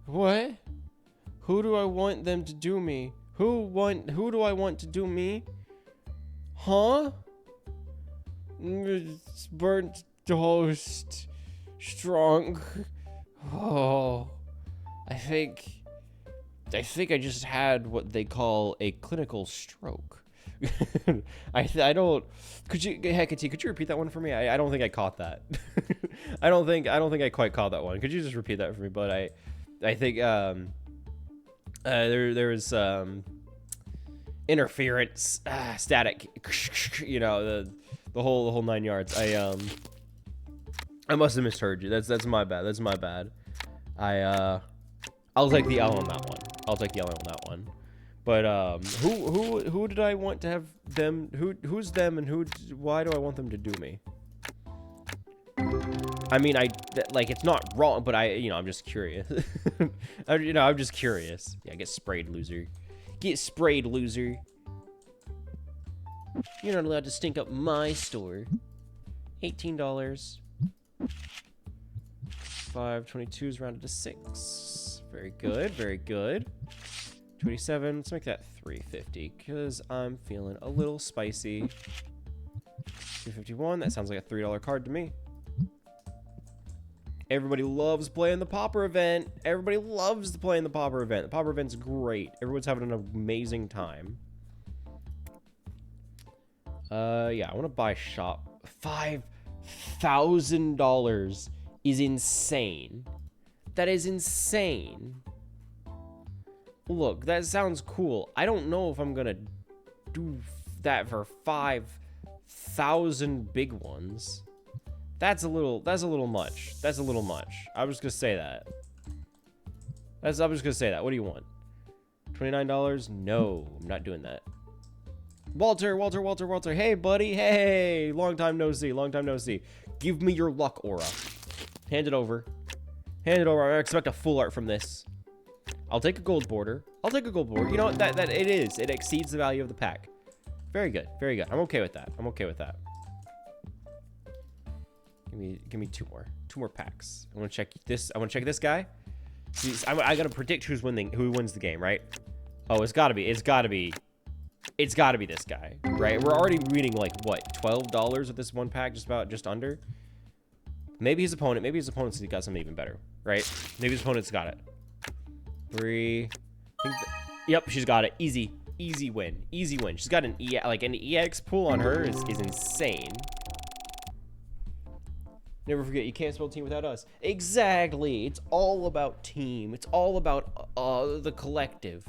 What? Who do I want them to do me? Who do I want to do me? Huh? It's burnt toast. Strong. Oh. I think think I just had what they call a clinical stroke. I don't. Could you, Hecate, could you repeat that one for me? I don't think I caught that. I don't think I quite caught that one. Could you just repeat that for me? But I think there was interference, static, you know, the whole 9 yards. I must have misheard you. That's my bad. That's my bad. I'll take the L on that one. I'll take the L on that one. But who did I want to have them? Who's them, and why do I want them to do me? I mean, like, it's not wrong, but I'm just curious. I'm just curious. Yeah, get sprayed, loser. Get sprayed, loser. You're not allowed to stink up my store. $18. 522 is rounded to 6. Very good, very good. 27, let's make that 350, because I'm feeling a little spicy. 251, that sounds like a $3 card to me. Everybody loves playing the Popper event. Everybody loves playing the Popper event. The Popper event's great. Everyone's having an amazing time. Yeah, I want to buy shop. $5,000 is insane. That is insane. Look, that sounds cool. I don't know if I'm gonna do that for 5,000 big ones. That's a little much. That's a little much. I was just gonna say that. I was just gonna say that. What do you want? $29? No, I'm not doing that. Walter. Hey, buddy. Hey, long time no see. Give me your luck aura. Hand it over. I expect a full art from this. I'll take a gold border. You know what? That it is. It exceeds the value of the pack. Very good. I'm okay with that. Give me two more packs. I want to check this. this guy. See, I gotta predict who wins the game, right? Oh, it's gotta be this guy, right? We're already reading like what, $12 with this one pack, just under. Maybe his opponent's got something even better, right? Maybe his opponent's got it. 3. Yep, she's got it. Easy win. She's got an EX pool on her is insane. Never forget, you can't spell team without us. Exactly. It's all about team. It's all about the collective.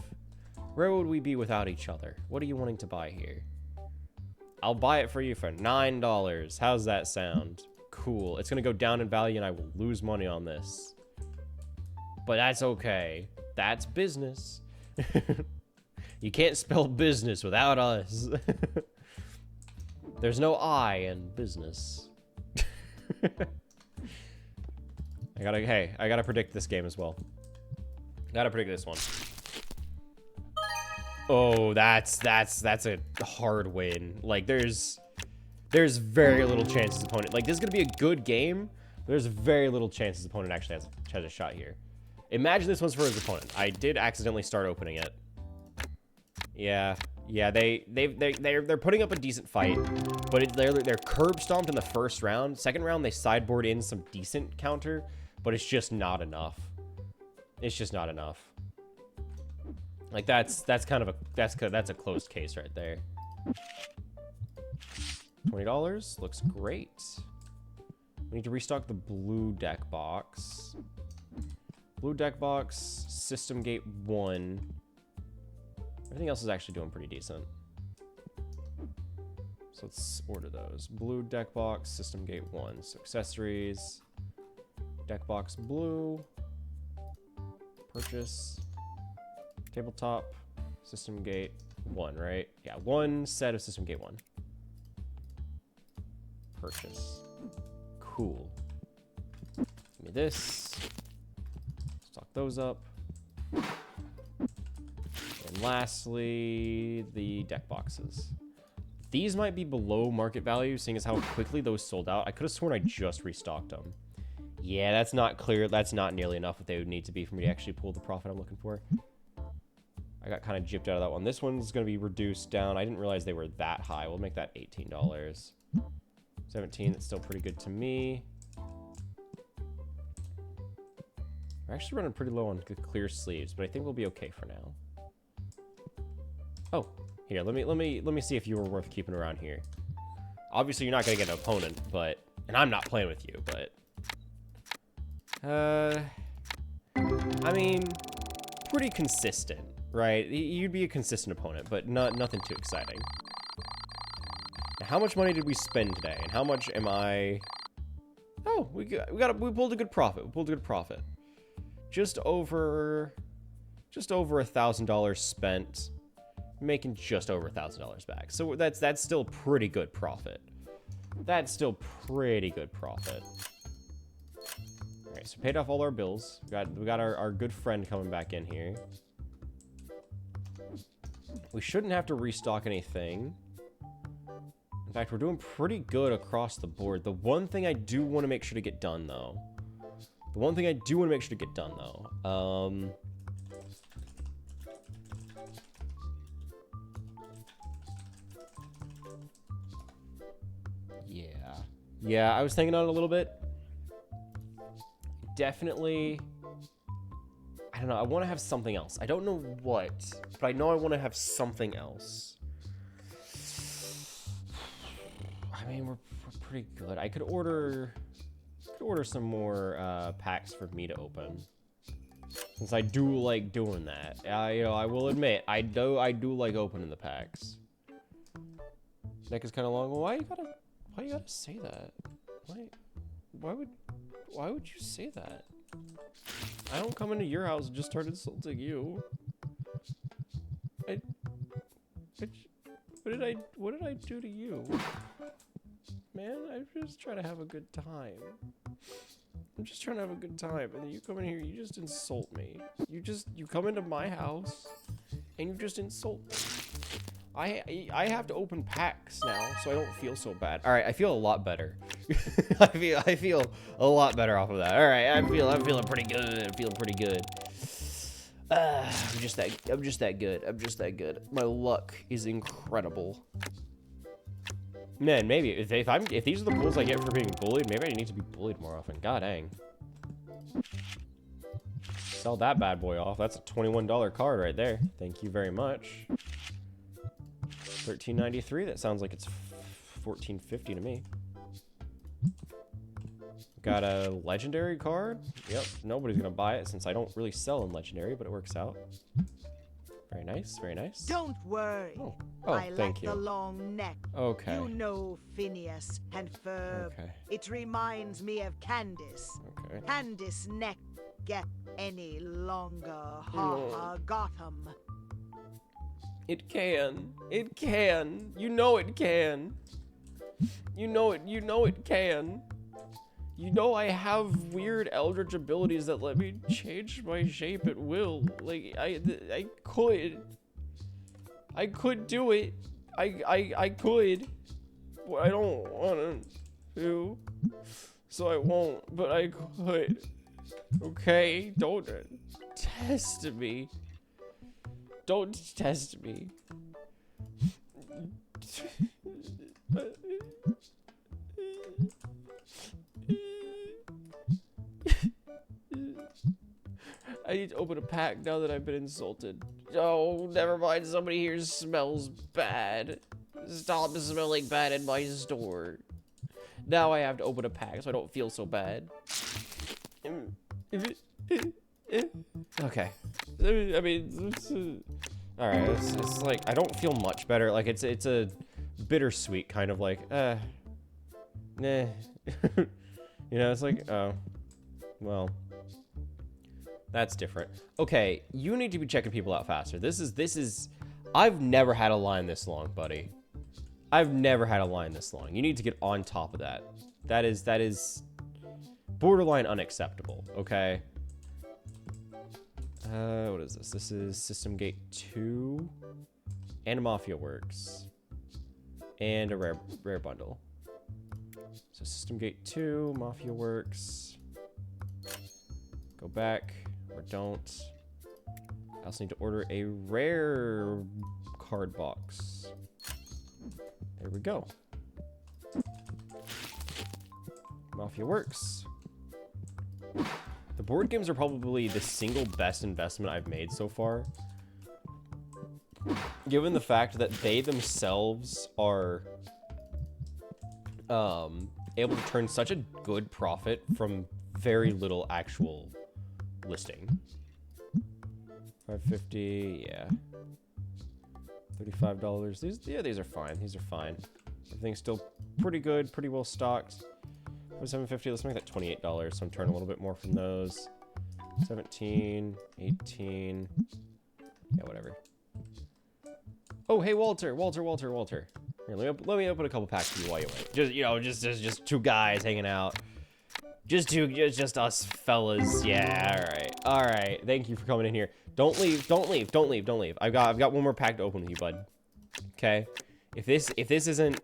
Where would we be without each other? What are you wanting to buy here? I'll buy it for you for $9. How's that sound? Cool. It's gonna go down in value and I will lose money on this. But that's okay. That's business. You can't spell business without us. There's no I in business. I gotta predict this game as well. Gotta predict this one. Oh, that's a hard win. Like, there's very little chance his opponent, like, this is gonna be a good game, but there's very little chance his opponent actually has a shot here. Imagine this one's for his opponent. I did accidentally start opening it. Yeah, they're putting up a decent fight, but they're curb stomped in the first round. Second round they sideboard in some decent counter, but it's just not enough. Like, that's a closed case right there. $20 looks great. We need to restock the blue deck box. Blue deck box, system gate 1. Everything else is actually doing pretty decent. So let's order those. Blue deck box, system gate 1. So accessories, deck box blue, purchase, tabletop, system gate 1, right? Yeah, 1 set of system gate 1. Purchase. Cool. Give me this. Stock those up. And lastly, the deck boxes. These might be below market value, seeing as how quickly those sold out. I could have sworn I just restocked them. Yeah, that's not clear. That's not nearly enough what they would need to be for me to actually pull the profit I'm looking for. I got kind of gypped out of that one. This one's going to be reduced down. I didn't realize they were that high. We'll make that $18. 17, that's still pretty good to me. All We're actually running pretty low on clear sleeves, but I think we'll be okay for now. Oh, here, let me see if you were worth keeping around here. Obviously, you're not gonna get an opponent, but and I'm not playing with you, but I mean, pretty consistent, right? You'd be a consistent opponent, but nothing too exciting. Now, how much money did we spend today, and how much am I? Oh, we pulled a good profit. We pulled a good profit. Just over $1,000 spent, making just over $1,000 back. So that's still pretty good profit. That's still pretty good profit. All right, so paid off all our bills. We got our good friend coming back in here. We shouldn't have to restock anything. In fact, we're doing pretty good across the board. The one thing I do want to make sure to get done, though. Yeah, I was thinking on it a little bit. Definitely, I don't know, I want to have something else. I don't know what, but I know I want to have something else. I mean, we're pretty good. I could order some more packs for me to open, since I do like doing that. I will admit, I do like opening the packs. Neck is kind of long. Well, why you gotta say that? Why would you say that? I don't come into your house and just start insulting you. What did I do to you? Man, I'm just trying to have a good time. I'm just trying to have a good time, and then you come in here, you just insult me. You come into my house, and you just insult me. I have to open packs now, so I don't feel so bad. All right, I feel a lot better. I feel a lot better off of that. All right, I'm feeling pretty good. I'm feeling pretty good. I'm just that good. My luck is incredible. Man, maybe if these are the pulls I get for being bullied, maybe I need to be bullied more often. God dang. Sell that bad boy off. That's a $21 card right there. Thank you very much. $13.93. That sounds like it's $14.50 to me. Got a legendary card. Yep, nobody's gonna buy it since I don't really sell in legendary, but it works out. Very nice, very nice.
Don't worry.
Oh,
I
thank
like
you.
the long neck.
Okay.
You know Phineas and Ferb.
Okay.
It reminds me of Candace.
Okay.
Candace neck get any longer. Ha ha, Gotham.
It can. It can. You know it can. You know it can. You know I have weird eldritch abilities that let me change my shape at will. Like I could do it. I could. But I don't want to. So I won't, but I could. Okay, don't test me. Don't test me. I need to open a pack now that I've been insulted. Oh, never mind. Somebody here smells bad. Stop smelling bad in my store. Now I have to open a pack so I don't feel so bad. Okay. I mean, all right. It's like I don't feel much better. Like it's a bittersweet kind of like, nah. You know, it's like, oh, well, that's different. Okay, you need to be checking people out faster. This is. I've never had a line this long, buddy. I've never had a line this long. You need to get on top of that. That is borderline unacceptable. Okay. What is this? This is System Gate 2 and Mafia Works and a rare bundle. So System Gate 2, Mafia Works. Go back or don't. I also need to order a rare card box. There we go. Mafia Works. The board games are probably the single best investment I've made so far. Given the fact that they themselves are able to turn such a good profit from very little actual listing. $5.50, yeah. $35. These are fine. These are fine. Everything's still pretty good, pretty well stocked. For $7.50, let's make that $28. So I'm turning a little bit more from those. 17, 18. Yeah, whatever. Oh, hey, Walter. Here, let me open a couple packs for you while you wait. Just, you know, just two guys hanging out. Just us fellas. Yeah, all right. Thank you for coming in here. Don't leave. I've got one more pack to open with you, bud. Okay. If this isn't,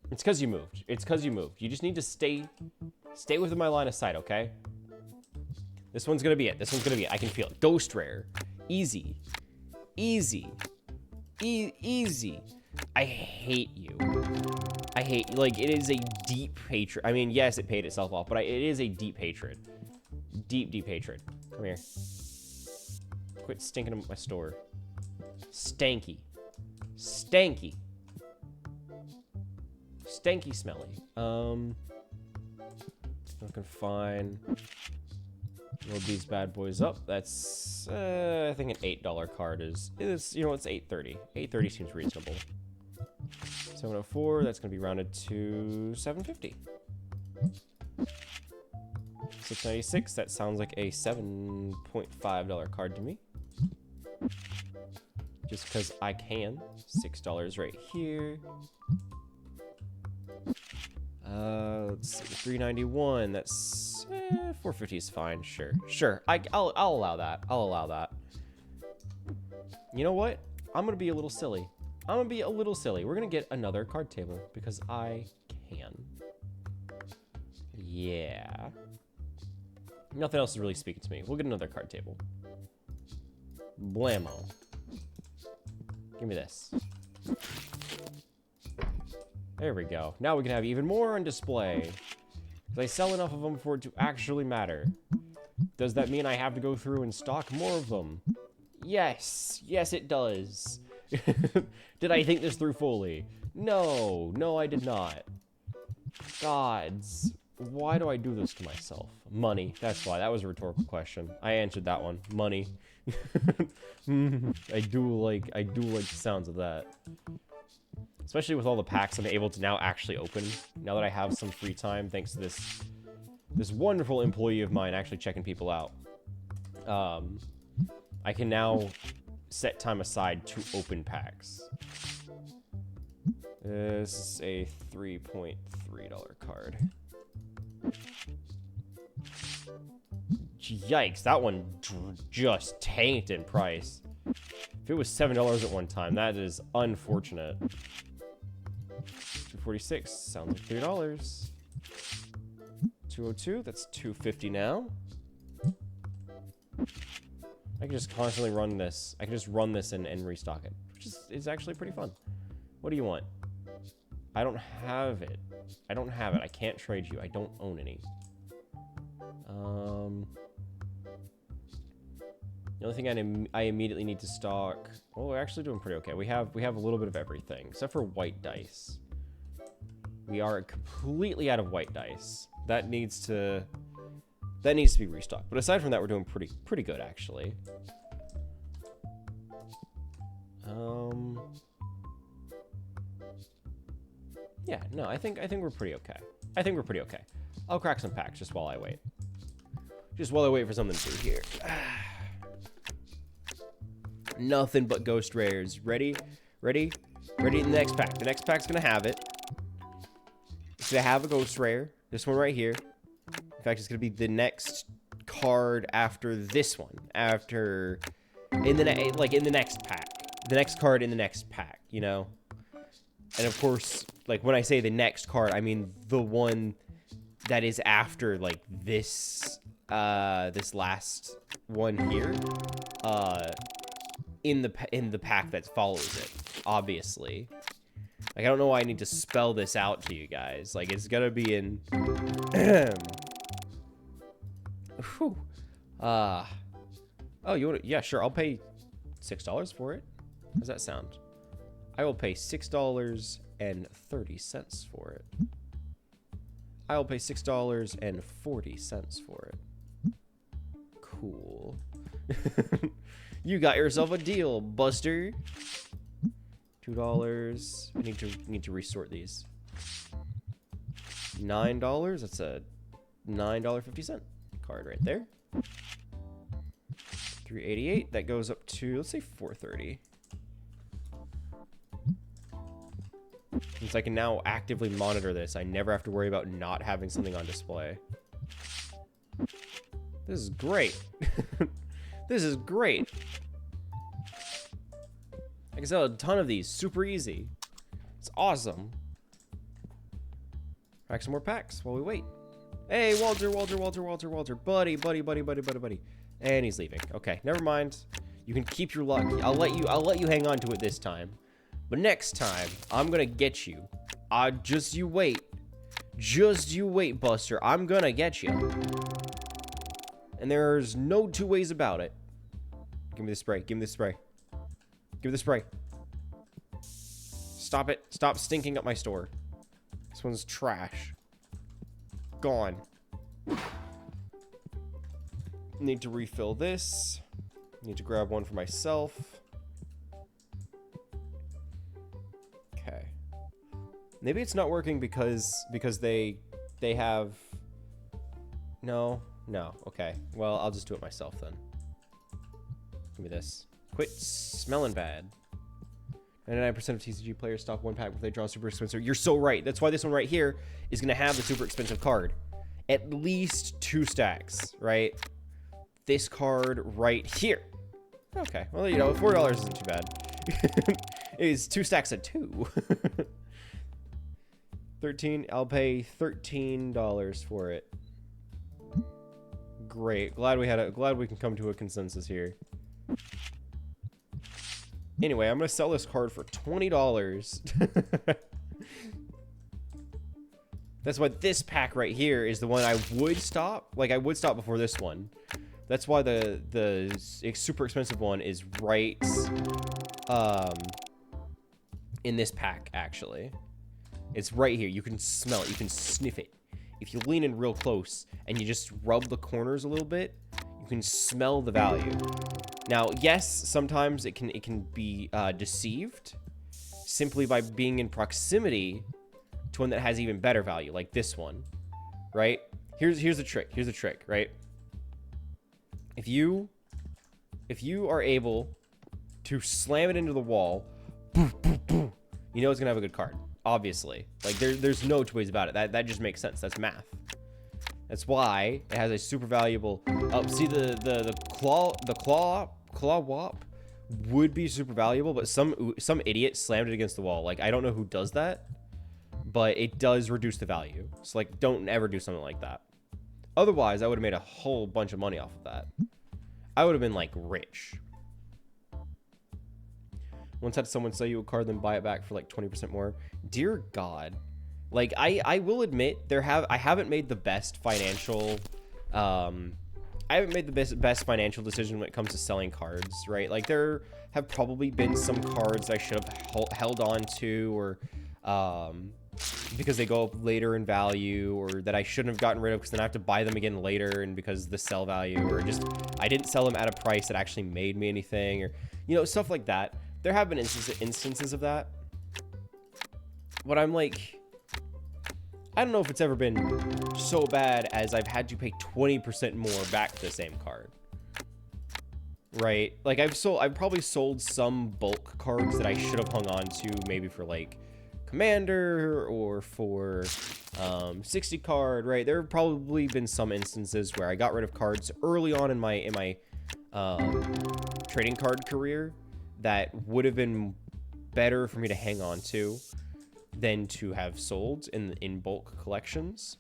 it's because you moved. You just need to stay within my line of sight, okay? This one's gonna be it. I can feel it. Ghost rare. Easy. I hate you. Like, it is a deep hatred. I mean, yes, it paid itself off, but it is a deep hatred. Deep hatred. Come here. Quit stinking up my store. Stanky smelly. Looking fine. Load these bad boys up. That's, I think an $8 card is, you know, it's $8.30. $8.30 seems reasonable. 704, that's going to be rounded to $7.50. $6.96, that sounds like a $7.5 card to me. Just because I can. $6 right here. Let's see, $3.91. That's $4.50 is fine. Sure. I'll allow that. You know what? I'm gonna be a little silly. We're gonna get another card table because I can. Yeah. Nothing else is really speaking to me. We'll get another card table. Blammo. Give me this. There we go. Now we can have even more on display. Because I sell enough of them for it to actually matter. Does that mean I have to go through and stock more of them? Yes. Yes, it does. Did I think this through fully? No. No, I did not. Gods. Why do I do this to myself? Money. That's why. That was a rhetorical question. I answered that one. Money. I do like the sounds of that. Especially with all the packs I'm able to now actually open. Now that I have some free time, thanks to this wonderful employee of mine actually checking people out. I can now set time aside to open packs. This is a $3.3 card. Yikes, that one just tanked in price. If it was $7 at one time, that is unfortunate. 246 sounds like $3. 202, that's $2.50 now. I can just constantly run this. I can just run this and restock it, which is actually pretty fun. What do you want? I don't have it. I can't trade you. I don't own any. The only thing I immediately need to stock. Oh, we're actually doing pretty okay. We have a little bit of everything except for white dice. We are completely out of white dice. That needs to be restocked. But aside from that, we're doing pretty good actually. Yeah, no, I think we're pretty okay. I'll crack some packs just while I wait. Just while I wait for something to do here. Nothing but ghost rares. Ready? The next pack. The next pack's gonna have it. It's gonna have a ghost rare. This one right here. In fact, it's gonna be the next card after this one. In the next pack. The next card in the next pack, you know? And of course, like when I say the next card, I mean the one that is after like this last one here. In the pack that follows it, obviously. Like, I don't know why I need to spell this out to you guys. Like, it's gonna be in... Whew. Oh, you want to... Yeah, sure. I'll pay $6 for it. How does that sound? I will pay $6.30 for it. I will pay $6.40 for it. Cool. You got yourself a deal, Buster. $2. I need to resort these. $9. That's a $9.50 card right there. $3.88. That goes up to, let's say, $4.30. Since I can now actively monitor this, I never have to worry about not having something on display. This is great. This is great. I can sell a ton of these super easy. It's awesome. Pack some more packs while we wait. Hey, Walter. Buddy. And he's leaving. Okay, never mind. You can keep your luck. I'll let you hang on to it this time. But next time, I'm gonna get you. Just you wait. Just you wait, Buster. I'm gonna get you. And there's no two ways about it. Give me the spray. Give me the spray. Give me the spray. Stop it. Stop stinking up my store. This one's trash. Gone. Need to refill this. Need to grab one for myself. Okay. Maybe it's not working because they have... No. Okay. Well, I'll just do it myself then. Give me this. Quit smelling bad. 99% of TCG players stop one pack if they draw super expensive. You're so right. That's why this one right here is going to have the super expensive card. At least 2 stacks, right? This card right here. Okay. Well, you know, $4 isn't too bad. It's 2 stacks of 2. 13. I'll pay $13 for it. Great. Glad we can come to a consensus here. Anyway, I'm gonna sell this card for $20. That's why this pack right here is the one I would stop. Like, I would stop before this one. That's why the super expensive one is right in this pack, actually. It's right here. You can smell it. You can sniff it. If you lean in real close and you just rub the corners a little bit, you can smell the value. Now, yes, sometimes it can be deceived simply by being in proximity to one that has even better value, like this one, right? Here's the trick. Here's the trick, right? If you are able to slam it into the wall, you know it's gonna have a good card. Obviously, like there's no two ways about it. That just makes sense. That's math. That's why it has a super valuable. See the claw wop would be super valuable, but some idiot slammed it against the wall. Like, I don't know who does that, but it does reduce the value. So like, don't ever do something like that. Otherwise, I would have made a whole bunch of money off of that. I would have been like rich. Once had someone sell you a card, then buy it back for like 20% more. Dear God. Like, I will admit, I haven't made the best financial, I haven't made the best financial decision when it comes to selling cards, right? Like, there have probably been some cards I should have held on to, or, because they go up later in value, or that I shouldn't have gotten rid of because then I have to buy them again later, and because the sell value, or just, I didn't sell them at a price that actually made me anything, or, you know, stuff like that. There have been instances of that. But I'm like, I don't know if it's ever been so bad as I've had to pay 20% more back for the same card. Right? Like, I've probably sold some bulk cards that I should have hung on to, maybe for like Commander or for 60 card, right? There have probably been some instances where I got rid of cards early on in my trading card career that would have been better for me to hang on to than to have sold in bulk collections.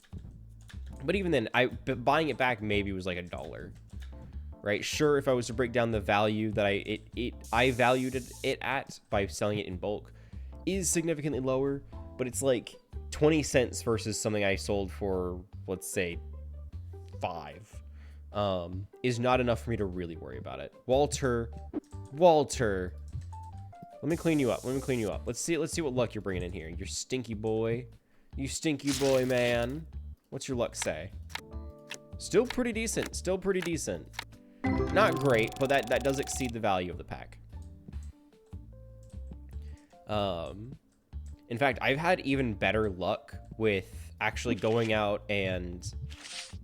But even then, buying it back maybe was like $1, right? Sure, if I was to break down the value that I valued it at by selling it in bulk, is significantly lower, but it's like 20 cents versus something I sold for, let's say, 5, is not enough for me to really worry about it. Walter, let me clean you up. Let's see what luck you're bringing in here. You stinky boy, man. What's your luck say? Still pretty decent. Not great, but that does exceed the value of the pack. In fact, I've had even better luck with actually going out and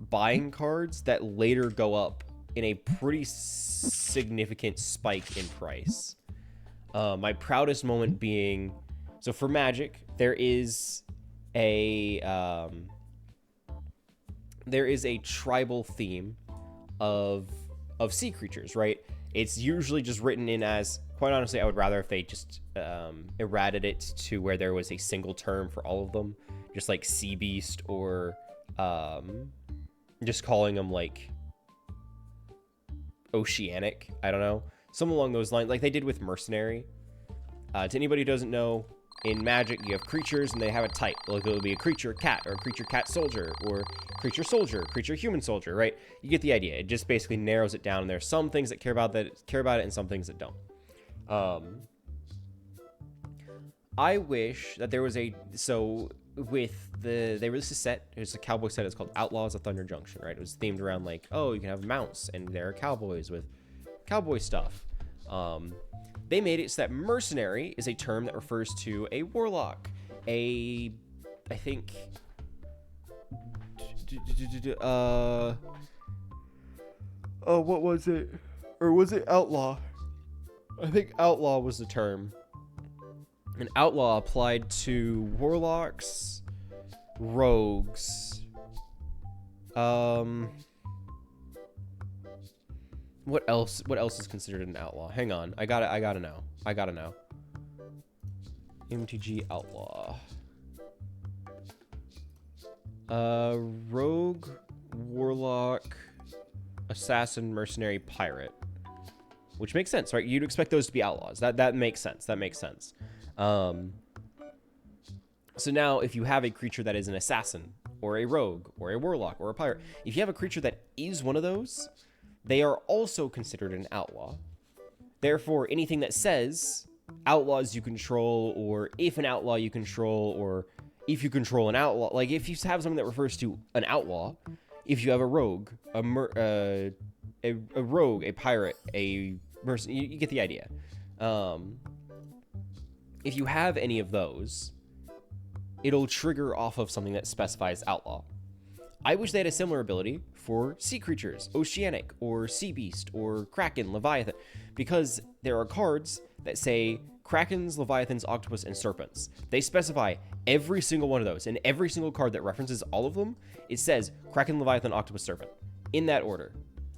buying cards that later go up in a pretty significant spike in price. My proudest moment being, so for Magic, there is a tribal theme of sea creatures, right? It's usually just written in as, quite honestly, I would rather if they just errated it to where there was a single term for all of them, just like sea beast, or just calling them like oceanic, I don't know, something along those lines, like they did with mercenary. To anybody who doesn't know, in Magic you have creatures and they have a type, like it'll be a creature cat, or a creature cat soldier, or creature soldier, creature human soldier, right? You get the idea. It just basically narrows it down, and there's some things that care about it and some things that don't. I wish that there was they released a set, it's a cowboy set, it's called Outlaws of Thunder Junction, right? It was themed around like, oh, you can have mounts and there are cowboys with cowboy stuff. They made it so that mercenary is a term that refers to a warlock, what was it? Or was it outlaw? I think outlaw was the term. An outlaw applied to warlocks, rogues. What else is considered an outlaw? Hang on. I gotta know. MTG outlaw. Rogue, warlock, assassin, mercenary, pirate. Which makes sense, right? You'd expect those to be outlaws. That makes sense. So now if you have a creature that is an assassin, or a rogue, or a warlock, or a pirate, if you have a creature that is one of those, they are also considered an outlaw. Therefore, anything that says outlaws you control, or if an outlaw you control, or if you control an outlaw, like if you have something that refers to an outlaw, if you have a rogue, a rogue, a pirate, a mercenary, you get the idea. If you have any of those, it'll trigger off of something that specifies outlaw. I wish they had a similar ability for sea creatures, oceanic, or sea beast, or kraken, leviathan, because there are cards that say krakens, leviathans, octopus, and serpents. They specify every single one of those, and every single card that references all of them, it says kraken, leviathan, octopus, serpent, in that order.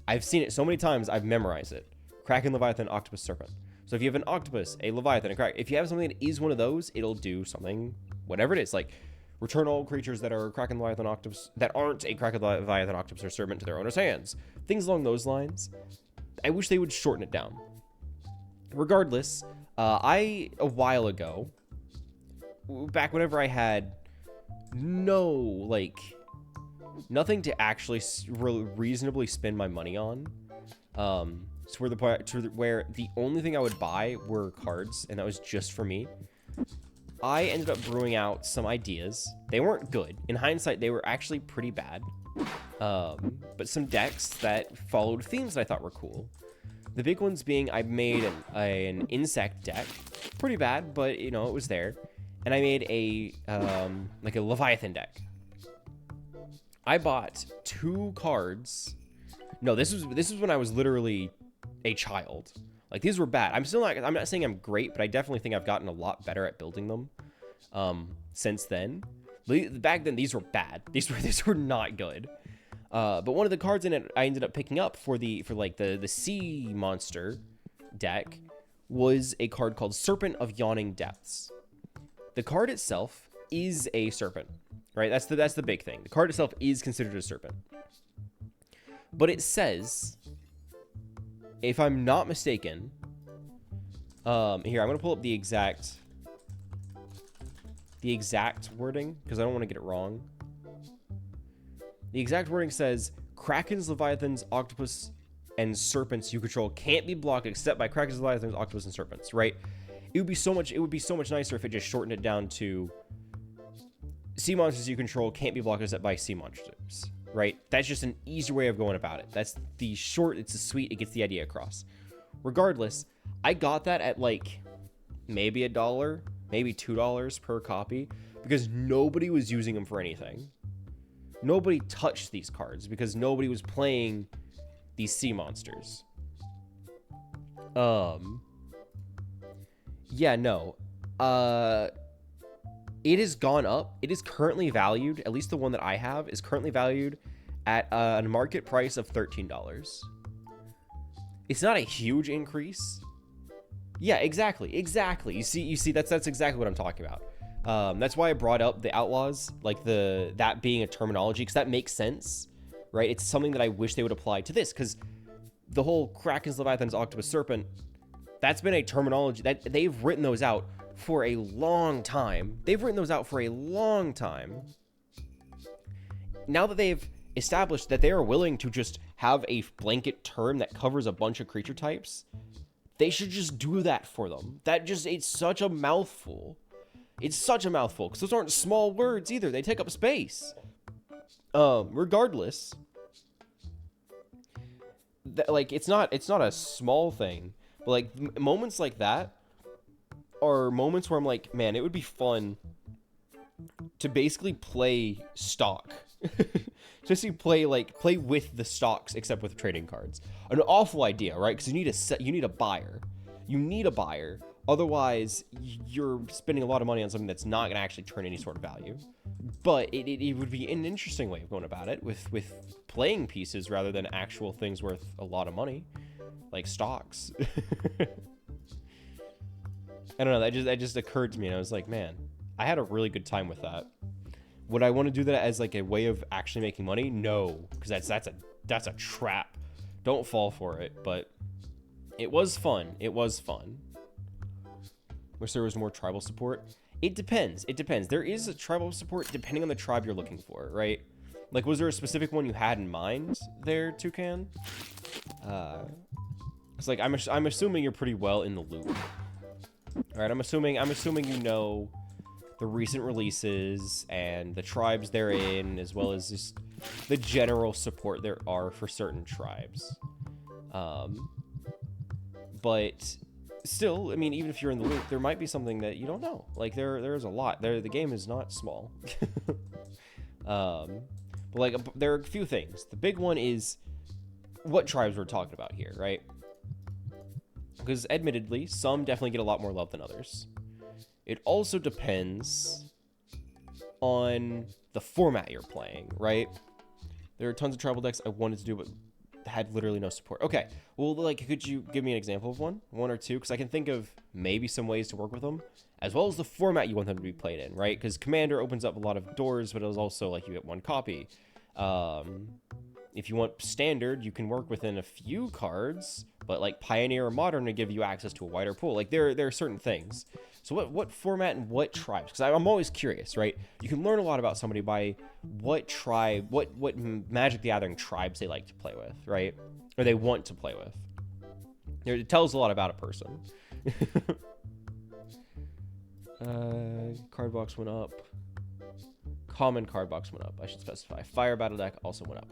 I've seen it so many times, I've memorized it. Kraken, leviathan, octopus, serpent. So if you have an octopus, a leviathan, a kraken, if you have something that is one of those, it'll do something, whatever it is, like return all creatures that are kraken, leviathan, octopus, that aren't a kraken, leviathan, octopus, or serpent to their owner's hands. Things along those lines. I wish they would shorten it down. Regardless, a while ago, back whenever I had nothing to actually reasonably spend my money on, to where the only thing I would buy were cards, and that was just for me, I ended up brewing out some ideas. They weren't good. In hindsight, they were actually pretty bad. But some decks that followed themes that I thought were cool. The big ones being, I made an insect deck. Pretty bad, but, it was there. And I made a Leviathan deck. I bought 2 cards. No, this was when I was literally a child. Like, these were bad. I'm not saying I'm great, but I definitely think I've gotten a lot better at building them since then. Back then, these were bad. These were not good. But one of the cards in it I ended up picking up for the sea monster deck was a card called Serpent of Yawning Depths. The card itself is a serpent, right? That's the big thing. The card itself is considered a serpent. But it says, if I'm not mistaken, here, I'm going to pull up the exact the exact wording, because I don't want to get it wrong. The exact wording says, Krakens, Leviathans, Octopus, and Serpents you control can't be blocked except by Krakens, Leviathans, Octopus, and Serpents, right? It would be so much nicer if it just shortened it down to sea monsters you control can't be blocked except by sea monsters, right? That's just an easier way of going about it. That's the short, it's a sweet, it gets the idea across. Regardless, I got that at like maybe $1, maybe $2 per copy because nobody was using them for anything. Nobody touched these cards because nobody was playing these sea monsters. Yeah, no. It has gone up. It is currently valued, at least the one that I have, is currently valued at a market price of $13. It's not a huge increase. Yeah, exactly. You see, that's exactly what I'm talking about. That's why I brought up the Outlaws, like that being a terminology, because that makes sense, right? It's something that I wish they would apply to this, because the whole Krakens, Leviathans, Octopus, Serpent, that's been a terminology that they've written those out for a long time. Now that they've established that they are willing to just have a blanket term that covers a bunch of creature types, they should just do that for them. It's such a mouthful. It's such a mouthful, because those aren't small words either. They take up space. Regardless, it's not a small thing, but like moments like that are moments where I'm like, man, it would be fun to basically play stock. Just to play with the stocks, except with trading cards. An awful idea, right? Because you need a buyer. Otherwise, you're spending a lot of money on something that's not going to actually turn any sort of value. But it would be an interesting way of going about it with playing pieces rather than actual things worth a lot of money, like stocks. I don't know. That just occurred to me, and I was like, man, I had a really good time with that. Would I want to do that as like a way of actually making money? No, because that's a trap. Don't fall for it. But it was fun. Wish there was more tribal support. It depends. There is a tribal support depending on the tribe you're looking for, right? Like, was there a specific one you had in mind there, Toucan? It's like I'm assuming you're pretty well in the loop. All right, I'm assuming you know the recent releases and the tribes they're in, as well as just the general support there are for certain tribes. But still, I mean, even if you're in the loop, there might be something that you don't know. Like there's a lot. The game is not small. But like there are a few things. The big one is what tribes we're talking about here, right? Because admittedly, some definitely get a lot more love than others. It also depends on the format you're playing, right? There are tons of tribal decks I wanted to do, but had literally no support. Okay, well, like, could you give me an example of one or two? Because I can think of maybe some ways to work with them, as well as the format you want them to be played in, right? Because Commander opens up a lot of doors, but it was also like you get one copy. If you want Standard, you can work within a few cards, but like Pioneer or Modern to give you access to a wider pool. Like there are certain things. So what format and what tribes? Because I'm always curious, right? You can learn a lot about somebody by what tribe, what Magic the Gathering tribes they like to play with, right? Or they want to play with. It tells a lot about a person. Card box went up. Common card box went up, I should specify. Fire battle deck also went up.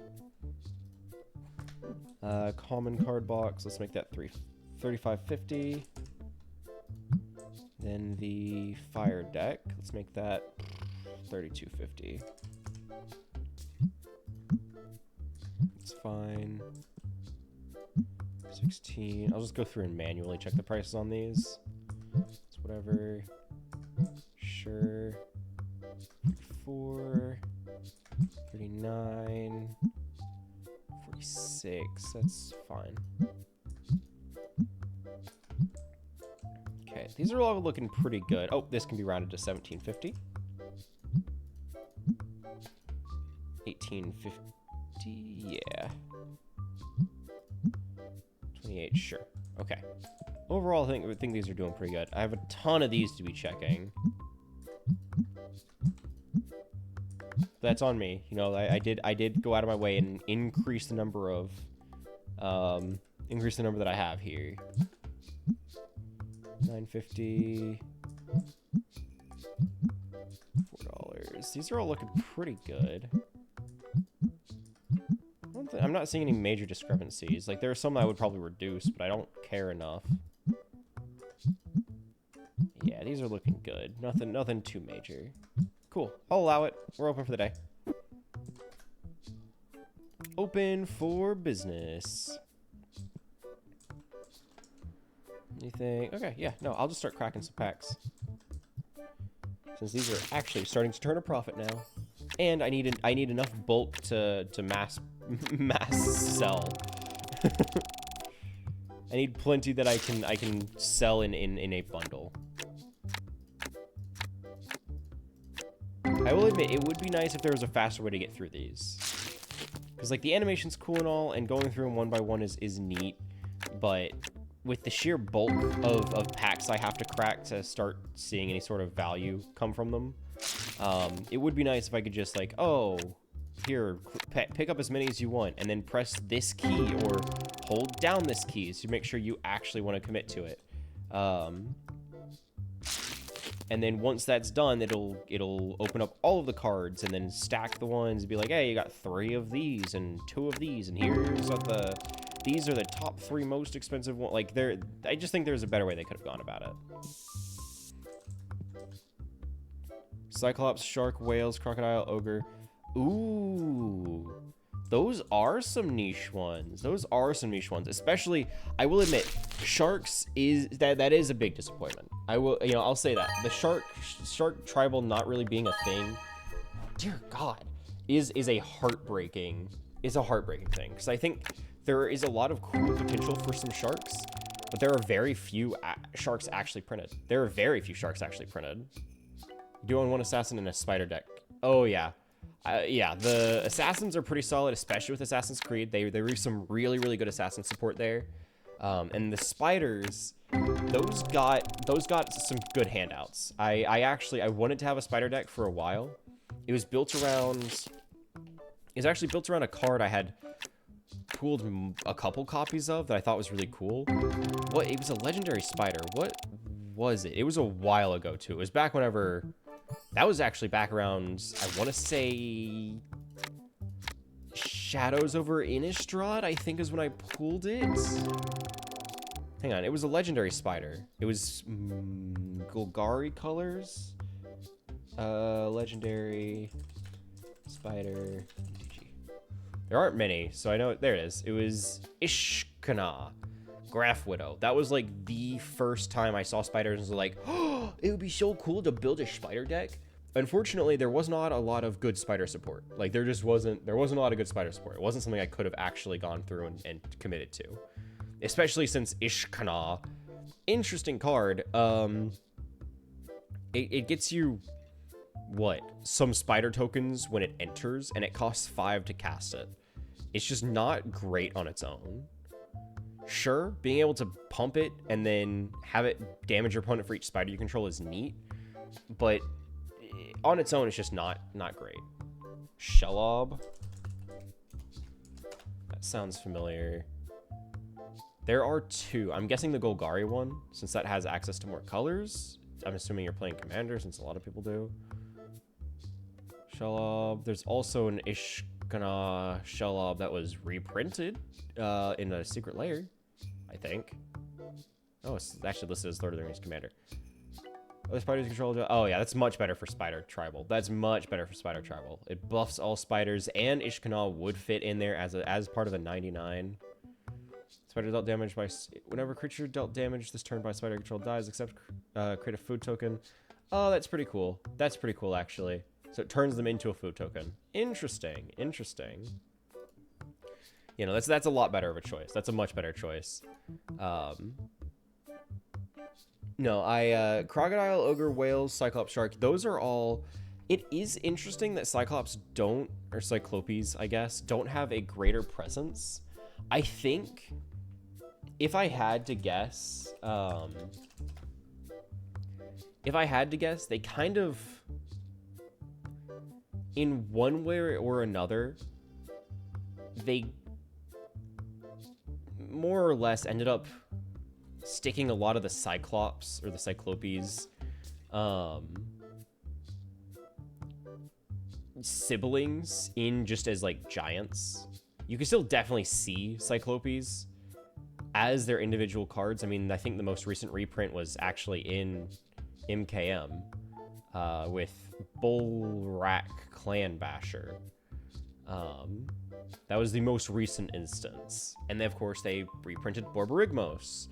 Common card box, let's make that 3550. Then the fire deck, let's make that 3250. It's fine. 16. I'll just go through and manually check the prices on these. It's whatever. Sure. 34. 39. 46. That's fine. Okay, these are all looking pretty good. Oh, this can be rounded to 1750. 1850, yeah. 28, sure. Okay. Overall, I think these are doing pretty good. I have a ton of these to be checking. That's on me. You know, I did go out of my way and increase the number of that I have here. 950. $4. These are all looking pretty good. I'm not seeing any major discrepancies. Like, there are some I would probably reduce, but I don't care enough. Yeah, these are looking good. Nothing too major. Cool. I'll allow it. We're open for the day. Open for business. Anything? Okay, yeah. No, I'll just start cracking some packs. Since these are actually starting to turn a profit now. And I need enough bulk to mass sell. I need plenty that I can sell in a bundle. I will admit, it would be nice if there was a faster way to get through these. Because, like, the animation's cool and all, and going through them one by one is neat. But with the sheer bulk of packs I have to crack to start seeing any sort of value come from them, it would be nice if I could just, like, oh, here, pick up as many as you want, and then press this key, or hold down this key to make sure you actually want to commit to it. And then once that's done, it'll open up all of the cards and then stack the ones and be like, hey, you got 3 of these and 2 of these, and these are the top 3 most expensive ones. Like, I just think there's a better way they could have gone about it. Cyclops, shark, whales, crocodile, ogre. Ooh. Those are some niche ones. Especially, I will admit, sharks that is a big disappointment. I'll say that. The shark tribal not really being a thing, dear God, is a heartbreaking thing. Because I think there is a lot of cool potential for some sharks, but there are very few sharks actually printed. You do own one assassin and a spider deck. Oh yeah. Yeah, the assassins are pretty solid, especially with Assassin's Creed. They reach some really, really good assassin support there. And the spiders, those got some good handouts. I wanted to have a spider deck for a while. It was actually built around a card I had pooled a couple copies of that I thought was really cool. It was a legendary spider. What was it? It was a while ago too. It was back whenever. That was actually back around, I want to say, Shadows over Innistrad, I think is when I pulled it. Hang on, it was a legendary spider. It was Golgari colors. Legendary spider. There aren't many, so I know, there it is. It was Ishkana. Graph Widow. That was like the first time I saw spiders and was like, oh, it would be so cool to build a spider deck. Unfortunately, there was not a lot of good spider support. Like, there wasn't a lot of good spider support. It wasn't something I could have actually gone through and committed to. Especially since Ishkana, interesting card. It gets you, some spider tokens when it enters, and it costs 5 to cast it. It's just not great on its own. Sure, being able to pump it and then have it damage your opponent for each spider you control is neat, but on its own, it's just not great. Shelob. That sounds familiar. There are 2. I'm guessing the Golgari one, since that has access to more colors. I'm assuming you're playing Commander, since a lot of people do. Shelob. There's also an Ishkana Shelob that was reprinted in a secret layer, I think. Oh, it's actually listed as Lord of the Rings Commander. Other spiders control. Oh yeah, that's much better for Spider Tribal. It buffs all spiders, and Ishkana would fit in there as part of the 99. Spider dealt damage by whenever creature dealt damage this turn by spider control dies, except create a food token. Oh, that's pretty cool. That's pretty cool actually. So it turns them into a food token. Interesting. You know, that's a lot better of a choice. That's a much better choice. No, Crocodile, Ogre, Whales, Cyclops, Shark, those are all... It is interesting that Cyclops or Cyclopes, I guess, don't have a greater presence. I think, if I had to guess, they kind of... in one way or another, they more or less ended up sticking a lot of the Cyclops or the Cyclopes siblings in just as like giants. You can still definitely see Cyclopes as their individual cards. I mean, I think the most recent reprint was actually in MKM with Bullrack Clan Basher. That was the most recent instance. And then, of course, they reprinted Borborygmos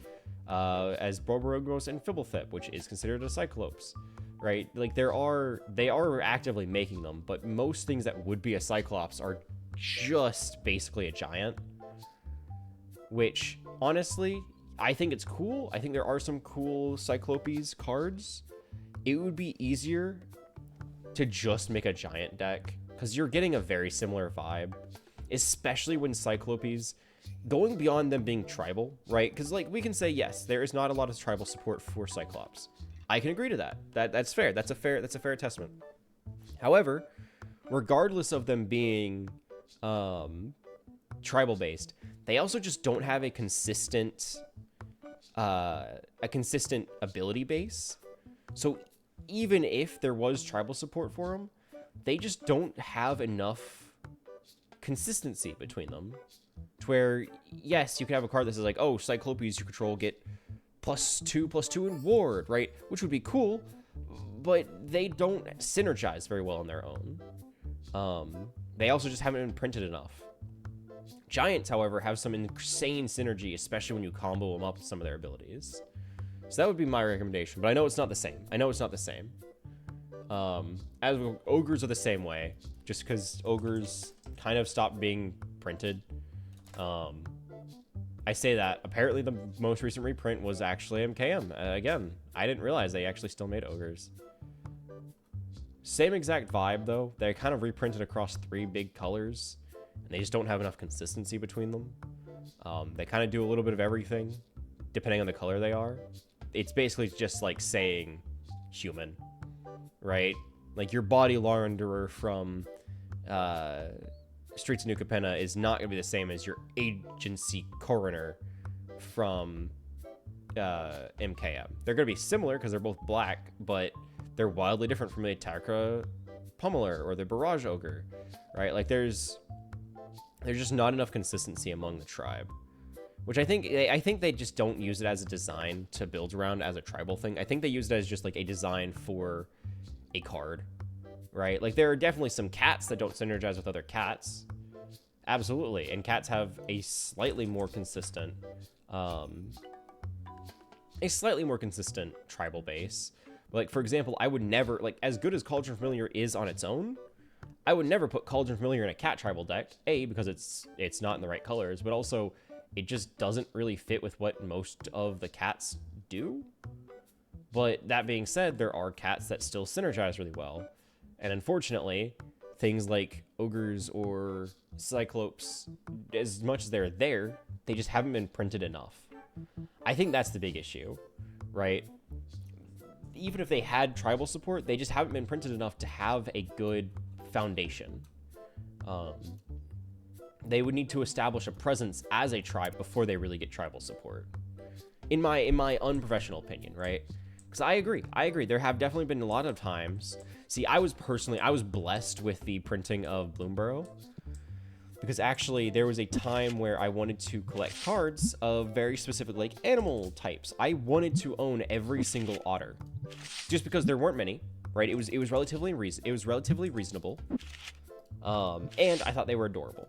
as Borborygmos and Fibblethip, which is considered a Cyclops, right? Like, they are actively making them, but most things that would be a Cyclops are just basically a giant, which, honestly, I think it's cool. I think there are some cool Cyclopes cards. It would be easier to just make a giant deck, because you're getting a very similar vibe, especially when Cyclopes, going beyond them being tribal, right? Because, like, we can say, yes, there is not a lot of tribal support for Cyclops. I can agree to that. That's fair. That's a fair testament. However, regardless of them being tribal based, they also just don't have a consistent ability base. So even if there was tribal support for them, they just don't have enough consistency between them to where, yes, you can have a card that says like, oh, Cyclopes you control get +2/+2 in ward, right? Which would be cool, but they don't synergize very well on their own. They also just haven't been printed enough. Giants, however, have some insane synergy, especially when you combo them up with some of their abilities. So that would be my recommendation, but I know it's not the same. As ogres are the same way, just because ogres kind of stopped being printed. I say that. Apparently, the most recent reprint was actually MKM. Again, I didn't realize they actually still made ogres. Same exact vibe, though. They kind of reprinted across 3 big colors, and they just don't have enough consistency between them. They kind of do a little bit of everything, depending on the color they are. It's basically just like saying human, right? Like your body launderer from Streets of New Capenna is not going to be the same as your agency coroner from MKM. They're going to be similar because they're both black, but they're wildly different from the Takra Pummeler or the Barrage Ogre, right? Like there's just not enough consistency among the tribe, which I think they just don't use it as a design to build around as a tribal thing. I think they use it as just like a design for a card, right? Like there are definitely some cats that don't synergize with other cats, absolutely, and cats have a slightly more consistent tribal base. Like for example, I would never, like, as good as Cauldron Familiar is on its own, I would never put Cauldron Familiar in a cat tribal deck, A, because it's not in the right colors, but also it just doesn't really fit with what most of the cats do. But that being said, there are cats that still synergize really well. And unfortunately, things like ogres or cyclopes, as much as they're there, they just haven't been printed enough. I think that's the big issue, right? Even if they had tribal support, they just haven't been printed enough to have a good foundation. They would need to establish a presence as a tribe before they really get tribal support. In my unprofessional opinion, right? Because I agree. There have definitely been a lot of times. See, I was blessed with the printing of Bloomburrow, because actually there was a time where I wanted to collect cards of very specific like animal types. I wanted to own every single otter, just because there weren't many, right? It was relatively reasonable, and I thought they were adorable,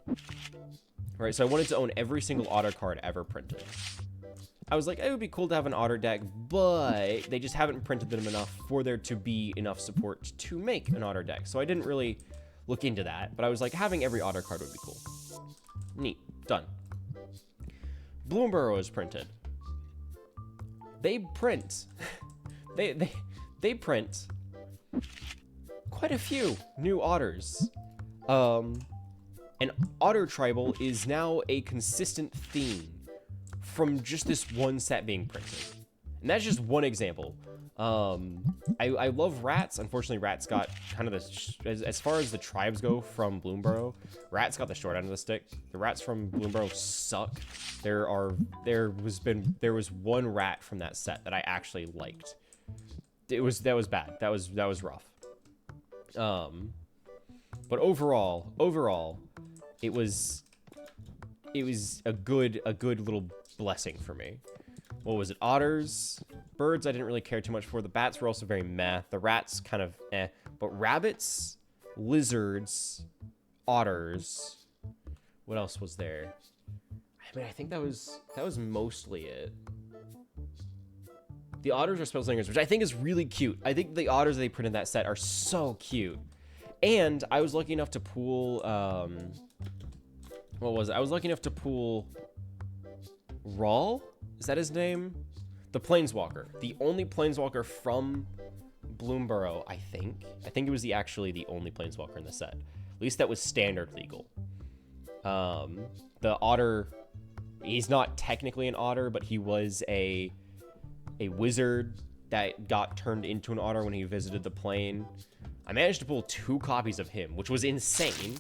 right? So I wanted to own every single otter card ever printed. I was like, it would be cool to have an otter deck, but they just haven't printed them enough for there to be enough support to make an otter deck. So I didn't really look into that, but I was like, having every otter card would be cool. Neat. Done. Bloomburrow is printed. They print. they print quite a few new otters. And otter tribal is now a consistent theme from just this one set being printed. And that's just one example. I love rats. Unfortunately, rats got kind of as far as the tribes go from Bloomborough, rats got the short end of the stick. The rats from Bloomborough suck. There was one rat from that set that I actually liked. That was bad. That was rough. But overall, it was a good little blessing for me. What was it? Otters, birds I didn't really care too much for. The bats were also very meh. The rats kind of eh. But rabbits, lizards, otters. What else was there? I mean, I think that was mostly it. The otters are spell slingers, which I think is really cute. I think the otters they put in that set are so cute. And I was lucky enough to pull what was it? I was lucky enough to pull Rawl? Is that his name? The Planeswalker. The only Planeswalker from Bloomborough, I think. I think it was actually the only Planeswalker in the set. At least that was standard legal. The otter, he's not technically an otter, but he was a wizard that got turned into an otter when he visited the plane. I managed to pull 2 copies of him, which was insane.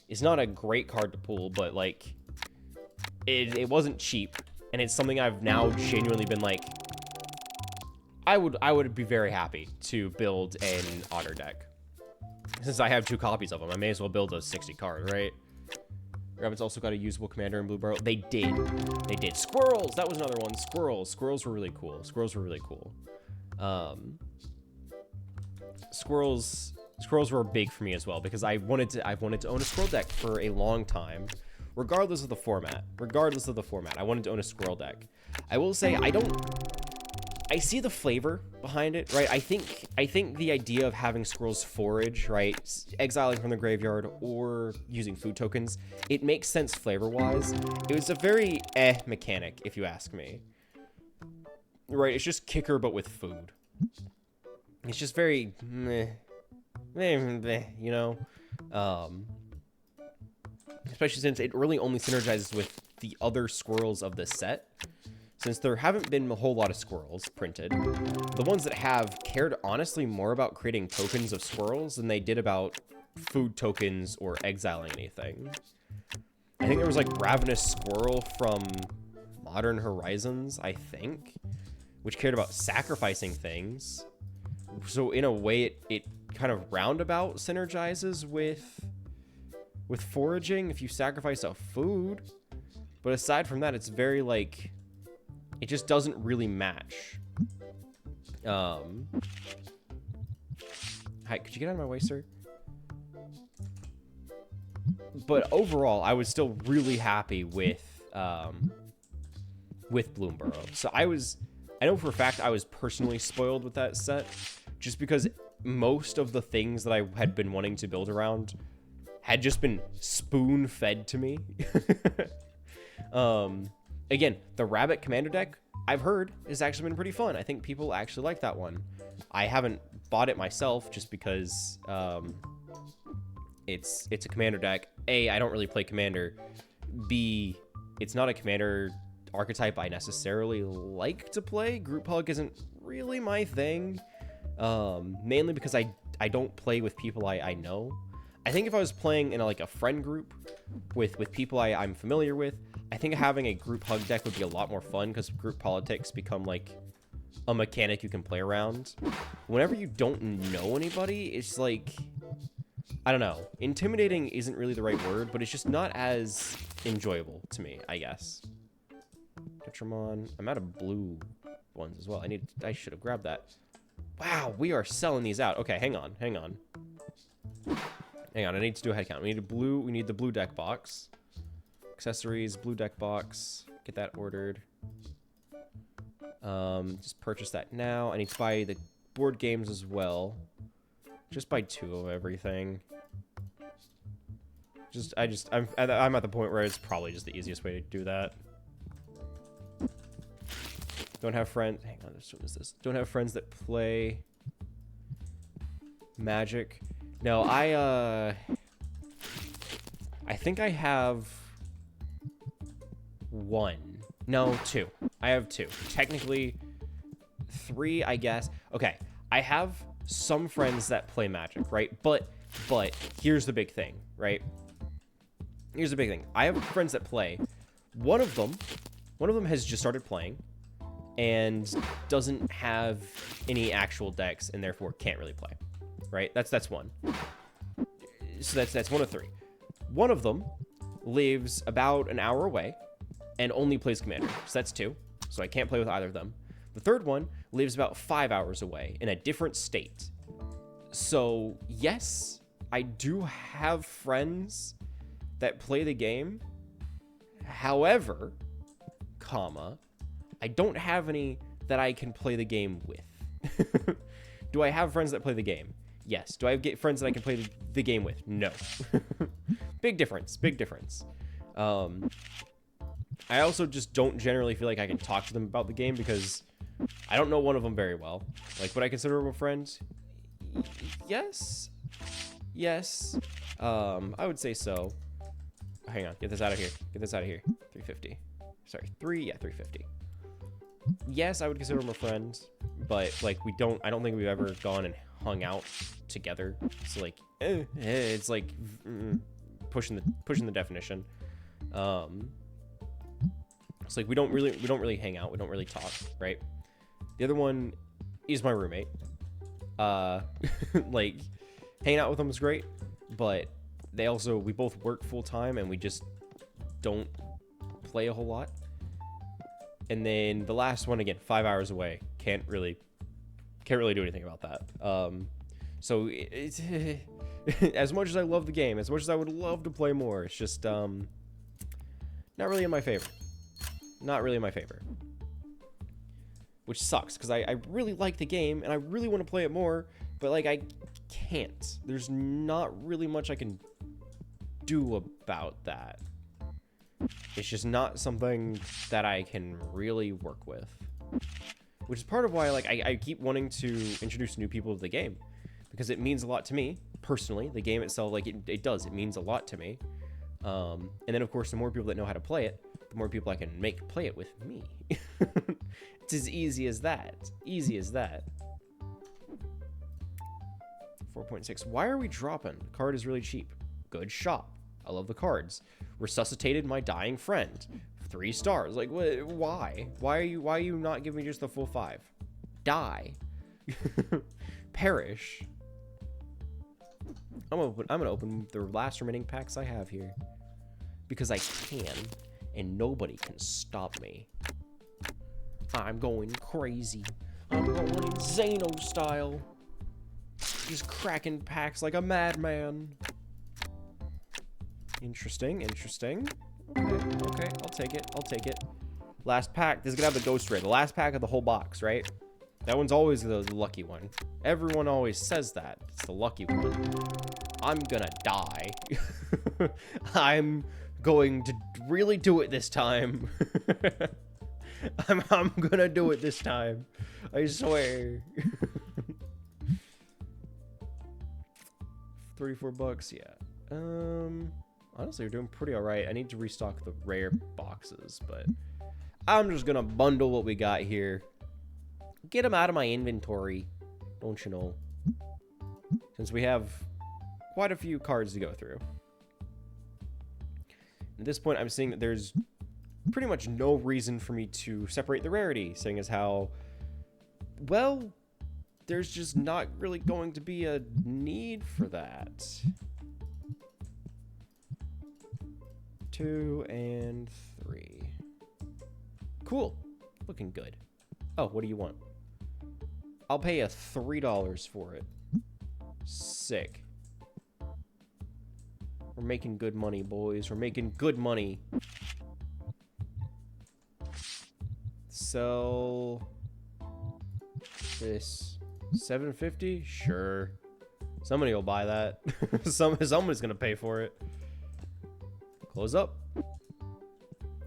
It's not a great card to pull, but like, it wasn't cheap. And it's something I've now genuinely been like, I would be very happy to build an otter deck. Since I have 2 copies of them, I may as well build a 60 card, right? Rabbits also got a usable commander in Blueburrow. They did. Squirrels! That was another one. Squirrels. Squirrels were really cool. Squirrels were big for me as well, because I've wanted to own a squirrel deck for a long time. Regardless of the format, I wanted to own a squirrel deck. I will say I see the flavor behind it, right? I think the idea of having squirrels forage, right, exiling from the graveyard or using food tokens, it makes sense flavor-wise. It was a very mechanic, if you ask me. Right, it's just kicker but with food. It's just very meh, you know? Especially since it really only synergizes with the other squirrels of the set. Since there haven't been a whole lot of squirrels printed, the ones that have cared honestly more about creating tokens of squirrels than they did about food tokens or exiling anything. I think there was like Ravenous Squirrel from Modern Horizons, I think, which cared about sacrificing things. So in a way, it kind of roundabout synergizes with foraging if you sacrifice a food. But aside from that, it's very like, it just doesn't really match. Hi, could you get out of my way, sir? But overall, I was still really happy with Bloomborough. So I know for a fact I was personally spoiled with that set, just because most of the things that I had been wanting to build around had just been spoon-fed to me. Again, the Rabbit Commander deck, I've heard, has actually been pretty fun. I think people actually like that one. I haven't bought it myself just because it's a Commander deck. A, I don't really play Commander. B, it's not a Commander archetype I necessarily like to play. Group Hug isn't really my thing. Mainly because I don't play with people I know. I think if I was playing in a friend group with people I'm familiar with, I think having a group hug deck would be a lot more fun, because group politics become like a mechanic you can play around. Whenever you don't know anybody, it's like, I don't know. Intimidating isn't really the right word, but it's just not as enjoyable to me, I guess. Tetramon. I'm out of blue ones as well. I should have grabbed that. Wow, we are selling these out. Okay, hang on. I need to do a head count. We need the blue deck box. Accessories, blue deck box. Get that ordered. Just purchase that now. I need to buy the board games as well. Just buy 2 of everything. I'm at the point where it's probably just the easiest way to do that. Don't have friends. Hang on, what is this? Don't have friends that play Magic. No, I think I have 1. No, 2. I have 2. Technically, 3, I guess. Okay, I have some friends that play Magic, right? But here's the big thing, right? Here's the big thing. I have friends that play. One of them has just started playing and doesn't have any actual decks and therefore can't really play, right? That's one. So that's one of 3. One of them lives about an hour away and only plays Commander. So that's 2. So I can't play with either of them. The third one lives about 5 hours away in a different state. So yes, I do have friends that play the game. However, comma, I don't have any that I can play the game with. Do I have friends that play the game? Yes. Do I have friends that I can play the game with? No. Big difference. Big difference. I also just don't generally feel like I can talk to them about the game because I don't know one of them very well. Like, would I consider him a friend? Yes. Yes. I would say so. Hang on. Get this out of here. Get this out of here. 350. Sorry. 350. Yes, I would consider him a friend, but like I don't think we've ever gone and hung out together. So like, it's like pushing the definition. It's like we don't really hang out. We don't really talk, right? The other one is my roommate. Like hanging out with them is great, but we both work full time and we just don't play a whole lot. And then the last one, again, 5 hours away. Can't really do anything about that. So it's as much as I love the game, as much as I would love to play more, it's just not really in my favor. Not really in my favor. Which sucks, because I really like the game, and I really want to play it more, but, like, I can't. There's not really much I can do about that. It's just not something that I can really work with. Which is part of why, like, I keep wanting to introduce new people to the game. Because it means a lot to me, personally. The game itself, like, it does. It means a lot to me. And then, of course, the more people that know how to play it, the more people I can make play it with me. It's as easy as that. Easy as that. 4.6. Why are we dropping? The card is really cheap. Good shop. I love the cards. Resuscitated my dying friend. 3 stars. Like, what? Why? Why are you not giving me just the full 5? Die. Perish. I'm gonna open the last remaining packs I have here. Because I can. And nobody can stop me. I'm going crazy. I'm going Zano style. Just cracking packs like a madman. Interesting, interesting. Okay, I'll take it, I'll take it. Last pack, this is gonna have the ghost ray. The last pack of the whole box, right? That one's always the lucky one. Everyone always says that. It's the lucky one. I'm gonna die. I'm going to really do it this time. I'm gonna do it this time. I swear. $34, yeah. Honestly, we're doing pretty alright. I need to restock the rare boxes, but I'm just gonna bundle what we got here. Get them out of my inventory, don't you know? Since we have quite a few cards to go through. At this point, I'm seeing that there's pretty much no reason for me to separate the rarity, seeing as how, well, there's just not really going to be a need for that. 2 and 3. Cool. Looking good. Oh, what do you want? I'll pay you $3 for it. Sick. We're making good money, boys. We're making good money. Sell this. $7.50? Sure. Somebody will buy that. Somebody's gonna pay for it. Close up. I'm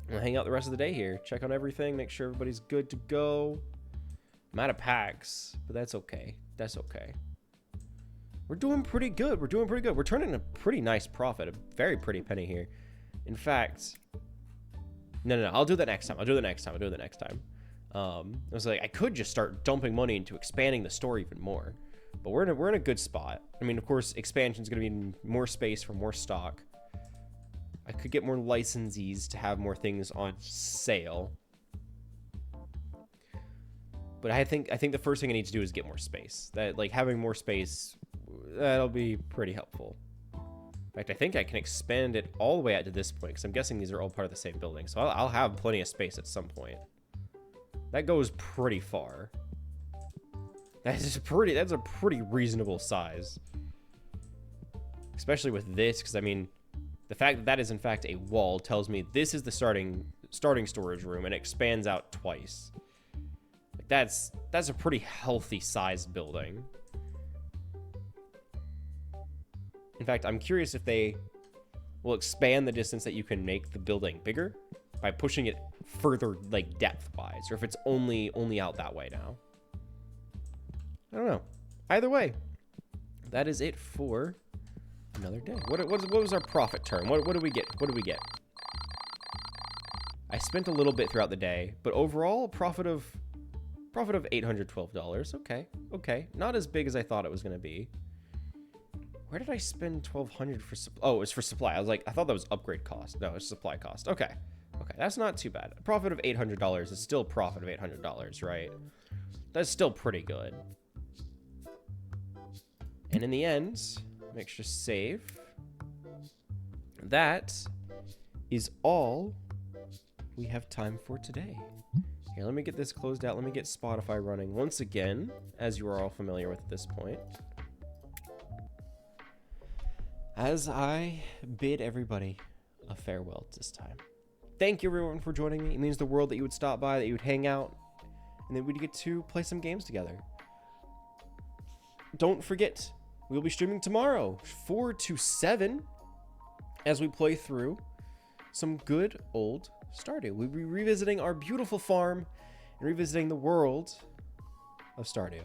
gonna hang out the rest of the day here. Check on everything. Make sure everybody's good to go. I'm out of packs, but that's okay. That's okay. We're doing pretty good. We're doing pretty good. We're turning a pretty nice profit. A very pretty penny here. In fact, no. I'll do that next time. I'll do that next time. I was like, I could just start dumping money into expanding the store even more, but we're in a good spot. I mean, of course, expansion is going to be more space for more stock. I could get more licensees to have more things on sale. But I think the first thing I need to do is get more space. That, like, having more space, that'll be pretty helpful. In fact, I think I can expand it all the way out to this point, because I'm guessing these are all part of the same building. So I'll have plenty of space at some point. That goes pretty far. That's a pretty reasonable size. Especially with this, because I mean, the fact that that is in fact a wall tells me this is the starting storage room, and it expands out twice. Like that's a pretty healthy sized building. In fact, I'm curious if they will expand the distance that you can make the building bigger by pushing it further, like, depth-wise, or if it's only out that way now. I don't know. Either way, that is it for another day. What was our profit term? What do we get? What do we get? I spent a little bit throughout the day, but overall, profit of $812. Okay. Not as big as I thought it was going to be. Where did I spend $1,200 for supply? Oh, it was for supply. I thought that was upgrade cost. No, it's supply cost. Okay, that's not too bad. A profit of $800 is still a profit of $800, right? That's still pretty good. And in the end, make sure to save. That is all we have time for today. Here, let me get this closed out. Let me get Spotify running once again, as you are all familiar with at this point. As I bid everybody a farewell this time. Thank you everyone for joining me. It means the world that you would stop by, that you would hang out, and that we'd get to play some games together. Don't forget, we'll be streaming tomorrow, 4 to 7, as we play through some good old Stardew. We'll be revisiting our beautiful farm and revisiting the world of Stardew.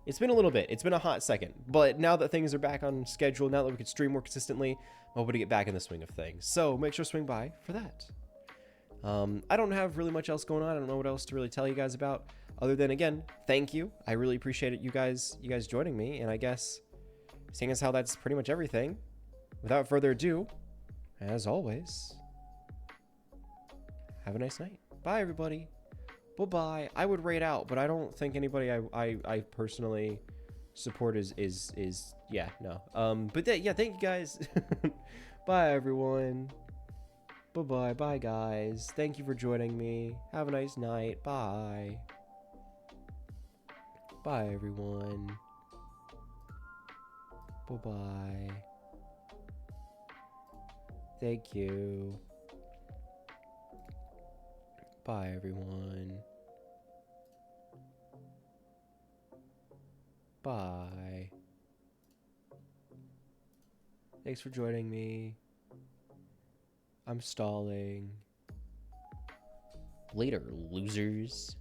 It's been a little bit. It's been a hot second. But now that things are back on schedule, now that we can stream more consistently, I'm hoping to get back in the swing of things. So make sure to swing by for that. I don't have really much else going on. I don't know what else to really tell you guys about. Other than, again, thank you. I really appreciate it, you guys joining me. And I guess, seeing as how that's pretty much everything, without further ado, as always, have a nice night. Bye, everybody. Bye-bye. I would rate out, but I don't think anybody I personally support is yeah, no. Yeah, thank you guys. Bye, everyone. Bye-bye. Bye, guys. Thank you for joining me. Have a nice night. Bye. Bye, everyone. Bye-bye. Thank you. Bye, everyone. Bye. Thanks for joining me. I'm stalling. Later, losers.